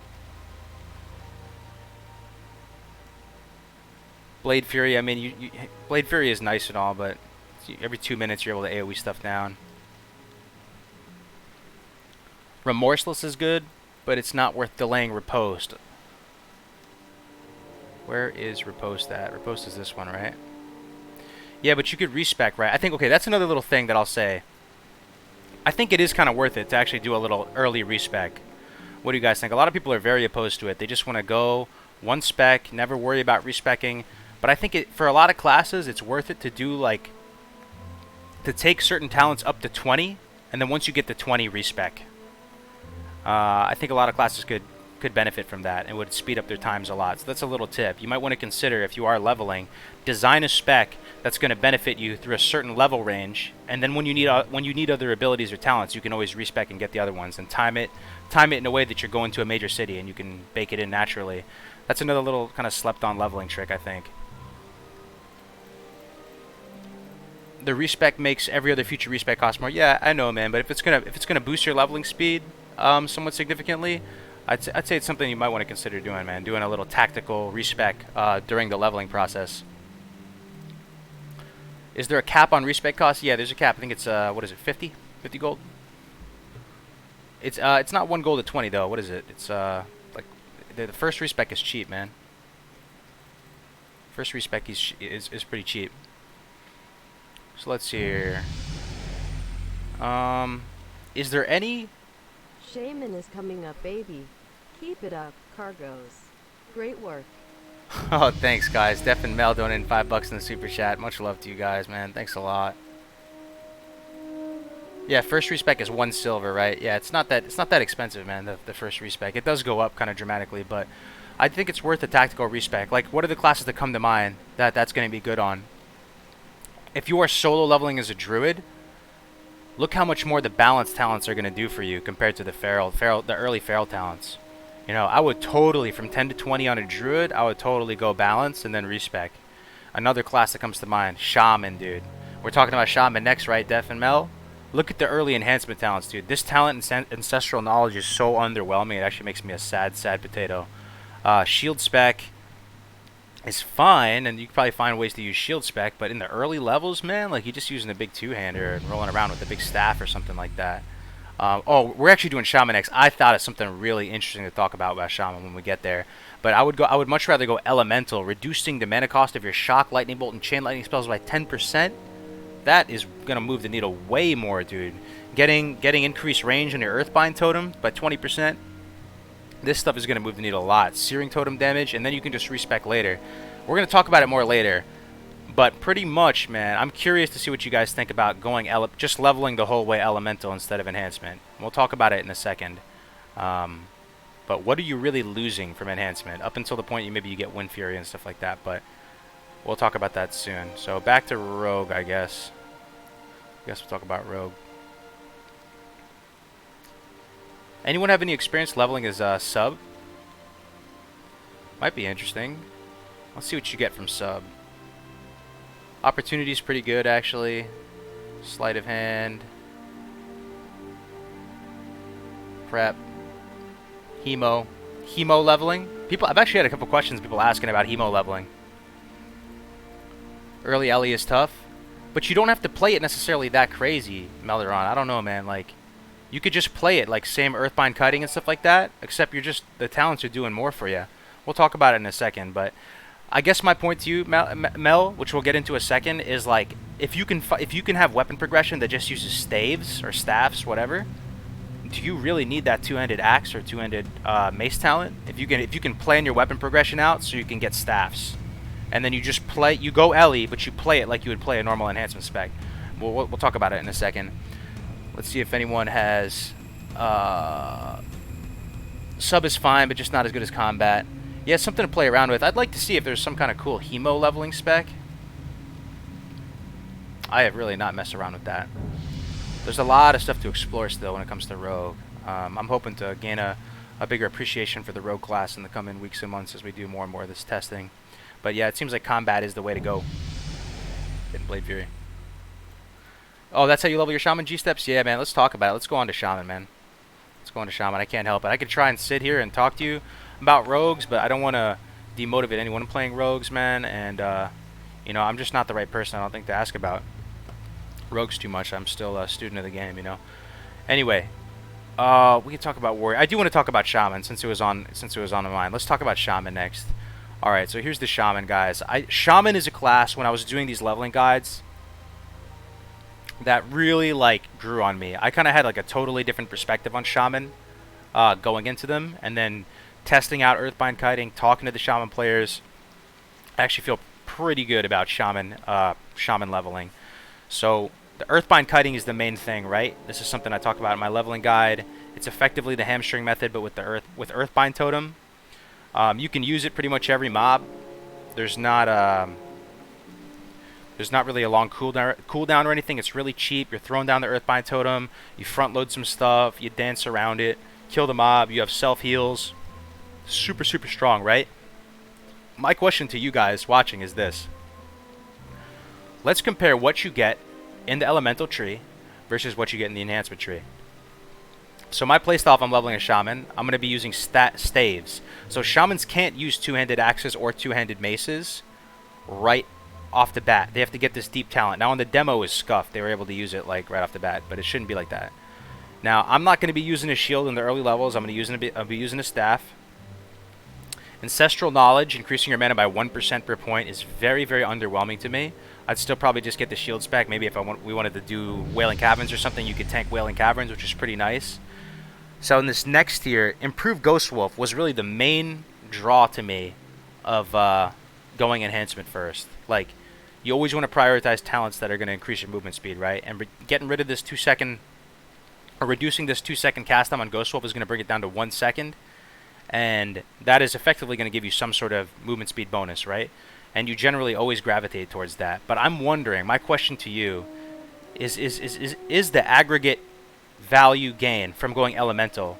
Blade Fury. I mean, Blade Fury is nice and all, but every 2 minutes you're able to AoE stuff down. Remorseless is good, but it's not worth delaying Riposte. Where is Riposte at? Riposte is this one, right? Yeah, but you could respec, right? I think, okay, that's another little thing that I'll say. I think it is kind of worth it to actually do a little early respec. What do you guys think? A lot of people are very opposed to it. They just want to go one spec, never worry about respecking. But I think for a lot of classes, it's worth it to do, like, to take certain talents up to 20, and then once you get to 20, respec. I think a lot of classes could benefit from that and would speed up their times a lot. So that's a little tip. You might want to consider, if you are leveling, design a spec that's going to benefit you through a certain level range, and then when you need other abilities or talents, you can always respec and get the other ones, and time it in a way that you're going to a major city and you can bake it in naturally. That's another little kind of slept on leveling trick, I think. The respec makes every other future respec cost more. Yeah, I know, man, but if it's gonna boost your leveling speed somewhat significantly, I'd say it's something you might want to consider doing, man. Doing a little tactical respec during the leveling process. Is there a cap on respec costs? Yeah, there's a cap. I think it's what is it, 50? 50 gold? It's not 1 gold at 20 though. What is it? It's like the first respec is cheap, man. First respec is pretty cheap. So let's see here. Is there any? Shaman is coming up, baby. Keep it up, Cargos. Great work. Oh, thanks, guys. Def and Mel donating $5 in the super chat. Much love to you guys, man. Thanks a lot. Yeah, first respec is 1 silver, right? Yeah, it's not that expensive, man. The first respec. It does go up kind of dramatically, but I think it's worth a tactical respec. Like, what are the classes that come to mind that's going to be good on? If you are solo leveling as a druid, look how much more the balanced talents are going to do for you compared to the early feral talents. You know, I would totally, from 10 to 20 on a druid, I would totally go balance and then respec. Another class that comes to mind, shaman, dude. We're talking about shaman next, right, Def and Mel? Look at the early enhancement talents, dude. This talent and ancestral knowledge is so underwhelming, it actually makes me a sad potato. Shield spec is fine, and you can probably find ways to use shield spec, but in the early levels, man, like, you're just using a big two-hander and rolling around with a big staff or something like that. Oh, we're actually doing Shaman X. I thought of something really interesting to talk about Shaman when we get there. But I would much rather go Elemental, reducing the mana cost of your Shock, Lightning Bolt, and Chain Lightning spells by 10%. That is gonna move the needle way more, dude. Getting increased range on your Earthbind totem by 20%. This stuff is gonna move the needle a lot. Searing totem damage, and then you can just respec later. We're gonna talk about it more later. But pretty much, man, I'm curious to see what you guys think about going just leveling the whole way Elemental instead of Enhancement. We'll talk about it in a second. But what are you really losing from Enhancement? Up until the point maybe you get Wind Fury and stuff like that. But we'll talk about that soon. So back to Rogue, I guess. I guess we'll talk about Rogue. Anyone have any experience leveling as sub? Might be interesting. Let's see what you get from sub. Opportunity's pretty good, actually. Sleight of hand. Prep. Hemo. Hemo leveling. I've actually had a couple questions, people asking about hemo leveling. Early Ellie is tough. But you don't have to play it necessarily that crazy, Melderon. I don't know, man. Like, you could just play it like same Earthbind cutting and stuff like that, except the talents are doing more for you. We'll talk about it in a second, but I guess my point to you, Mel, which we'll get into a second, is like if you can have weapon progression that just uses staves or staffs, whatever. Do you really need that two-handed axe or two-handed mace talent? If you can plan your weapon progression out so you can get staffs, and then you go Ellie, but you play it like you would play a normal enhancement spec. We'll talk about it in a second. Let's see if anyone has sub is fine, but just not as good as combat. Yeah, something to play around with. I'd like to see if there's some kind of cool hemo leveling spec. I have really not messed around with that. There's a lot of stuff to explore still when it comes to Rogue. I'm hoping to gain a bigger appreciation for the Rogue class in the coming weeks and months as we do more and more of this testing. But yeah, it seems like combat is the way to go. Hidden Blade Fury. Oh, that's how you level your Shaman G-Steps? Yeah, man, let's talk about it. Let's go on to Shaman, man. Let's go on to Shaman. I can't help it. I could try and sit here and talk to you about rogues, but I don't want to demotivate anyone playing rogues, man. And, you know, I'm just not the right person, I don't think, to ask about rogues too much. I'm still a student of the game, you know. Anyway, we can talk about warrior. I do want to talk about Shaman since it was on my mind. Let's talk about Shaman next. All right, so here's the Shaman, guys. Shaman is a class when I was doing these leveling guides that really like grew on me. I kind of had like a totally different perspective on Shaman going into them, and then testing out Earthbind kiting, talking to the Shaman players. I actually feel pretty good about Shaman leveling. So the Earthbind kiting is the main thing, right? This is something I talk about in my leveling guide. It's effectively the hamstring method, but with Earthbind totem. You can use it pretty much every mob. There's not really a long cooldown or anything. It's really cheap. You're throwing down the Earthbind totem. You front load some stuff. You dance around it. Kill the mob. You have self heals. Super, super strong, right? My question to you guys watching is this. Let's compare what you get in the elemental tree versus what you get in the enhancement tree. So my playstyle, if I'm leveling a Shaman, I'm going to be using staves. So Shamans can't use two-handed axes or two-handed maces right off the bat. They have to get this deep talent. Now on the demo is scuffed. They were able to use it like right off the bat, but it shouldn't be like that. Now I'm not going to be using a shield in the early levels. I'll be using a staff. Ancestral Knowledge, increasing your mana by 1% per point, is very, very underwhelming to me. I'd still probably just get the shield spec. Maybe if we wanted to do Wailing Caverns or something, you could tank Wailing Caverns, which is pretty nice. So in this next tier, Improved Ghost Wolf was really the main draw to me of going enhancement first. Like, you always want to prioritize talents that are going to increase your movement speed, right? And getting rid of this 2-second, or reducing this 2-second cast time on Ghost Wolf is going to bring it down to 1 second. And that is effectively going to give you some sort of movement speed bonus, right? And you generally always gravitate towards that. But I'm wondering, my question to you is the aggregate value gain from going elemental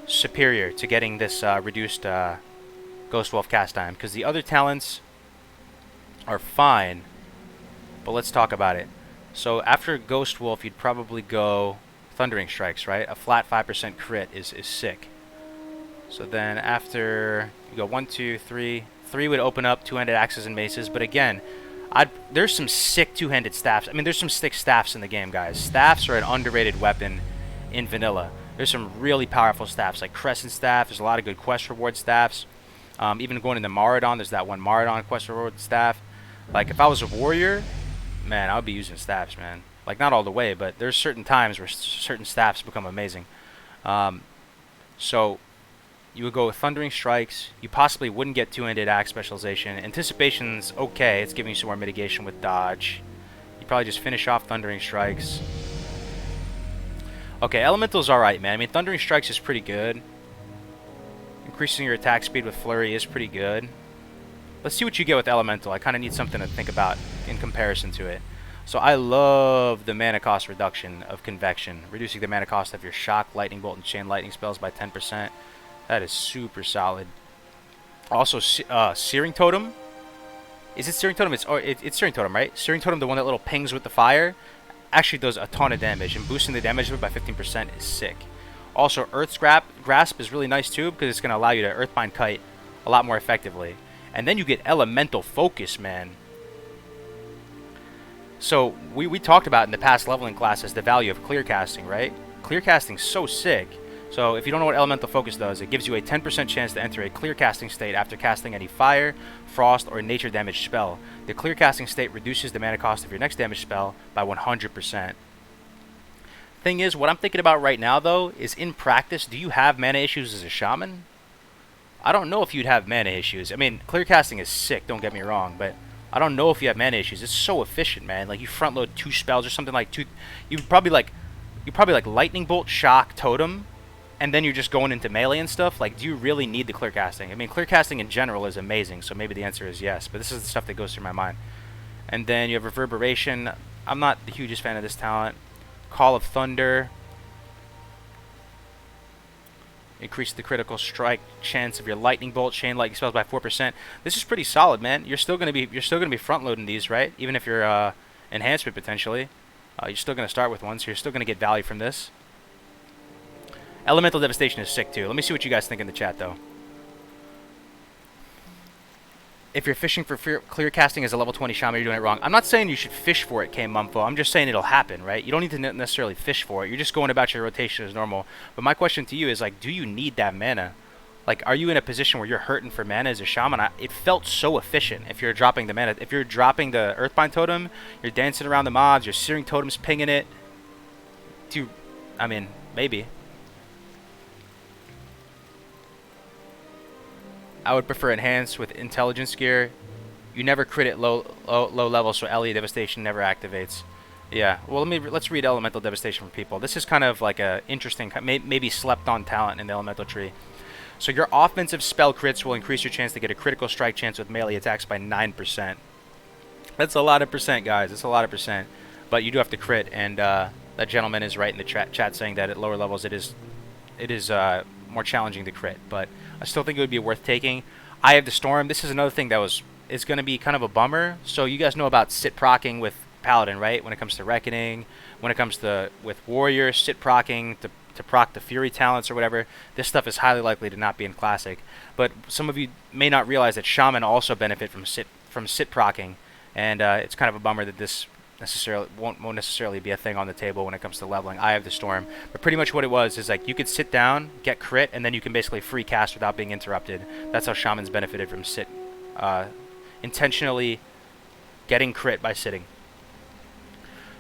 superior to getting this reduced Ghost Wolf cast time? Because the other talents are fine, but let's talk about it. So after Ghost Wolf, you'd probably go Thundering Strikes, right? A flat 5% crit is sick. So then after you go 1, 2, 3, 3 would open up two-handed axes and maces. But again, there's some sick two-handed staffs. I mean, there's some sick staffs in the game, guys. Staffs are an underrated weapon in vanilla. There's some really powerful staffs, like Crescent Staff. There's a lot of good quest reward staffs. Even going into Maradon, there's that one Maradon quest reward staff. Like, if I was a warrior, man, I would be using staffs, man. Like, not all the way, but there's certain times where certain staffs become amazing. So you would go with Thundering Strikes. You possibly wouldn't get two-handed axe specialization. Anticipation's okay. It's giving you some more mitigation with dodge. You probably just finish off Thundering Strikes. Okay, Elemental's alright, man. I mean, Thundering Strikes is pretty good. Increasing your attack speed with Flurry is pretty good. Let's see what you get with Elemental. I kind of need something to think about in comparison to it. So I love the mana cost reduction of Convection. Reducing the mana cost of your Shock, Lightning Bolt, and Chain Lightning spells by 10%. That is super solid. Also, Searing Totem. Is it Searing Totem? It's Searing Totem, right? Searing Totem, the one that little pings with the fire, actually does a ton of damage, and boosting the damage by 15% is sick. Also, Earth's Grasp is really nice too, because it's going to allow you to Earthbind Kite a lot more effectively. And then you get Elemental Focus, man. So, we talked about in the past leveling classes the value of clear casting, right? Clear casting's so sick. So if you don't know what Elemental Focus does, it gives you a 10% chance to enter a clear casting state after casting any fire, frost, or nature damage spell. The clear casting state reduces the mana cost of your next damage spell by 100%. Thing is, what I'm thinking about right now, though, is in practice, do you have mana issues as a Shaman? I don't know if you'd have mana issues. I mean, clear casting is sick, don't get me wrong, but I don't know if you have mana issues. It's so efficient, man. Like, you front load 2 spells or something like 2. You'd probably like Lightning Bolt, Shock, Totem, and then you're just going into melee and stuff. Like, do you really need the clear casting? I mean, clear casting in general is amazing, so maybe the answer is yes, but this is the stuff that goes through my mind. And then you have Reverberation. I'm not the hugest fan of this talent. Call of Thunder. Increase the critical strike chance of your lightning bolt, chain lightning spells by 4%. This is pretty solid, man. You're still gonna be front loading these, right? Even if you're enhancement potentially, you're still gonna start with one, so you're still gonna get value from this. Elemental Devastation is sick too. Let me see what you guys think in the chat though. If you're fishing for clear casting as a level 20 shaman, you're doing it wrong. I'm not saying you should fish for it, K-Mumfo. I'm just saying it'll happen, right? You don't need to necessarily fish for it. You're just going about your rotation as normal. But my question to you is, like, do you need that mana? Like, are you in a position where you're hurting for mana as a shaman? It felt so efficient if you're dropping the mana. If you're dropping the Earthbind Totem, you're dancing around the mobs, your Searing Totem's pinging it. I mean, maybe. I would prefer enhanced with intelligence gear. You never crit at low level, so LE Devastation never activates. Yeah. Well, let's read Elemental Devastation for people. This is kind of like a interesting, maybe slept on talent in the Elemental tree. So your offensive spell crits will increase your chance to get a critical strike chance with melee attacks by 9%. That's a lot of percent, guys. That's a lot of percent. But you do have to crit, and that gentleman is right in the chat saying that at lower levels it is more challenging to crit, but I still think it would be worth taking. Eye of the Storm. This is another thing that is going to be kind of a bummer. So you guys know about sit procking with Paladin, right? When it comes to Reckoning, when it comes to with Warrior, sit procking to proc the Fury talents or whatever. This stuff is highly likely to not be in Classic. But some of you may not realize that Shaman also benefit from sit procking, and it's kind of a bummer that this won't necessarily be a thing on the table when it comes to leveling Eye of the Storm. But pretty much what it was is like you could sit down, get crit, and then you can basically free cast without being interrupted. That's how Shamans benefited from sit, intentionally getting crit by sitting.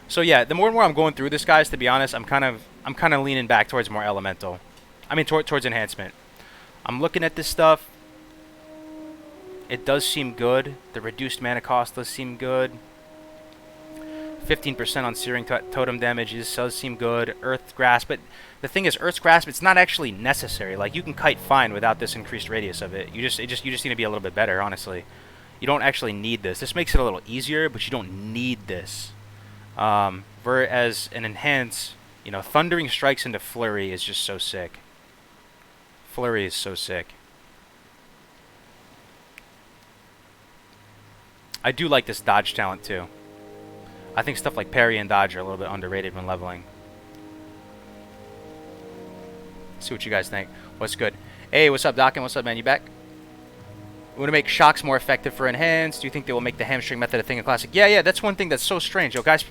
So yeah, the more and more I'm going through this, guys, to be honest, I'm kind of leaning back towards more elemental. I mean towards enhancement. I'm looking at this stuff. It does seem good. The reduced mana cost does seem good. 15% on Searing Totem damages does seem good. Earth Grasp, but the thing is, Earth's Grasp, it's not actually necessary. Like, you can kite fine without this increased radius of it. You just need to be a little bit better, honestly. You don't actually need this. This makes it a little easier, but you don't need this. Whereas an enhance, you know, Thundering Strikes into Flurry is just so sick. Flurry is so sick. I do like this dodge talent too. I think stuff like parry and dodge are a little bit underrated when leveling. See what you guys think. What's good? Hey, what's up, Dockin? What's up, man? You back? We want to make shocks more effective for enhanced. Do you think they will make the hamstring method a thing in Classic? Yeah, that's one thing that's so strange. Yo, guys,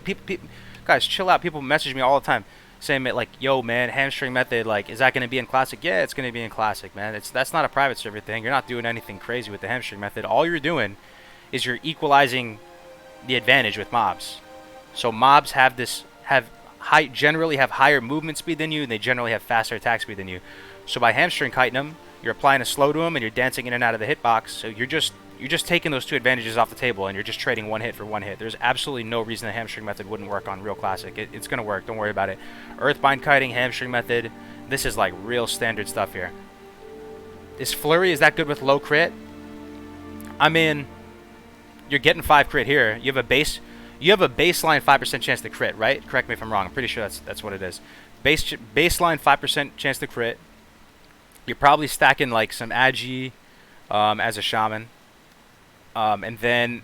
guys, chill out. People message me all the time saying like, yo, man, hamstring method, like, is that going to be in Classic? Yeah, it's going to be in Classic, man. That's not a private server thing. You're not doing anything crazy with the hamstring method. All you're doing is you're equalizing the advantage with mobs. So mobs generally have higher movement speed than you, and they generally have faster attack speed than you. So by hamstring kiting them, you're applying a slow to them, and you're dancing in and out of the hitbox. So you're just taking those two advantages off the table, and you're just trading one hit for one hit. There's absolutely no reason the hamstring method wouldn't work on real Classic. It's gonna work. Don't worry about it. Earthbind kiting, hamstring method. This is like real standard stuff here. Is Flurry, is that good with low crit? I mean, you're getting 5 crit here. You have a baseline 5% chance to crit, right? Correct me if I'm wrong. I'm pretty sure that's what it is. Baseline 5% chance to crit. You're probably stacking like some Agi as a shaman. And then,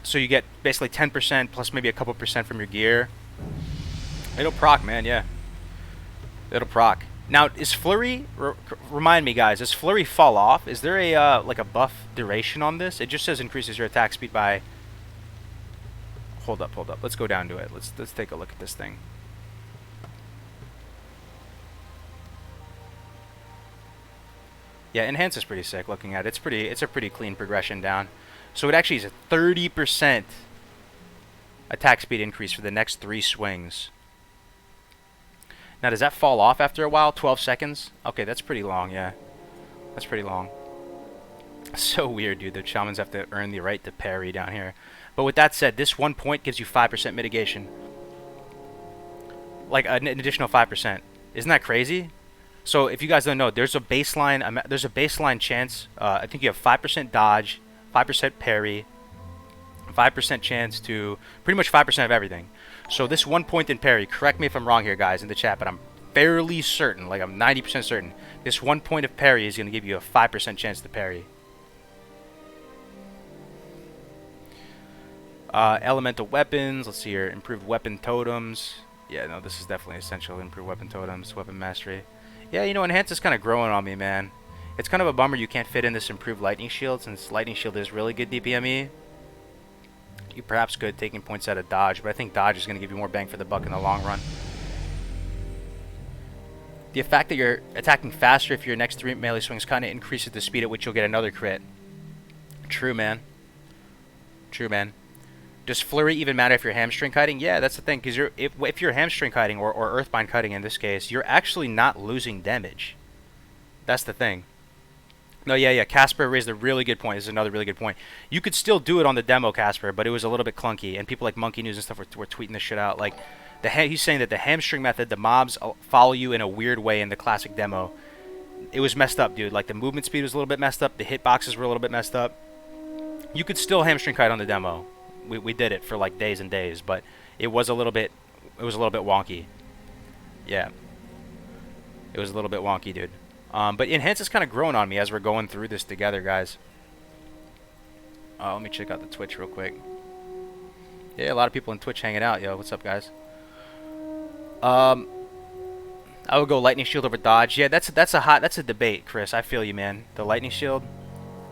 so you get basically 10% plus maybe a couple percent from your gear. It'll proc, man, yeah. It'll proc. Now, is Flurry, remind me, guys, does Flurry fall off? Is there a like a buff duration on this? It just says increases your attack speed by... Hold up. Let's go down to it. Let's take a look at this thing. Yeah, enhance is pretty sick looking at it. It's a pretty clean progression down. So it actually is a 30% attack speed increase for the next 3 swings. Now, does that fall off after a while? 12 seconds? Okay, that's pretty long, yeah. That's pretty long. So weird, dude. The shamans have to earn the right to parry down here. But with that said, this 1 point gives you 5% mitigation. Like an additional 5%. Isn't that crazy? So if you guys don't know, there's a baseline chance. I think you have 5% dodge, 5% parry, 5% chance to pretty much 5% of everything. So this 1 point in parry, correct me if I'm wrong here, guys, in the chat, but I'm fairly certain, like I'm 90% certain, this 1 point of parry is going to give you a 5% chance to parry. Elemental weapons. Let's see here. Improved weapon totems. Yeah, no, this is definitely essential. Improved weapon totems, weapon mastery. Yeah, you know, enhance is kind of growing on me, man. It's kind of a bummer you can't fit in this improved lightning shield, since lightning shield is really good DPME. You perhaps could, taking points out of dodge, but I think dodge is going to give you more bang for the buck in the long run. The fact that you're attacking faster if your next 3 melee swings kind of increases the speed at which you'll get another crit. True, man. True, man. Does flurry even matter if you're hamstring kiting? Yeah, that's the thing, because if you're hamstring kiting or earthbind kiting in this case, you're actually not losing damage. That's the thing. No, yeah. Casper raised a really good point. This is another really good point. You could still do it on the demo, Casper, but it was a little bit clunky, and people like Monkey News and stuff were tweeting this shit out. Like, he's saying that the hamstring method, the mobs follow you in a weird way in the classic demo. It was messed up, dude. Like, the movement speed was a little bit messed up. The hitboxes were a little bit messed up. You could still hamstring kite on the demo. We did it for like days and days, but it was a little bit wonky. Yeah, it was a little bit wonky, dude. But enhance is kind of growing on me as we're going through this together, guys. Let me check out the Twitch real quick. Yeah, a lot of people in Twitch hanging out. Yo, what's up, guys? I would go lightning shield over dodge. Yeah, that's a debate, Chris. I feel you, man. The lightning shield.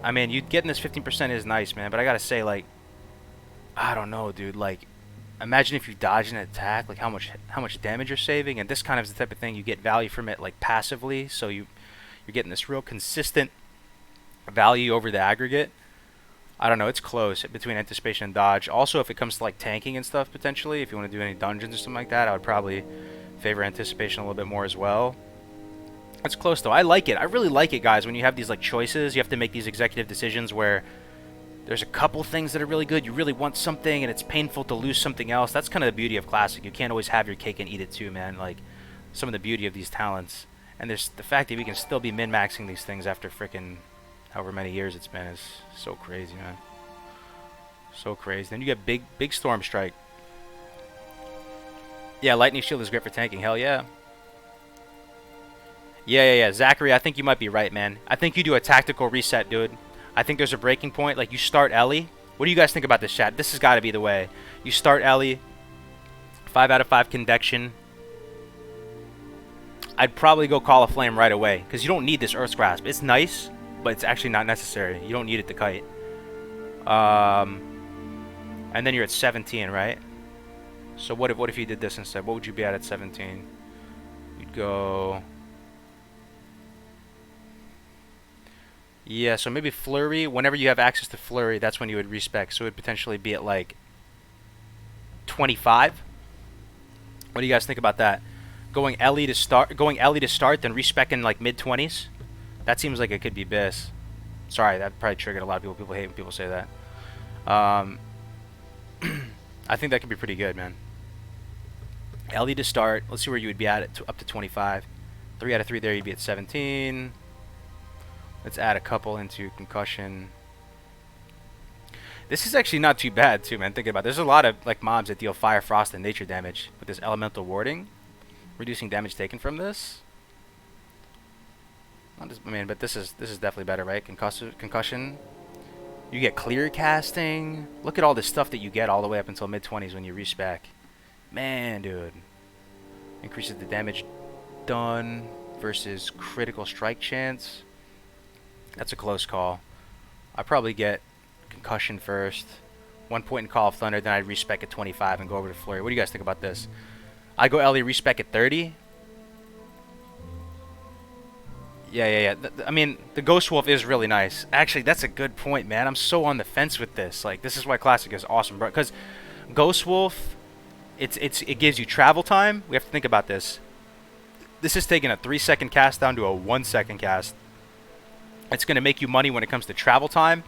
I mean, you getting this 15% is nice, man. But I gotta say, like, I don't know, dude. Like, imagine if you dodge an attack, like how much damage you're saving, and this kind of is the type of thing you get value from it, like passively. So you're getting this real consistent value over the aggregate. I don't know. It's close between anticipation and dodge. Also, if it comes to like tanking and stuff, potentially, if you want to do any dungeons or something like that, I would probably favor anticipation a little bit more as well. It's close though. I like it. I really like it, guys. When you have these like choices, you have to make these executive decisions where there's a couple things that are really good. You really want something, and it's painful to lose something else. That's kind of the beauty of Classic. You can't always have your cake and eat it too, man. Like, some of the beauty of these talents. And there's the fact that we can still be min-maxing these things after frickin' however many years it's been is so crazy, man. So crazy. Then you get big Storm Strike. Yeah, Lightning Shield is great for tanking. Hell yeah. Yeah. Zachary, I think you might be right, man. I think you do a tactical reset, dude. I think there's a breaking point. Like, you start Ellie. What do you guys think about this, chat? This has got to be the way. You start Ellie. 5 out of 5 convection. I'd probably go Call of Flame right away, because you don't need this Earth's Grasp. It's nice, but it's actually not necessary. You don't need it to kite. And then you're at 17, right? So what if you did this instead? What would you be at 17? You'd go... Yeah, so maybe Flurry. Whenever you have access to Flurry, that's when you would respec. So it would potentially be at like 25. What do you guys think about that? Going Ellie to start, then respecing like mid-20s. That seems like it could be BIS. Sorry, that probably triggered a lot of people. People hate when people say that. I think that could be pretty good, man. Ellie to start. Let's see where you would be at up to 25. 3 out of 3 there, you'd be at 17. Let's add a couple into concussion. This is actually not too bad too, man. Thinking about it. There's a lot of like mobs that deal fire, frost, and nature damage with this elemental warding, reducing damage taken from this. But this is definitely better, right? Concussion. You get clear casting. Look at all this stuff that you get all the way up until mid-20s when you respec. Man, dude. Increases the damage done versus critical strike chance. That's a close call. I'd probably get concussion first. 1 point in Call of Thunder, then I'd respec at 25 and go over to Flurry. What do you guys think about this? I go Ellie respec at 30. Yeah. I mean, the Ghost Wolf is really nice. Actually, that's a good point, man. I'm so on the fence with this. Like, this is why Classic is awesome, bro. Because Ghost Wolf, it gives you travel time. We have to think about this. This is taking a 3-second cast down to a 1-second cast. It's going to make you money when it comes to travel time.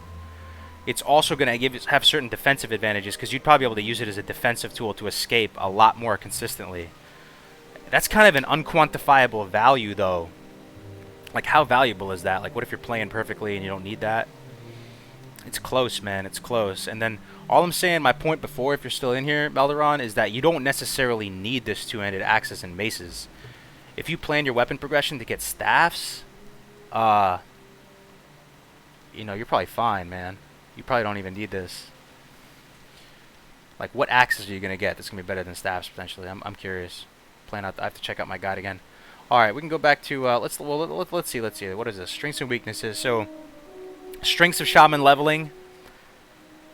It's also going to have certain defensive advantages because you'd probably be able to use it as a defensive tool to escape a lot more consistently. That's kind of an unquantifiable value, though. Like, how valuable is that? Like, what if you're playing perfectly and you don't need that? It's close, man. It's close. And then all I'm saying, my point before, if you're still in here, Melderon, is that you don't necessarily need this two-handed axis and maces. if you plan your weapon progression to get staffs, you know, you're probably fine, man. You probably don't even need this. Like, what axes are you gonna get that's gonna be better than staffs potentially? I'm curious. I have to check out my guide again. All right, we can go back to let's see. What is this? Strengths and weaknesses. So, strengths of shaman leveling.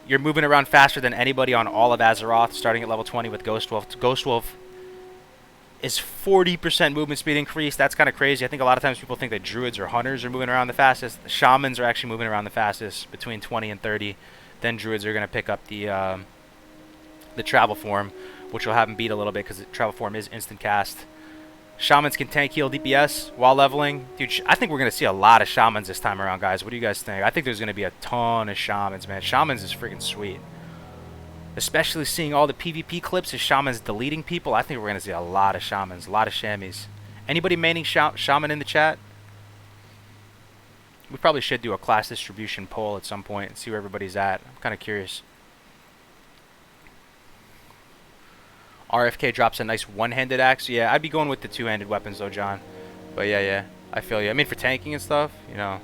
You're moving around faster than anybody on all of Azeroth, starting at level 20 with Ghost Wolf. Ghost Wolf is 40% movement speed increase. That's kind of crazy. I think a lot of times people think that druids or hunters are moving around the fastest. The shamans are actually moving around the fastest, between 20 and 30. Then druids are going to pick up the travel form, which will have them beat a little bit because the travel form is instant cast. Shamans can tank heal DPS while leveling. Dude, I think we're going to see a lot of shamans this time around, guys. What do you guys think? I think there's going to be a ton of shamans, man. Shamans is freaking sweet. Especially seeing all the PvP clips of shamans deleting people. I think we're going to see a lot of shamans, a lot of shammies. Anybody maining shaman in the chat? We probably should do a class distribution poll at some point and see where everybody's at. I'm kind of curious. RFK drops a nice one-handed axe. Yeah, I'd be going with the two-handed weapons though, John. But yeah, I feel you. I mean, for tanking and stuff, you know,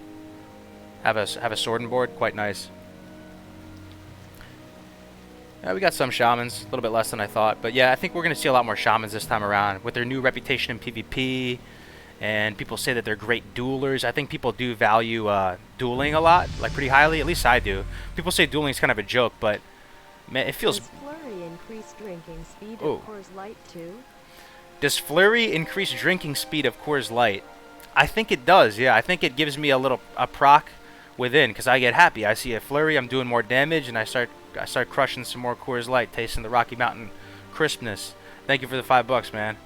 have a sword and board, quite nice. Yeah, we got some shamans, a little bit less than I thought. But yeah, I think we're going to see a lot more shamans this time around with their new reputation in PvP. And people say that they're great duelers. I think people do value dueling a lot, like pretty highly. At least I do. People say dueling is kind of a joke, but man, it feels... Does Flurry increase drinking speed Ooh. of Coors Light too? Does Flurry increase drinking speed of Coors Light? I think it does, yeah. I think it gives me a proc within, because I get happy. I see a Flurry, I'm doing more damage, and I start crushing some more Coors Light, tasting the Rocky Mountain crispness. Thank you for the $5, man.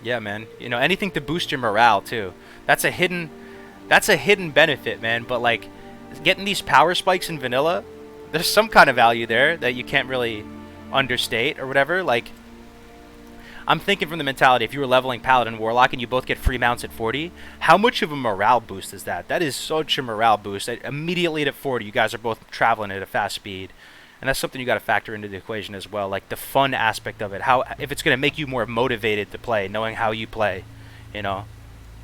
Yeah, man. You know, anything to boost your morale too. That's a hidden benefit, man. But like, getting these power spikes in vanilla, there's some kind of value there that you can't really understate or whatever. Like, I'm thinking from the mentality, if you were leveling Paladin Warlock and you both get free mounts at 40, how much of a morale boost is that? That is such a morale boost. Immediately at 40, you guys are both traveling at a fast speed. And that's something you got to factor into the equation as well, like the fun aspect of it. How, if it's going to make you more motivated to play, knowing how you play, you know.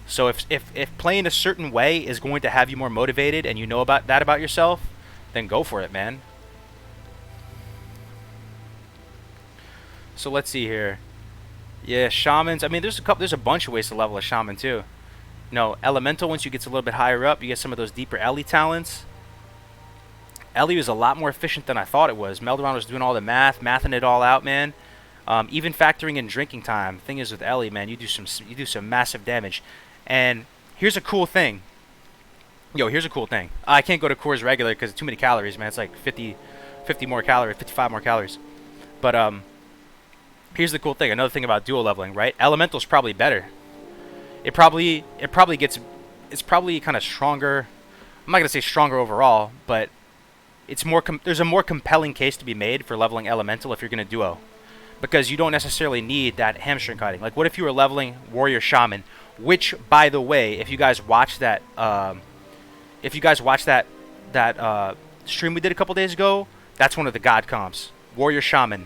So if playing a certain way is going to have you more motivated, and you know about that about yourself, then go for it, man. So let's see here. Yeah, shamans. I mean, there's a bunch of ways to level a shaman too. No, elemental. Once you get a little bit higher up, you get some of those deeper Ellie talents. Ellie was a lot more efficient than I thought it was. Melderon was doing all the mathing it all out, man. Even factoring in drinking time. Thing is with Ellie, man, you do some massive damage. And here's a cool thing. Here's a cool thing. I can't go to Coors regular because it's too many calories, man. It's like 50 more calories, 55 more calories. But here's the cool thing. Another thing about dual leveling, right? Elemental's probably better. It's probably kind of stronger. I'm not gonna say stronger overall, but it's more there's a more compelling case to be made for leveling elemental if you're gonna duo, because you don't necessarily need that hamstring cutting. Like, what if you were leveling warrior shaman, which, by the way, if you guys watched that stream we did a couple days ago, that's one of the god comps, warrior shaman.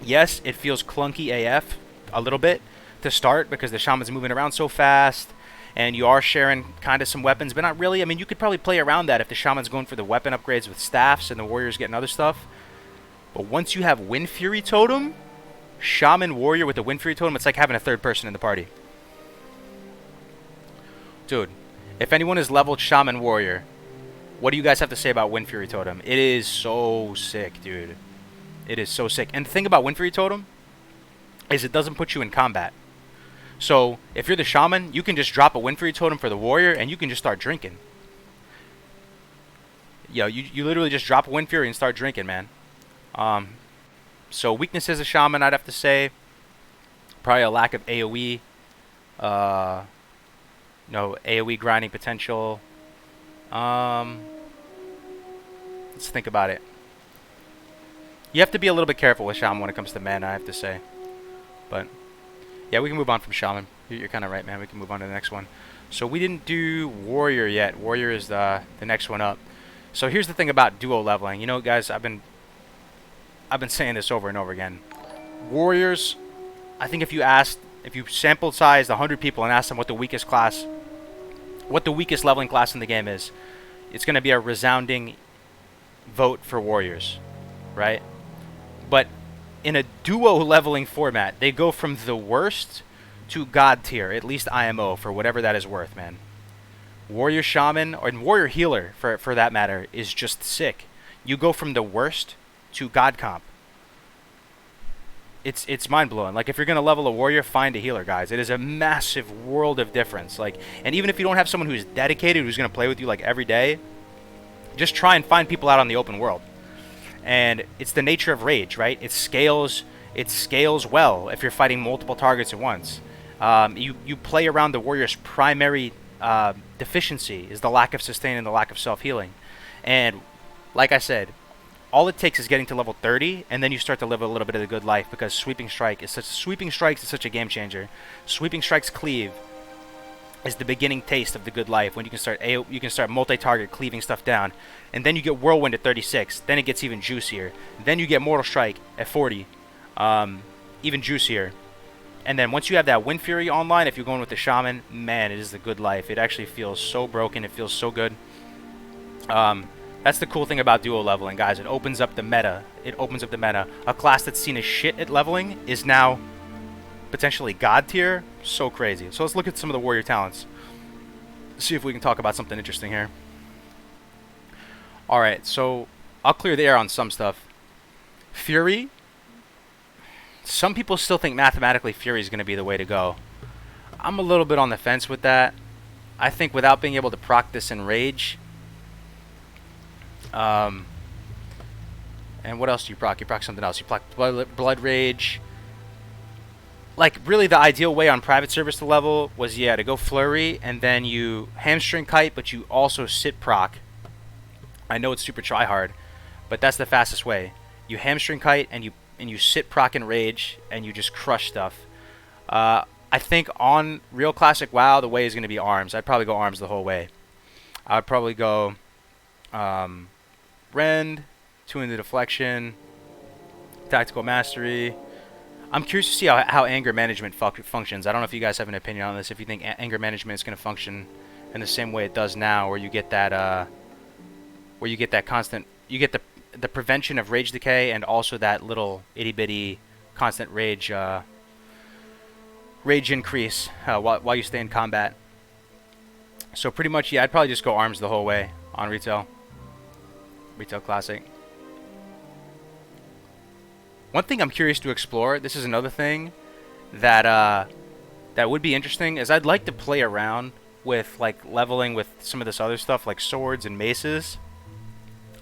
Yes, it feels clunky AF a little bit to start because the shaman's moving around so fast. And you are sharing kind of some weapons, but not really. I mean, you could probably play around that if the shaman's going for the weapon upgrades with staffs and the warrior's getting other stuff. But once you have Wind Fury Totem, shaman warrior with the Wind Fury Totem, it's like having a third person in the party. Dude, if anyone has leveled shaman warrior, what do you guys have to say about Wind Fury Totem? It is so sick, dude. It is so sick. And the thing about Wind Fury Totem is it doesn't put you in combat. So, if you're the shaman, you can just drop a Wind Fury Totem for the warrior, and you can just start drinking. You literally just drop a Wind Fury and start drinking, man. So, weaknesses of shaman, I'd have to say, probably a lack of AoE. No, AoE grinding potential. Let's think about it. You have to be a little bit careful with shaman when it comes to mana, I have to say. But yeah, we can move on from shaman. You're kind of right, man. We can move on to the next one. So we didn't do warrior yet. Warrior is the next one up. So here's the thing about duo leveling. You know, guys, I've been saying this over and over again. Warriors I think if you sample sized 100 people and asked them what the weakest leveling class in the game is, it's going to be a resounding vote for warriors, right? But in a duo leveling format, they go from the worst to god tier, at least IMO, for whatever that is worth, man. Warrior Shaman, or Warrior Healer, for that matter, is just sick. You go from the worst to god comp. It's mind-blowing. Like, if you're going to level a warrior, find a healer, guys. It is a massive world of difference. Like, and even if you don't have someone who's dedicated, who's going to play with you, like, every day, just try and find people out on the open world. And it's the nature of rage, right? It scales well if you're fighting multiple targets at once. You play around the warrior's primary deficiency is the lack of sustain and the lack of self-healing. And like I said, all it takes is getting to level 30, and then you start to live a little bit of the good life, because Sweeping Strikes is such a game changer. Sweeping Strikes Cleave is the beginning taste of the good life, when you can start multi-target cleaving stuff down, and then you get Whirlwind at 36. Then it gets even juicier. Then you get Mortal Strike at 40, even juicier. And then once you have that Wind Fury online, if you're going with the Shaman, man, it is the good life. It actually feels so broken. It feels so good. That's the cool thing about duo leveling, guys. It opens up the meta. A class that's seen as shit at leveling is now potentially god tier. So crazy. So let's look at some of the warrior talents. See if we can talk about something interesting here. Alright, so I'll clear the air on some stuff. Fury. Some people still think mathematically Fury is going to be the way to go. I'm a little bit on the fence with that. I think without being able to proc this in Rage... and what else do you proc? You proc something else. You proc Blood Rage. Like, really the ideal way on private service to level was, yeah, to go Flurry, and then you Hamstring Kite, but you also sit proc. I know it's super try-hard, but that's the fastest way. You Hamstring Kite, and you sit proc in Rage, and you just crush stuff. I think on real classic WoW, the way is going to be Arms. I'd probably go Arms the whole way. I'd probably go... Rend, 2 into Deflection, Tactical Mastery. I'm curious to see how anger management functions. I don't know if you guys have an opinion on this. If you think anger management is going to function in the same way it does now, where you get that, constant, you get the prevention of rage decay, and also that little itty bitty constant rage increase while you stay in combat. So pretty much, yeah, I'd probably just go Arms the whole way on retail classic. One thing I'm curious to explore, this is another thing that that would be interesting, is I'd like to play around with like leveling with some of this other stuff like swords and maces.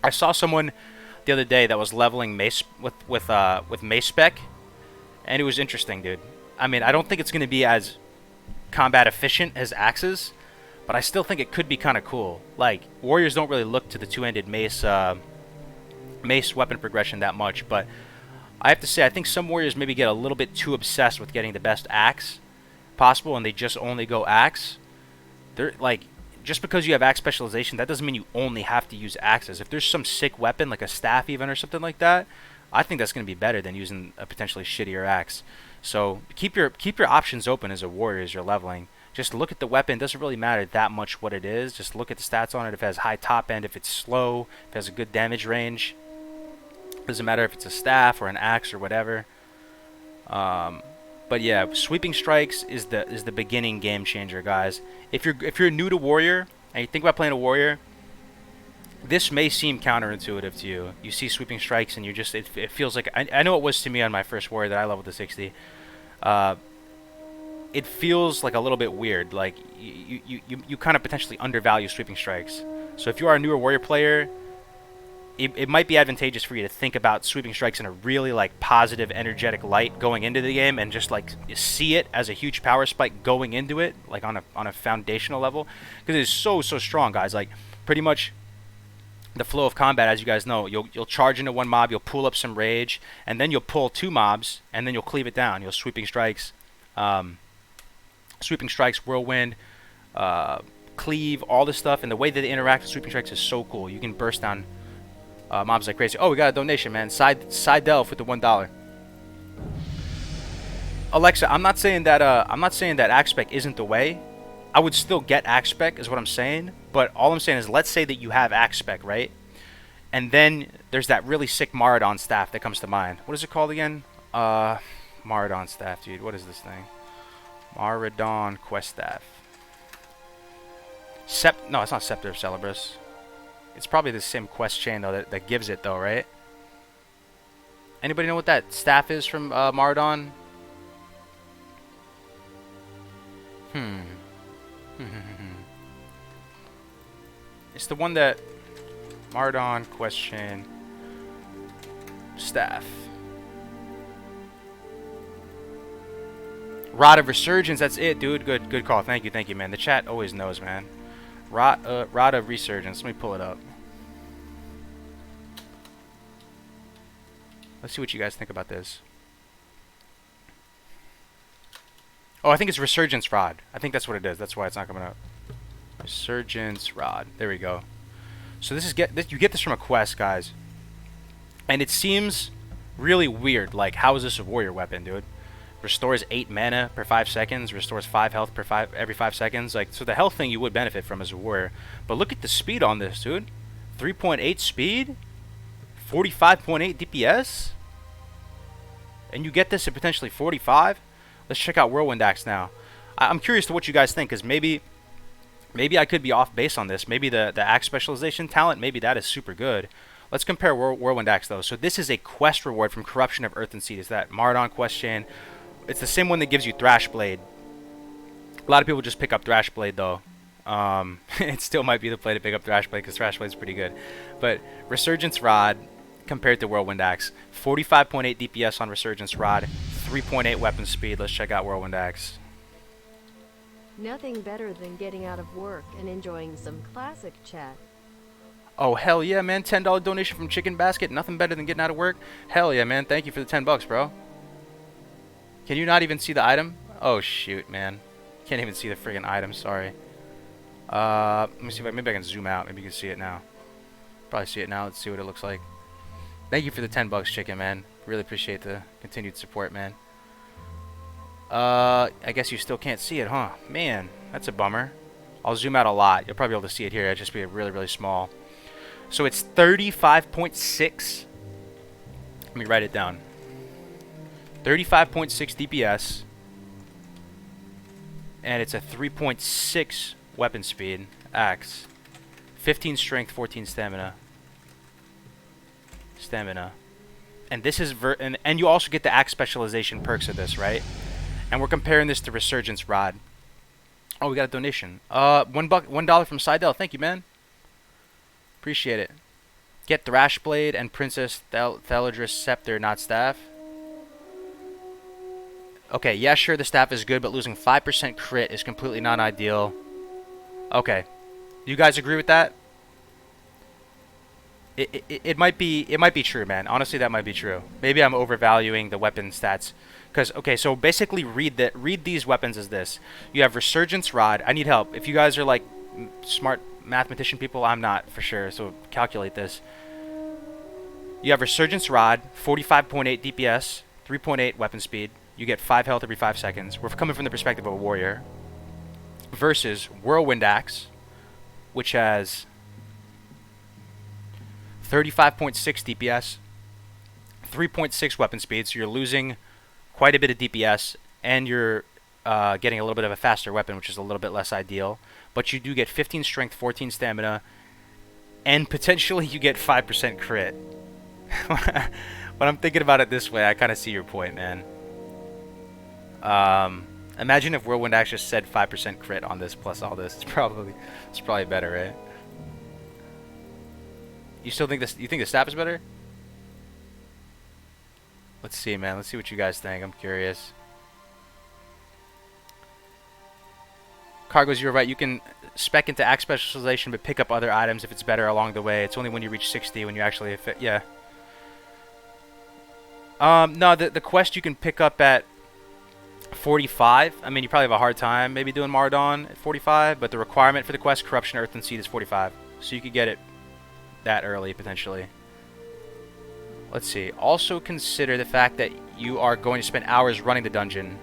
I saw someone the other day that was leveling mace with mace spec, and it was interesting, dude. I mean, I don't think it's going to be as combat efficient as axes, but I still think it could be kind of cool. Like, warriors don't really look to the two-handed mace weapon progression that much, but I have to say, I think some warriors maybe get a little bit too obsessed with getting the best axe possible, and they just only go axe. They're like, just because you have axe specialization, that doesn't mean you only have to use axes. If there's some sick weapon, like a staff even or something like that, I think that's going to be better than using a potentially shittier axe. So keep your options open as a warrior as you're leveling. Just look at the weapon. It doesn't really matter that much what it is. Just look at the stats on it. If it has high top end, if it's slow, if it has a good damage range. Doesn't matter if it's a staff or an axe or whatever. But yeah, Sweeping Strikes is the beginning game changer, guys. If you're new to warrior and you think about playing a warrior, this may seem counterintuitive to you. You see Sweeping Strikes and you just it feels like I know it was to me on my first warrior that I leveled to 60. It feels like a little bit weird. Like you kind of potentially undervalue Sweeping Strikes. So if you are a newer warrior player, it might be advantageous for you to think about Sweeping Strikes in a really like positive, energetic light going into the game, and just like see it as a huge power spike going into it, like on a foundational level, because it is so strong, guys. Like pretty much the flow of combat, as you guys know, you'll charge into one mob, you'll pull up some rage, and then you'll pull 2 mobs, and then you'll cleave it down. You'll Sweeping Strikes. Sweeping Strikes, Whirlwind, Cleave, all this stuff, and the way that they interact with Sweeping Strikes is so cool. You can burst down mobs like crazy. Oh, we got a donation, man. Side Delph with the $1. Alexa, I'm not saying that axe spec isn't the way. I would still get axe spec is what I'm saying, but all I'm saying is let's say that you have axe spec, right? And then there's that really sick Maradon staff that comes to mind. What is it called again? Maradon staff, dude. What is this thing? Maradon quest staff. No, it's not Scepter of Celebrus. It's probably the same quest chain though that gives it though, right? Anybody know what that staff is from Maradon? It's the one that Maradon question staff. Rod of Resurgence, that's it, dude. Good call. Thank you, man. The chat always knows, man. Rod of Resurgence. Let me pull it up. Let's see what you guys think about this. Oh, I think it's Resurgence Rod. I think that's what it is. That's why it's not coming up. Resurgence Rod. There we go. So this is you get this from a quest, guys. And it seems really weird. Like, how is this a warrior weapon, dude? Restores 8 mana per 5 seconds. Restores 5 health every 5 seconds. Like, so the health thing you would benefit from as a warrior. But look at the speed on this, dude. 3.8 speed. 45.8 DPS. And you get this at potentially 45. Let's check out Whirlwind Axe now. I'm curious to what you guys think, because maybe I could be off base on this. Maybe the axe specialization talent, maybe that is super good. Let's compare Whirlwind Axe though. So this is a quest reward from Corruption of Earth and Seed. It's that Maradon quest chain. It's the same one that gives you Thrash Blade. A lot of people just pick up Thrash Blade though. It still might be the play to pick up Thrash Blade because Thrash Blade's pretty good. But Resurgence Rod compared to Whirlwind Axe, 45.8 DPS on Resurgence Rod, 3.8 weapon speed. Let's check out Whirlwind Axe. Nothing better than getting out of work and enjoying some classic chat. Oh, hell yeah, man. $10 donation from Chicken Basket. Nothing better than getting out of work. Hell yeah, man. Thank you for the 10 bucks, bro. Can you not even see the item? Oh, shoot, man. Can't even see the friggin' item. Sorry. Let me see if maybe I can zoom out. Maybe you can see it now. Probably see it now. Let's see what it looks like. Thank you for the 10 bucks, Chicken, man. Really appreciate the continued support, man. I guess you still can't see it, huh? Man, that's a bummer. I'll zoom out a lot. You'll probably be able to see it here. It'll just be really, really small. So it's 35.6. Let me write it down. 35.6 DPS. And it's a 3.6 weapon speed. Axe. 15 strength, 14 stamina. And this is and you also get the axe specialization perks of this, right? And we're comparing this to Resurgence Rod. Oh, we got a donation. $1 from Seidel. Thank you, man. Appreciate it. Get Thrash Blade and Princess Theladris Scepter, not staff. Okay, yeah, sure, the staff is good, but losing 5% crit is completely not ideal. Okay. You guys agree with that? It might be true, man. Honestly, that might be true. Maybe I'm overvaluing the weapon stats. Because, okay, so basically read these weapons as this. You have Resurgence Rod. I need help. If you guys are like smart mathematician people, I'm not for sure. So calculate this. You have Resurgence Rod, 45.8 DPS, 3.8 weapon speed. You get 5 health every 5 seconds. We're coming from the perspective of a warrior. Versus Whirlwind Axe, which has 35.6 DPS, 3.6 weapon speed, so you're losing quite a bit of DPS, and you're getting a little bit of a faster weapon, which is a little bit less ideal. But you do get 15 strength, 14 stamina, and potentially you get 5% crit. When I'm thinking about it this way, I kind of see your point, man. Imagine if Whirlwind Axe just said 5% crit on this plus all this. It's probably better, right? You still think this? You think the staff is better? Let's see, man. Let's see what you guys think. I'm curious. Cargos, you're right. You can spec into axe specialization, but pick up other items if it's better along the way. It's only when you reach 60 when you actually fit. Yeah. No, the quest you can pick up at 45. I mean, you probably have a hard time maybe doing Maradon at 45, but the requirement for the quest, Corruption, Earth, and Seed, is 45. So you could get it that early, potentially. Let's see. Also consider the fact that you are going to spend hours running the dungeon.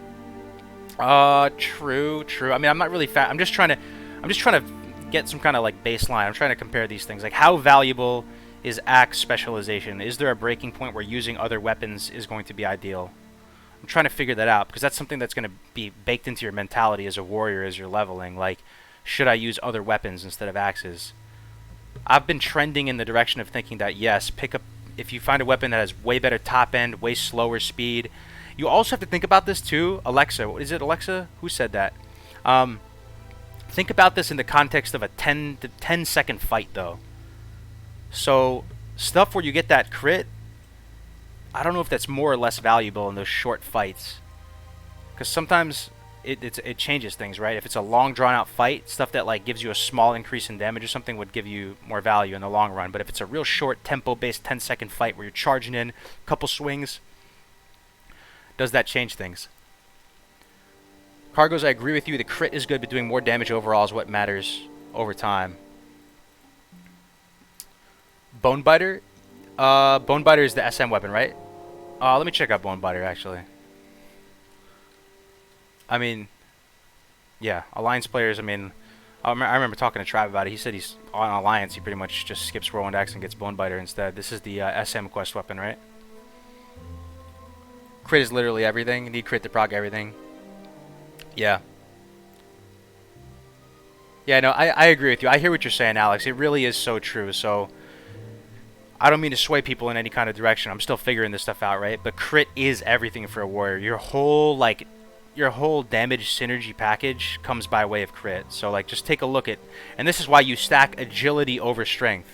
True, true. I mean, I'm not really I'm just trying to get some kind of like baseline. I'm trying to compare these things. Like, how valuable is axe specialization? Is there a breaking point where using other weapons is going to be ideal? I'm trying to figure that out because that's something that's going to be baked into your mentality as a warrior as you're leveling. Like, should I use other weapons instead of axes? I've been trending in the direction of thinking that yes, pick up if you find a weapon that has way better top end, way slower speed. You also have to think about this too, Alexa. What is it, Alexa? Who said that? Think about this in the context of a 10 to 10-second fight, though. So stuff where you get that crit, I don't know if that's more or less valuable in those short fights, because sometimes it changes things, right? If it's a long drawn out fight, stuff that like gives you a small increase in damage or something would give you more value in the long run. But if it's a real short tempo based 10-second fight where you're charging in a couple swings, does that change things? Cargos, I agree with you. The crit is good, but doing more damage overall is what matters over time. Bonebiter? Bonebiter is the SM weapon, right? Let me check out Bonebiter, actually. I mean, yeah, Alliance players, I mean, I remember talking to Trav about it. He said he's on Alliance, he pretty much just skips Whirlwind Axe and gets Bonebiter instead. This is the SM quest weapon, right? Crit is literally everything. You need crit to proc everything. Yeah. Yeah, no, I agree with you. I hear what you're saying, Alex. It really is so true. So, I don't mean to sway people in any kind of direction. I'm still figuring this stuff out, right? But crit is everything for a warrior. Your whole damage synergy package comes by way of crit. So, like, just take a look at... And this is why you stack agility over strength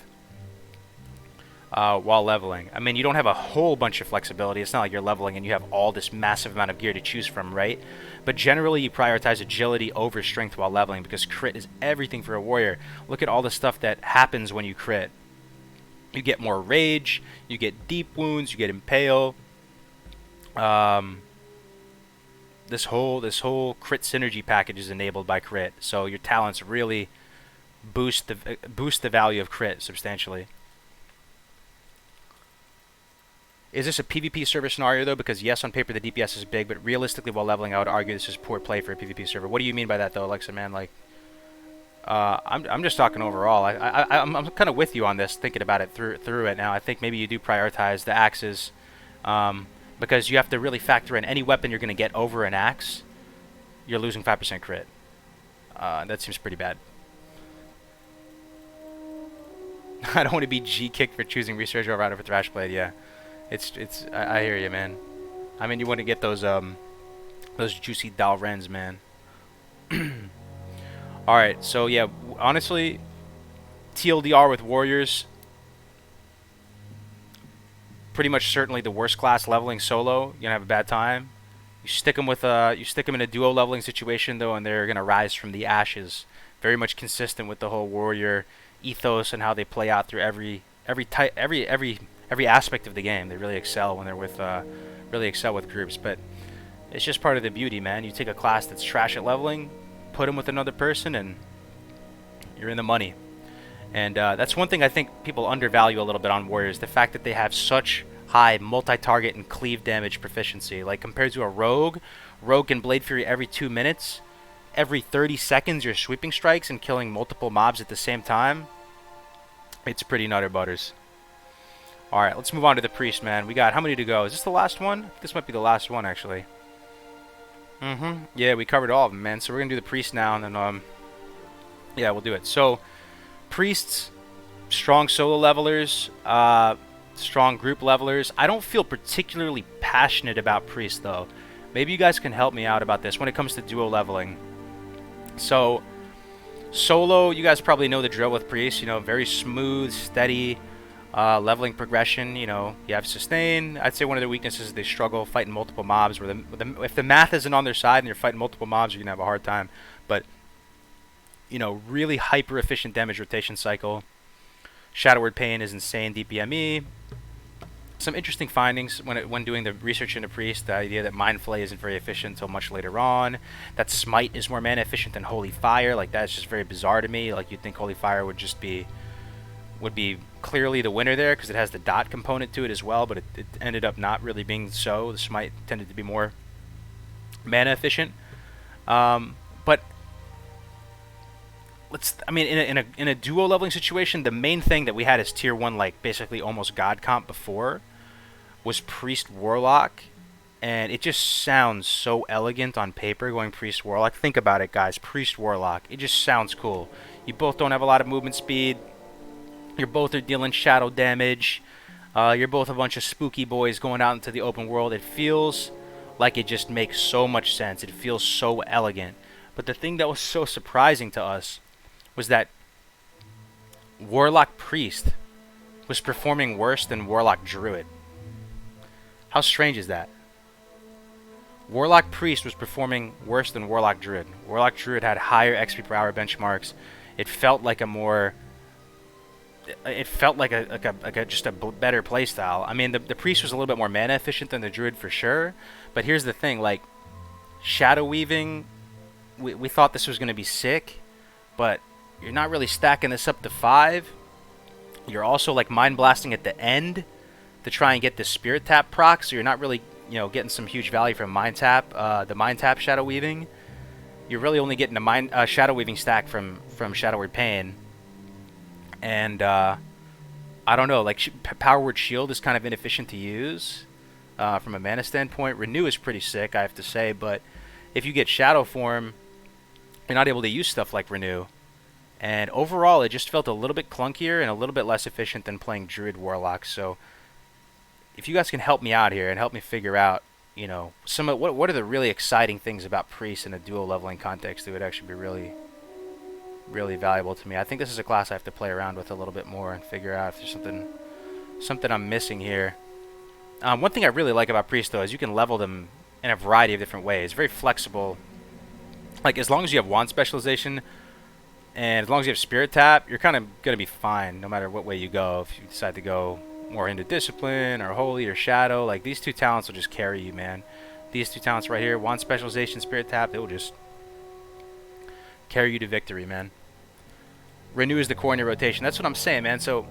while leveling. I mean, you don't have a whole bunch of flexibility. It's not like you're leveling and you have all this massive amount of gear to choose from, right? But generally, you prioritize agility over strength while leveling because crit is everything for a warrior. Look at all the stuff that happens when you crit. You get more rage, you get deep wounds, you get impale. This whole crit synergy package is enabled by crit, so your talents really boost the value of crit substantially. Is this a PvP server scenario though? Because yes, on paper the DPS is big, but realistically, while leveling, I would argue this is poor play for a PvP server. What do you mean by that though, Alexa? Man, like, I'm just talking overall. I'm kind of with you on this, thinking about it through it now. I think maybe you do prioritize the axes, because you have to really factor in any weapon you're going to get over an axe, you're losing 5% crit. That seems pretty bad. I don't want to be G-kicked for choosing Research over Rider for Thrashblade. Yeah, I hear you, man. I mean, you want to get those juicy Dalrens, man. All right, so yeah, honestly, TLDR with warriors, pretty much certainly the worst class leveling solo. You're gonna have a bad time. You stick them in a duo leveling situation though, and they're gonna rise from the ashes. Very much consistent with the whole warrior ethos and how they play out through every aspect of the game. They really excel when they're with groups. But it's just part of the beauty, man. You take a class that's trash at leveling, put them with another person, and you're in the money. And that's one thing I think people undervalue a little bit on warriors, the fact that they have such high multi-target and cleave damage proficiency. Like, compared to a rogue can Blade Fury every 2 minutes. Every 30 seconds you're sweeping strikes and killing multiple mobs at the same time. It's pretty nutter butters. Alright, let's move on to the priest, man. We got, how many to go? Is this the last one? This might be the last one, actually. Yeah, we covered all of them, man. So we're going to do the priest now, and then, yeah, we'll do it. So, priests, strong solo levelers, strong group levelers. I don't feel particularly passionate about priests, though. Maybe you guys can help me out about this when it comes to duo leveling. So, solo, you guys probably know the drill with priests. You know, very smooth, steady leveling progression. You know, you have sustain. I'd say one of their weaknesses is they struggle fighting multiple mobs. If the math isn't on their side and you're fighting multiple mobs, you're going to have a hard time. But, you know, really hyper efficient damage rotation cycle. Shadow Word Pain is insane DPME. Some interesting findings when doing the research into Priest, the idea that Mind Flay isn't very efficient until much later on, that Smite is more mana efficient than Holy Fire. Like, that's just very bizarre to me. Like, you'd think Holy Fire would just be would be clearly the winner there because it has the dot component to it as well, but it ended up not really being so. The Smite tended to be more mana efficient. But I mean, in a duo leveling situation, the main thing that we had as tier 1, like basically almost god comp before, was Priest Warlock, and it just sounds so elegant on paper going Priest Warlock. Think about it, guys. Priest Warlock. It just sounds cool. You both don't have a lot of movement speed. You're both are dealing shadow damage. You're both a bunch of spooky boys going out into the open world. It feels like it just makes so much sense. It feels so elegant. But the thing that was so surprising to us was that Warlock Priest was performing worse than Warlock Druid. How strange is that? Warlock Priest was performing worse than Warlock Druid. Warlock Druid had higher XP per hour benchmarks. It felt like a more... It felt like just a better playstyle. I mean, the Priest was a little bit more mana efficient than the Druid for sure. But here's the thing, like, Shadow Weaving, we thought this was going to be sick, but you're not really stacking this up to 5. You're also, like, Mind Blasting at the end to try and get the Spirit Tap proc, so you're not really, you know, getting some huge value from Mind Tap, the Mind Tap Shadow Weaving. You're really only getting a Shadow Weaving stack from Shadow Word Pain. And, I don't know, like, Power Word Shield is kind of inefficient to use from a mana standpoint. Renew is pretty sick, I have to say, but if you get Shadow Form, you're not able to use stuff like Renew. And overall, it just felt a little bit clunkier and a little bit less efficient than playing Druid Warlock. So, if you guys can help me out here and help me figure out, you know, some of what are the really exciting things about Priest in a duo leveling context that would actually be really valuable to me. I think this is a class I have to play around with a little bit more and figure out if there's something I'm missing here. One thing I really like about Priest, though, is you can level them in a variety of different ways. Very flexible. Like, as long as you have wand specialization and as long as you have Spirit Tap, you're kind of going to be fine no matter what way you go. If you decide to go more into Discipline or Holy or Shadow, like, these two talents will just carry you, man. These two talents right here, wand specialization, Spirit Tap, they will just carry you to victory, man. Renew is the core in your rotation. That's what I'm saying, man. So,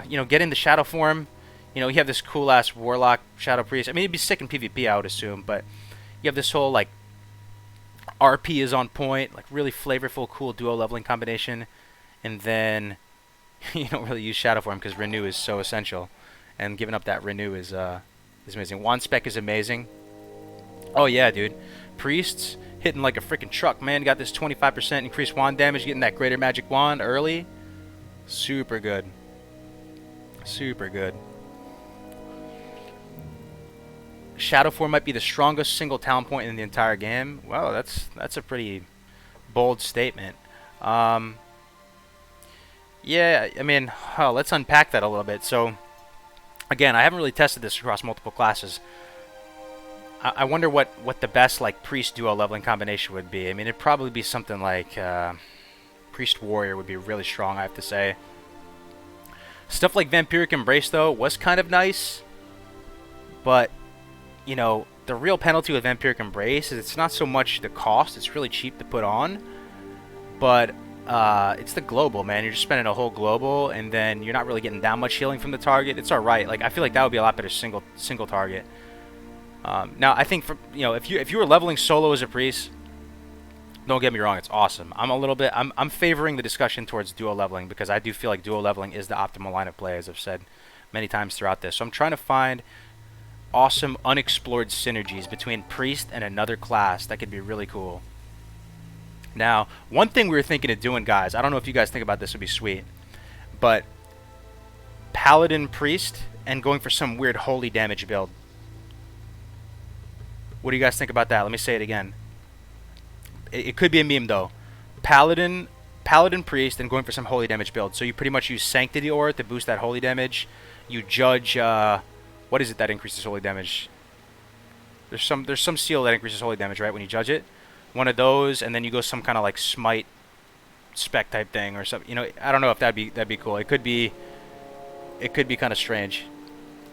you know, get into Shadow Form. You know, you have this cool-ass Warlock Shadow Priest. I mean, it'd be sick in PvP, I would assume, but you have this whole, like, RP is on point, like, really flavorful, cool duo leveling combination, and then you don't really use Shadow Form because Renew is so essential, and giving up that Renew is amazing. Wand Spec is amazing. Oh, yeah, dude. Priests hitting like a freaking truck, man. Got this 25% increased wand damage, getting that greater magic wand early. Super good. Super good. Shadow Form might be the strongest single talent point in the entire game. Well, that's a pretty bold statement. Yeah, I mean, let's unpack that a little bit. So, again, I haven't really tested this across multiple classes. I wonder what the best, like, Priest duo leveling combination would be. I mean, it'd probably be something like Priest Warrior would be really strong, I have to say. Stuff like Vampiric Embrace, though, was kind of nice. But, you know, the real penalty with Vampiric Embrace is it's not so much the cost. It's really cheap to put on. But it's the global, man. You're just spending a whole global, and then you're not really getting that much healing from the target. It's alright. Like, I feel like that would be a lot better single target. Now, I think, if you were leveling solo as a priest, don't get me wrong, it's awesome. I'm favoring the discussion towards duo leveling because I do feel like duo leveling is the optimal line of play, as I've said many times throughout this. So I'm trying to find awesome unexplored synergies between priest and another class that could be really cool. Now, one thing we were thinking of doing, guys, I don't know if you guys think about this, would be sweet, but paladin priest and going for some weird holy damage build. What do you guys think about that? Let me say it again. It could be a meme, though. Paladin priest and going for some holy damage build. So you pretty much use Sanctity Aura to boost that holy damage. You judge what is it that increases holy damage? There's some seal that increases holy damage, right? When you judge it, one of those, and then you go some kind of like smite spec type thing or something. You know, I don't know if that'd be cool. It could be kind of strange.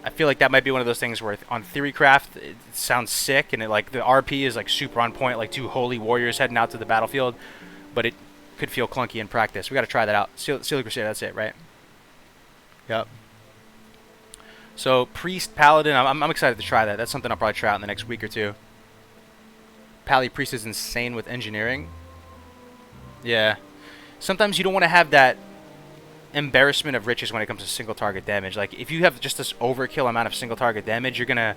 I feel like that might be one of those things where on Theorycraft it sounds sick and like the RP is like super on point, like two holy warriors heading out to the battlefield, but it could feel clunky in practice. We got to try that out. Seal Crusader, that's it, right? Yep. So priest paladin, I'm excited to try that. That's something I'll probably try out in the next week or two. Pally priest is insane with engineering. Yeah. Sometimes you don't want to have that embarrassment of riches when it comes to single target damage. Like if you have just this overkill amount of single target damage, you're gonna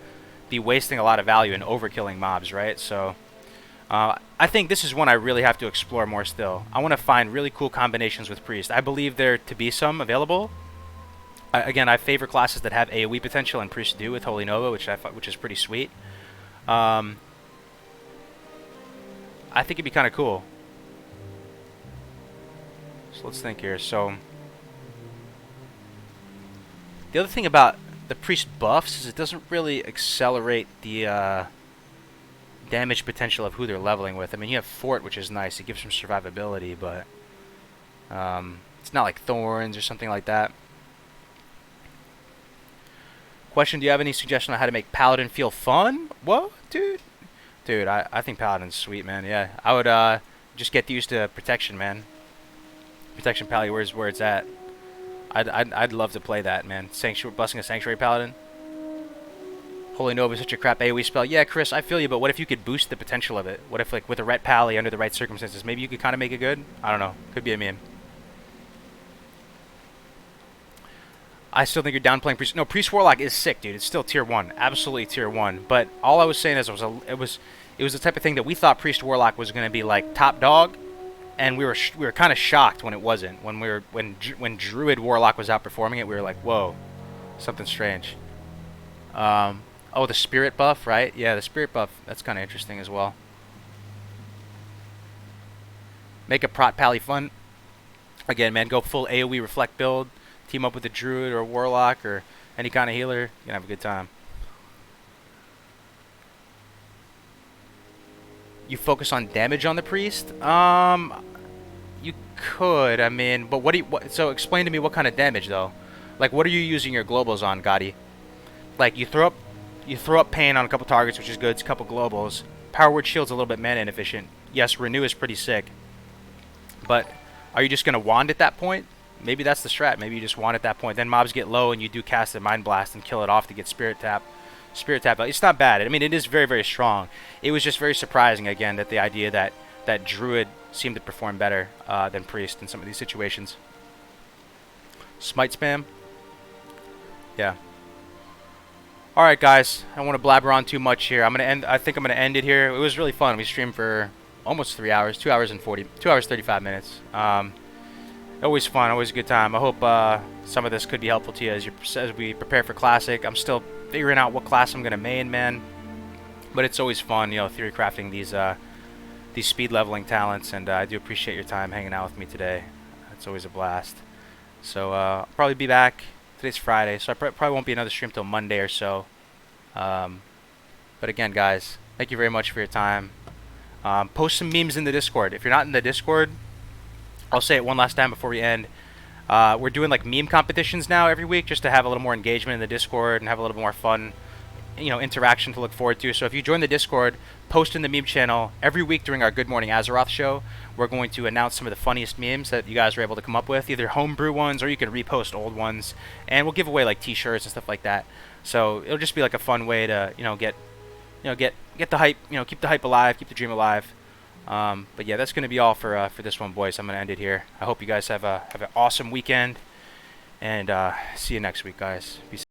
be wasting a lot of value in overkilling mobs, right? So I think this is one I really have to explore more still. I want to find really cool combinations with priest. I believe there to be some available. Again, I favor classes that have AoE potential, and priest do with Holy Nova, which is pretty sweet. I think it'd be kind of cool. So let's think here. So the other thing about the priest buffs is it doesn't really accelerate the damage potential of who they're leveling with. I mean, you have Fort, which is nice. It gives some survivability, but it's not like Thorns or something like that. Question, do you have any suggestion on how to make Paladin feel fun? What, dude? Dude, I think Paladin's sweet, man. Yeah, I would just get used to Protection, man. Protection Pally, where's where it's at. I'd love to play that, man. Blessing a Sanctuary Paladin. Holy Nova is such a crap AoE spell. Yeah, Chris, I feel you, but what if you could boost the potential of it? What if, like, with a Ret Pally under the right circumstances, maybe you could kind of make it good? I don't know. Could be a meme. I still think you're downplaying Priest. No, Priest Warlock is sick, dude. It's still tier 1. Absolutely tier 1. But all I was saying is it was the type of thing that we thought Priest Warlock was going to be like top dog, and we were kind of shocked when it wasn't. When Druid Warlock was outperforming it, we were like, "Whoa, something strange." Oh, the Spirit buff, right? Yeah, the Spirit buff. That's kind of interesting as well. Make a Prot Pally fun. Again, man, go full AoE Reflect build. Team up with a Druid or a Warlock or any kind of healer. You're gonna have a good time. You focus on damage on the priest? You could. I mean, but so explain to me what kind of damage though. Like, what are you using your globals on, Gotti? Like, you throw up pain on a couple targets, which is good. It's a couple globals. Power Word Shield's a little bit mana inefficient. Yes, Renew is pretty sick. But are you just gonna wand at that point? Maybe that's the strat. Maybe you just wand at that point. Then mobs get low and you do cast a Mind Blast and kill it off to get Spirit Tap. Spirit Tap. It's not bad. I mean, it is very, very strong. It was just very surprising, again, that the idea that Druid seemed to perform better than Priest in some of these situations. Smite spam? Yeah. Alright, guys. I don't want to blabber on too much here. I think I'm gonna end it here. It was really fun. We streamed for almost 3 hours. 2 hours 35 minutes. Always fun, always a good time. I hope some of this could be helpful to you as we prepare for Classic. I'm still figuring out what class I'm gonna main, man. But it's always fun, you know, theory crafting these speed leveling talents, and I do appreciate your time hanging out with me today. It's always a blast. So I'll probably be back. Today's Friday, so I probably won't be another stream till Monday or so. But again, guys, thank you very much for your time. Post some memes in the Discord. If you're not in the Discord, I'll say it one last time before we end. We're doing like meme competitions now every week just to have a little more engagement in the Discord and have a little more fun, you know, interaction to look forward to. So if you join the Discord, post in the meme channel every week during our Good Morning Azeroth show. We're going to announce some of the funniest memes that you guys are able to come up with, either homebrew ones or you can repost old ones, and we'll give away like T-shirts and stuff like that. So it'll just be like a fun way to get the hype, keep the hype alive, keep the dream alive. But yeah, that's going to be all for this one, boys. I'm going to end it here. I hope you guys have an awesome weekend, and see you next week, guys. Peace.